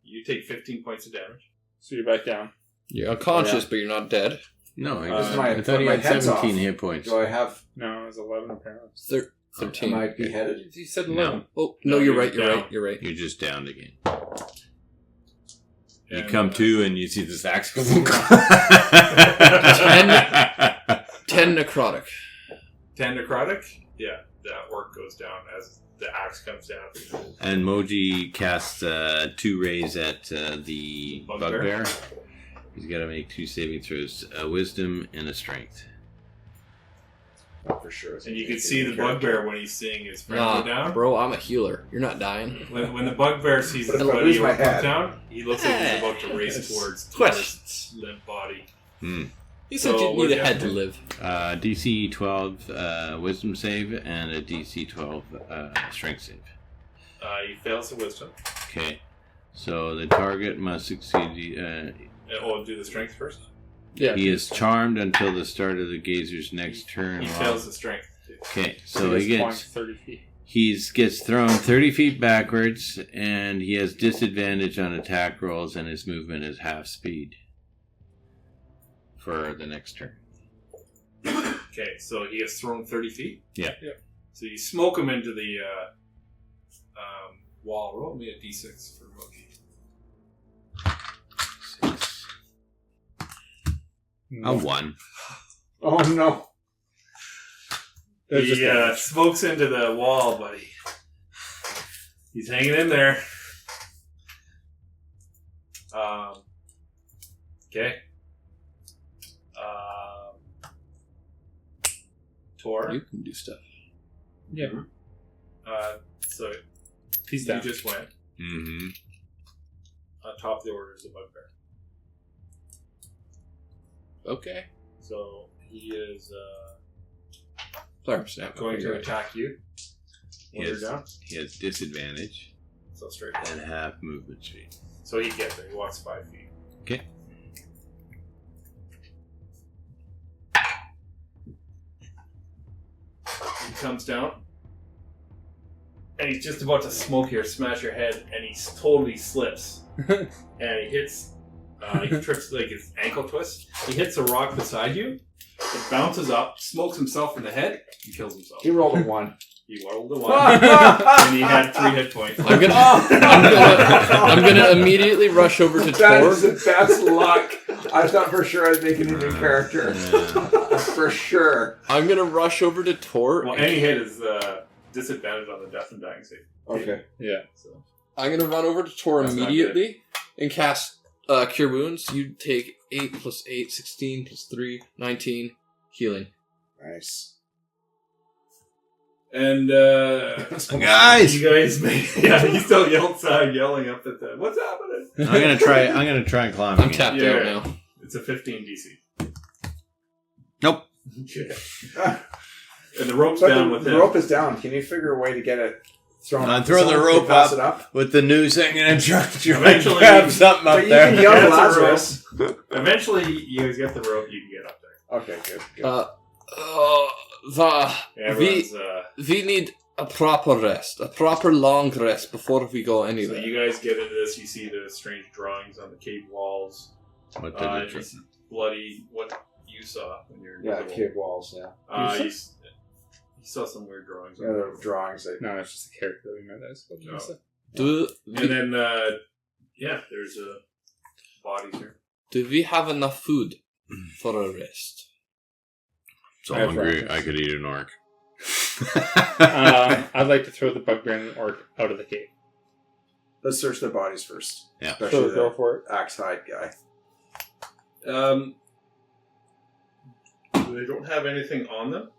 You take 15 points of damage. So you're back down. You're unconscious, but you're not dead. No, my- I thought he my had head's 17 off. hit points. Do I have? No, it was 11 apparently. 13. Am I beheaded? You said No. 11. Oh, no, No, you're you're right, you're down. right, you're right. You're just downed again. You And, come to and you see this axe goes. 10 10 necrotic. 10 necrotic? Yeah, that orc goes down as the axe comes down. And Moji casts 2 rays at the bugbear. He's got to make 2 saving throws, a wisdom and a strength. Oh, for sure. And you can see the bugbear when he's seeing his friend go down. Bro, I'm a healer. You're not dying. When the bugbear sees his But if I buddy lose my orc come head. down, he looks like he's about to race towards Questions. Tor's limp body. You said you need a head to live. DC 12 wisdom save and a DC 12 strength save. He fails the wisdom. Okay. So the target must succeed. Do the strength first. Yeah. He is charmed until the start of the gazer's next turn. He fails the strength. Okay, so he flying gets 30 feet. he gets thrown 30 feet backwards, and he has disadvantage on attack rolls, and his movement is half speed for the next turn. Okay, so he gets thrown 30 feet? Yeah. So you smoke him into the wall. Roll me a d6 for Moji. 6. A 1. Oh no! He smokes into the wall, buddy. He's hanging in there. Okay. Tor. You can do stuff. Yeah. So He's you down. just went. Mm-hmm. On top of the order is the bugbear. Okay. So he is Sorry, snap. going to attack you. He When you're has, down. he has disadvantage So straight. and half movement speed. So he gets there. He walks 5 feet. Okay. He comes down. And he's just about to smoke you or smash your head, and he totally slips. And he hits, he trips like his ankle twist. He hits a rock beside you. It bounces up, smokes himself in the head, and kills himself. He rolled a 1. He rolled the 1, and he had 3 hit points. I'm gonna immediately rush over to That Tor. is the best luck. I thought for sure I'd make it a new character. For sure. I'm gonna rush over to Tor. Well, any hit is disadvantage on the death and dying save. Okay. Yeah. So I'm gonna run over to Tor That's not immediately and cast Cure Wounds. You take 8 plus 8, 16 plus 3, 19 healing. Nice. And Guys! you guys he's still outside yelling up at them. What's happening? I'm gonna try and climb. I'm again. tapped out now. It's a 15 DC. Nope. And the rope's But down the with him. rope is down. Can you figure a way to get it thrown? I'm up? throwing the Someone rope can pass up. it up. With the noose hanging and trying to Eventually- grab something up But you there. can yell That's a Lazarus. Eventually, you guys get the rope. You can get up there. Okay, good. Everyone's, We need a proper rest, a proper long rest before we go so anywhere. you guys get into this. You see the strange drawings on the cave walls. What You see bloody. What you saw when you're Yeah, invisible. cave walls. Yeah. You saw some weird drawings. Yeah, the drawings. Like, No, it's just a character that we met. That's what No. Do And then, there's bodies here. do we have enough food for a rest? So I have hungry, rations. I could eat an orc. I'd like to throw the bugbear and the orc out of the cave. let's search the bodies first. Yeah. Especially So go the for it. axe hide guy. They don't have anything on them.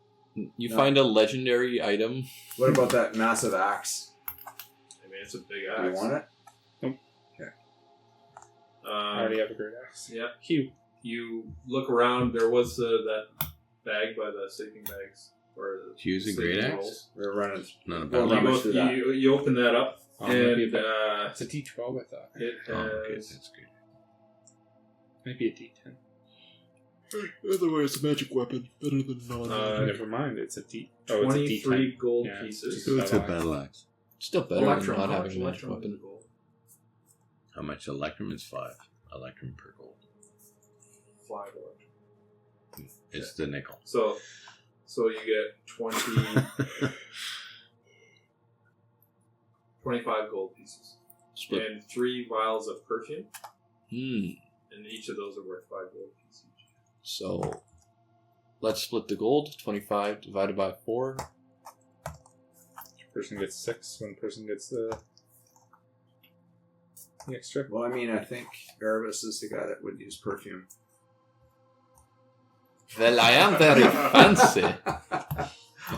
You No. find a legendary item. What about that massive axe? I mean, it's a big Do you axe. want it? I already have a great axe. Yeah. Hugh. You look around. There was that bag by the sleeping bags. Or the To use a great sleeping axe? rolls. We're running. Not a Well, bad how much You, did that? you open that up, Maybe and it's a D12, I thought. it Oh, okay, has that's good. Maybe a D10. Otherwise, a magic weapon. Better than non. Never mind, it's a D. Oh, it's a 23 D10. gold Yeah, pieces. it's a battle axe. Still better Electrum, than not how much having a magic electrum is weapon. gold? How much electrum is 5? Electrum per gold. 5 electrum. It's the nickel. So you get 25 gold pieces. Split. And 3 vials of perfume. And each of those are worth 5 gold pieces. So, let's split the gold. 25 divided by 4. Person gets 6. One person gets the extra. Well, I mean, I think Erebus is the guy that would use perfume. Well, I am very fancy.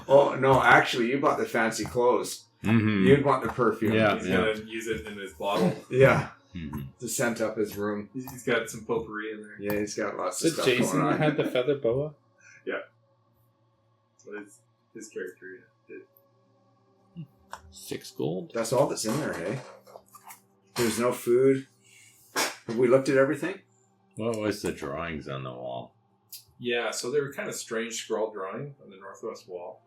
Oh, no, actually, you bought the fancy clothes. Mm-hmm. You'd want the perfume. Yeah. He's gonna use it in his bottle. Yeah. Mm-hmm. To scent up his room. He's got some potpourri in there. Yeah, he's got lots of Is it stuff Jason going that on. had the feather boa? So his character did. 6 gold. That's all that's in there, hey? There's no food. Have we looked at everything? What was the drawings on the wall? Yeah, so they were kind of strange scroll drawing on the northwest wall.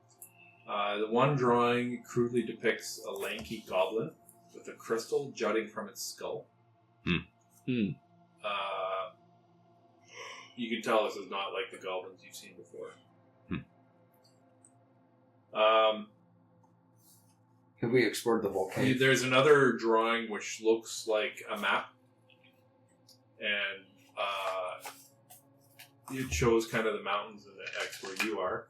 The one drawing crudely depicts a lanky goblin with a crystal jutting from its skull. You can tell this is not like the goblins you've seen before. Have we explored the volcano? There's another drawing which looks like a map, and it shows kind of the mountains and the X where you are,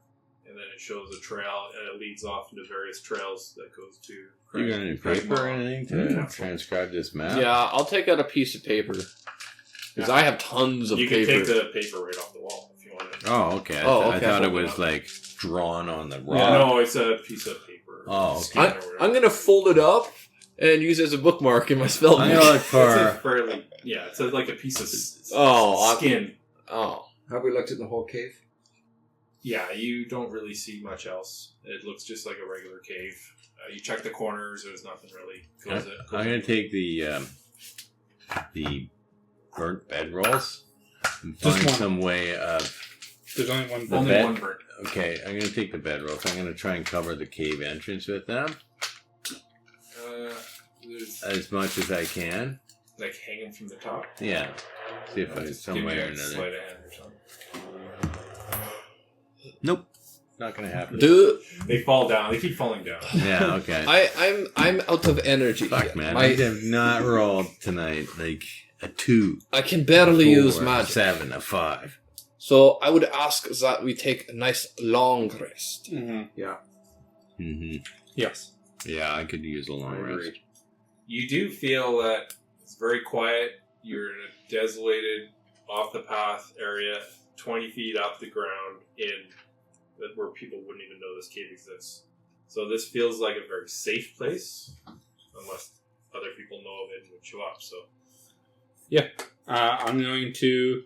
and then it shows a trail, and it leads off into various trails that goes to. You got any paper or anything to transcribe this map? Yeah, I'll take out a piece of paper. Because I have tons of You paper. can take the paper right off the wall if you want it. Oh, okay. Oh, I okay. thought it was like drawn on the rock. Yeah, no, it's a piece of paper. Oh, okay. Scan or whatever. I'm going to fold it up and use it as a bookmark in my spell book. I'm gonna look It's a for. fairly, it's like a piece of skin. skin. Oh. Have we looked at the whole cave? Yeah, you don't really see much else. It looks just like a regular cave. You check the corners. There's nothing really. I'm gonna take the burnt bedrolls and Just find one. some way of. There's only one. The Only bed- one burnt. Okay, I'm gonna take the bedrolls. I'm gonna try and cover the cave entrance with them There's as much as I can. like hanging from the top. Yeah. See if I Just some give way me or a another. sleight of hand or something. Nope. Not gonna happen. Dude, They fall down. They keep falling down. Yeah. Okay. I'm out of energy. Fuck, man. My- I have not rolled tonight like a 2. I can barely use 4, magic. 7, a 5. So I would ask that we take a nice long rest. Mm-hmm. Mm-hmm. Yes. Yeah, I could use a long rest. You do feel that it's very quiet. You're in a desolated, off the path area, 20 feet up the ground, where people wouldn't even know this cave exists. So this feels like a very safe place, unless other people know of it and would show up. So I'm going to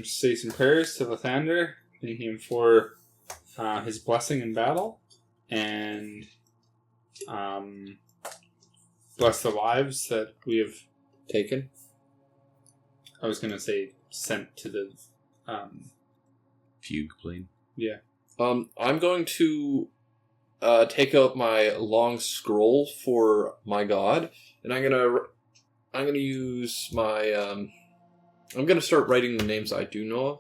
say some prayers to Lathander, thanking him for his blessing in battle, and bless the lives that we have Taken. I was going to say sent to the Fugue plane. yeah. I'm going to take out my long scroll for my god, and I'm gonna use my I'm gonna start writing the names I do know of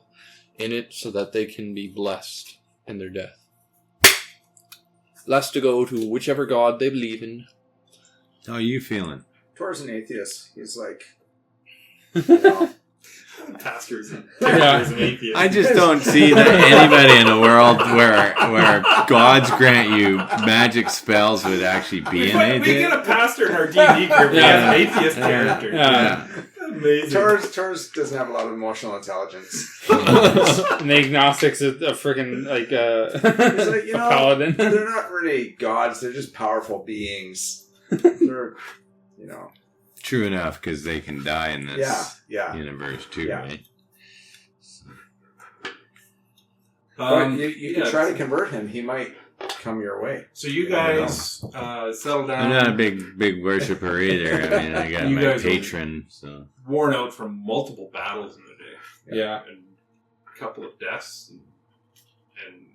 in it so that they can be blessed in their death. Last to go to whichever god they believe in. How are you feeling? Tor's an atheist. He's like, pastors and Yeah. atheists. I just don't see that anybody in a world where gods grant you magic spells would actually be an We atheist. get a pastor in our D&D group. We have an atheist character. Yeah. Amazing. Tor's doesn't have a lot of emotional intelligence. And the agnostics a freaking like He's like, a paladin. They're not really gods. They're just powerful beings. They're, True enough, because they can die in this yeah. universe too, Yeah. right? But you could try to convert him. He might come your way. So you guys settle down. I'm not a big worshiper either. I mean, I got You my guys are- patron, so worn out from multiple battles in the day. Yeah. And a couple of deaths and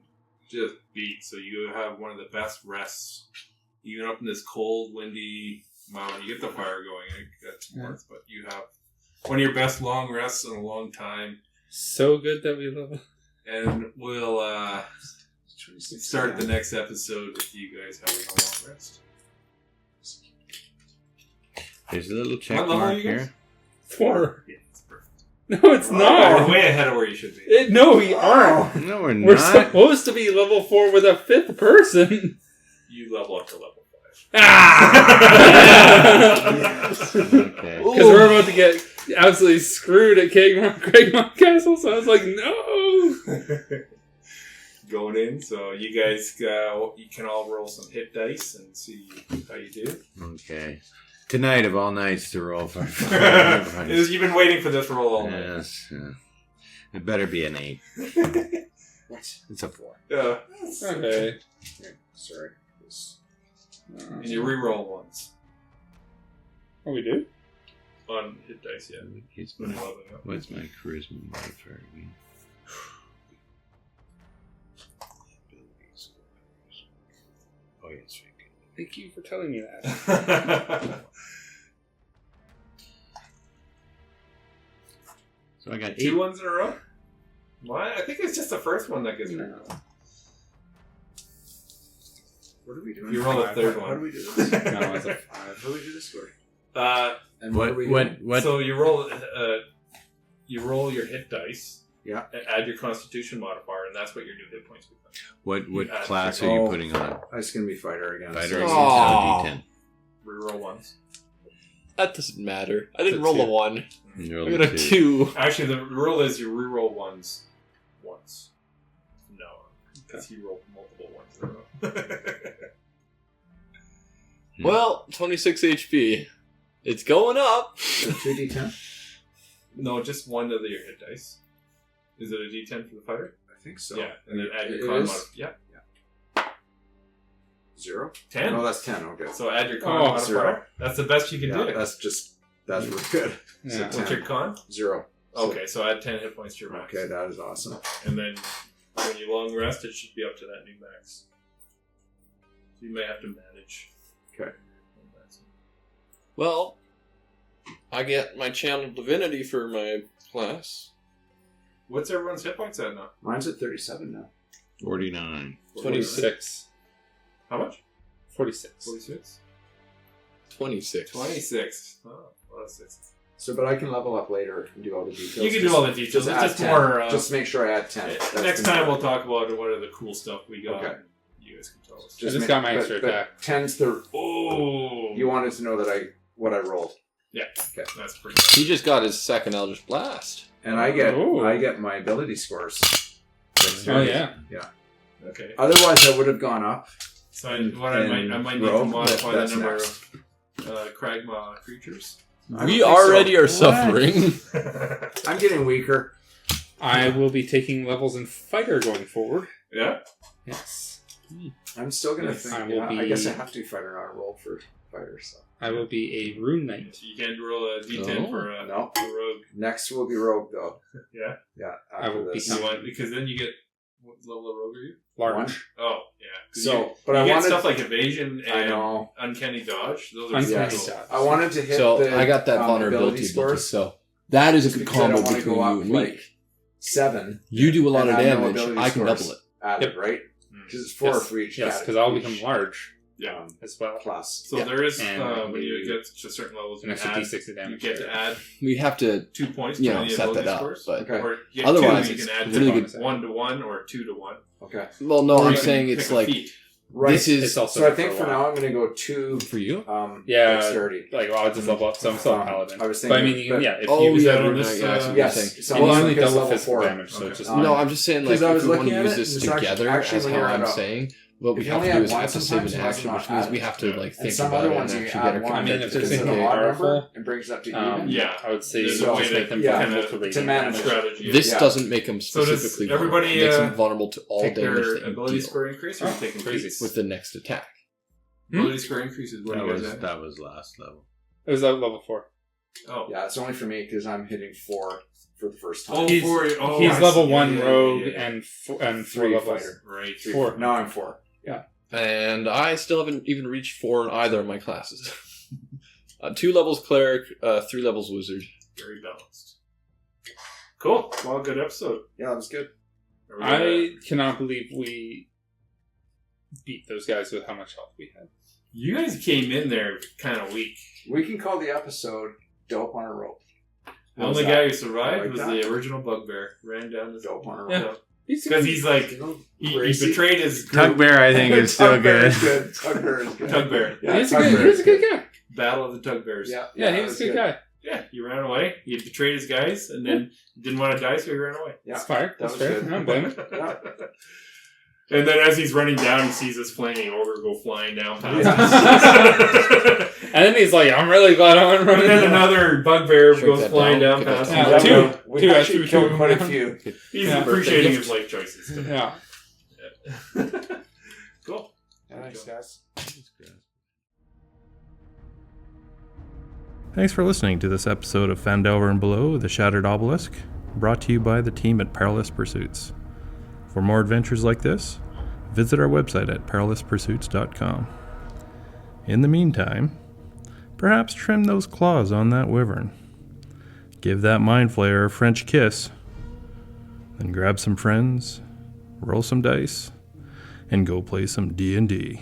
just beat. So you have one of the best rests. Even up in this cold, windy mountain. You get the fire going. That's warmth, but you have one of your best long rests in a long time. So good that we love it. And we'll start the next episode with you guys having a long rest. there's a little check What level are mark you guys? here. 4. Yeah, that's perfect. No, it's not. We're way ahead of where you should be. No, we aren't. No, we're We're not. supposed to be level 4 with a 5th person. You level up to level 5. Okay. Because we're about to get absolutely screwed at Craigmont Castle, so I was like, no. Going in, so you guys you can all roll some hit dice and see how you do. Okay. Tonight of all nights to roll for. You've been waiting for this roll all night. Yes. It better be an 8. It's a 4. Yeah. Okay. Sorry. And you reroll once Oh, we do? on hit dice, yeah. When you're leveling up. What's my charisma modifier again? Oh, yes. Thank you for telling me that. So I got 8. 2 ones in a row? Why? I think it's just the first one that gets No. What are we doing? You roll a third How one. do we do this? No, it's a 5. How do we do this score? And What? are we doing? What? So you roll your hit dice. Yeah. And add your Constitution modifier, and that's what your new hit points become. What You add class six. are you Oh. putting on? It's going to be fighter again. Fighter So- against Aw. D10. Reroll once. That doesn't matter. I didn't It's roll a two. 1. You I rolled got a 2. Actually, the rule is you reroll ones once. No, because you rolled multiple ones in a row. Well, 26 HP. It's going up. So 2d10? No, just one of your hit dice. Is it a D10 for the fighter? I think so. Yeah, and then add It your con is? modifier. Yeah, 0? 10. No, that's 10. Okay. So add your con Oh, modifier. 0. That's the best you can Yeah, do. that's really good. Yeah. What's 10. your con? 0. Okay, so add 10 hit points to your max. Okay, that is awesome. And then when you long rest, it should be up to that new max. So you may have to manage. Okay. Well, I get my Channel Divinity for my class. What's everyone's hit points at now? Mine's at 37 now. 49. 26. How much? 46. 46? 26. 26. Oh, well, that's 6. So, but I can level up later and do all the details. You can do all the details. It's add just 10. more. Just make sure I add 10. That's Next the time main- we'll talk about what are the cool stuff we got. Okay. You guys can tell us. I just got my but- extra but attack. 10's the. Oh, You wanted to know that what I rolled, Yeah. Okay. That's pretty. He just got his second Eldritch Blast. and I Ooh. get my ability scores. Oh, yeah. Okay. Otherwise, I would have gone up. So I might need to Rogue, modify the that's number next. of Kragmaw creatures. I We don't think already so. are suffering. I'm getting weaker. I will be taking levels in Fighter going forward. Yeah. Yes. I'm still gonna Yes, think. I will I guess I be- have to do fighter on a roll for fighter. So I will be a Rune Knight. So you can't roll a D10 Oh. for a No. rogue. next will be rogue though. Yeah. Yeah. I will after be this. You want, because then you get what level of rogue are you? Large. Oh, yeah. 'Cause So, you, but you I get wanted. stuff like evasion I and know. uncanny dodge. Those are Uncanny Yes. cool. dodge. I wanted to hit. So the, I got that ability vulnerability ability, scores. so that is a good Because I combo don't want to between go you up and me. like 7. You do a lot and of have no damage. ability I can scores double it. Added, right? Mm. Because it's 4 Yes. for each. Yes, because I'll become large Yeah. as well. plus. So Yeah. there is, And when you get to certain levels, An you, extra add, D6 of you damage. get to add We have to, 2 points you to know, any set ability that up. scores. But Okay. Or you get otherwise, 2, you it's can add really to good. 1 to 1 or 2 to 1. Okay. well, no, Or I'm you can saying pick it's a like feat. Right. this is It's also So I good think a for while. now I'm going to go 2. for you. Yeah, Dexterity. like, well, I'll just level up. So I'm still a paladin. I was But I thinking- mean, you can, but- yeah, if Oh you that yeah, on Rune this, Knight, yeah, I see what you're Yes. saying. So and I'm usually because double level physical 4. damage, so Okay. it's just Um, No, I'm just saying, like, because I if was we want looking to at use it, this and it's together, actually as when how you're I'm at a- saying, what we if you have only to do have is one, have to save sometimes an you have action, to which not means add we have to, like, And think some about other it ones and you actually add get our one. I mean, if characters there's because an of the okay. odd powerful, number, it brings it up to even. Yeah. I would say There's a you way just to make them yeah, vulnerable kinda- to radiant to manage damage. strategy. This Yeah. doesn't make them So does specifically everybody, vulnerable. It makes them vulnerable to all Take damage their that you ability deal score increase, or Oh, you taking crazy. feats? with the next attack. Ability score increases. What do you guys at? That was last level. It was at level 4. Oh. Yeah, it's only for me because I'm hitting 4 for the first time. Oh, He's- four. Oh, He's I level see. 1 Yeah, rogue yeah, yeah. and 3 3 levels. fighter. Right. 4. Now I'm 4. And I still haven't even reached 4 in either of my classes. 2 levels cleric, 3 levels wizard. Very balanced. Cool. Well, good episode. Yeah, that was good. Are we gonna- I cannot believe we beat those guys with how much health we had. You guys came in there kind of weak. We can call the episode "Dope on a Rope." The only guy who survived was the original bugbear. Ran down the Dope hunter. Yeah. Because he's like, he betrayed his group. Tugbear, I think, is still good. Tugbear is good. Tugbear. Yeah, He's Tugbear a good guy. Battle of the Tugbears. Yeah, he was a good guy. Yeah, he ran away. He had betrayed his guys and then didn't want to die, so he ran away. Yeah, That's fair. that That's was fair. good. I don't blame him. Yeah. And then as he's running down, he sees this flaming ogre go flying down past Yeah. us. And then he's like, I'm really glad I'm And running. then another bugbear Shrink goes that flying down. down Get past that him. down. Yeah, we Two actually extra killed two. quite a few. He's Yeah. appreciating Birthday his life choices. Too. Yeah. Cool. Thanks, guys. Thanks for listening to this episode of Phandelver&Below, the Shattered Obelisk, brought to you by the team at Perilous Pursuits. For more adventures like this, visit our website at perilouspursuits.com. In the meantime, perhaps trim those claws on that wyvern. Give that mind flayer a French kiss. Then grab some friends, roll some dice, and go play some D&D.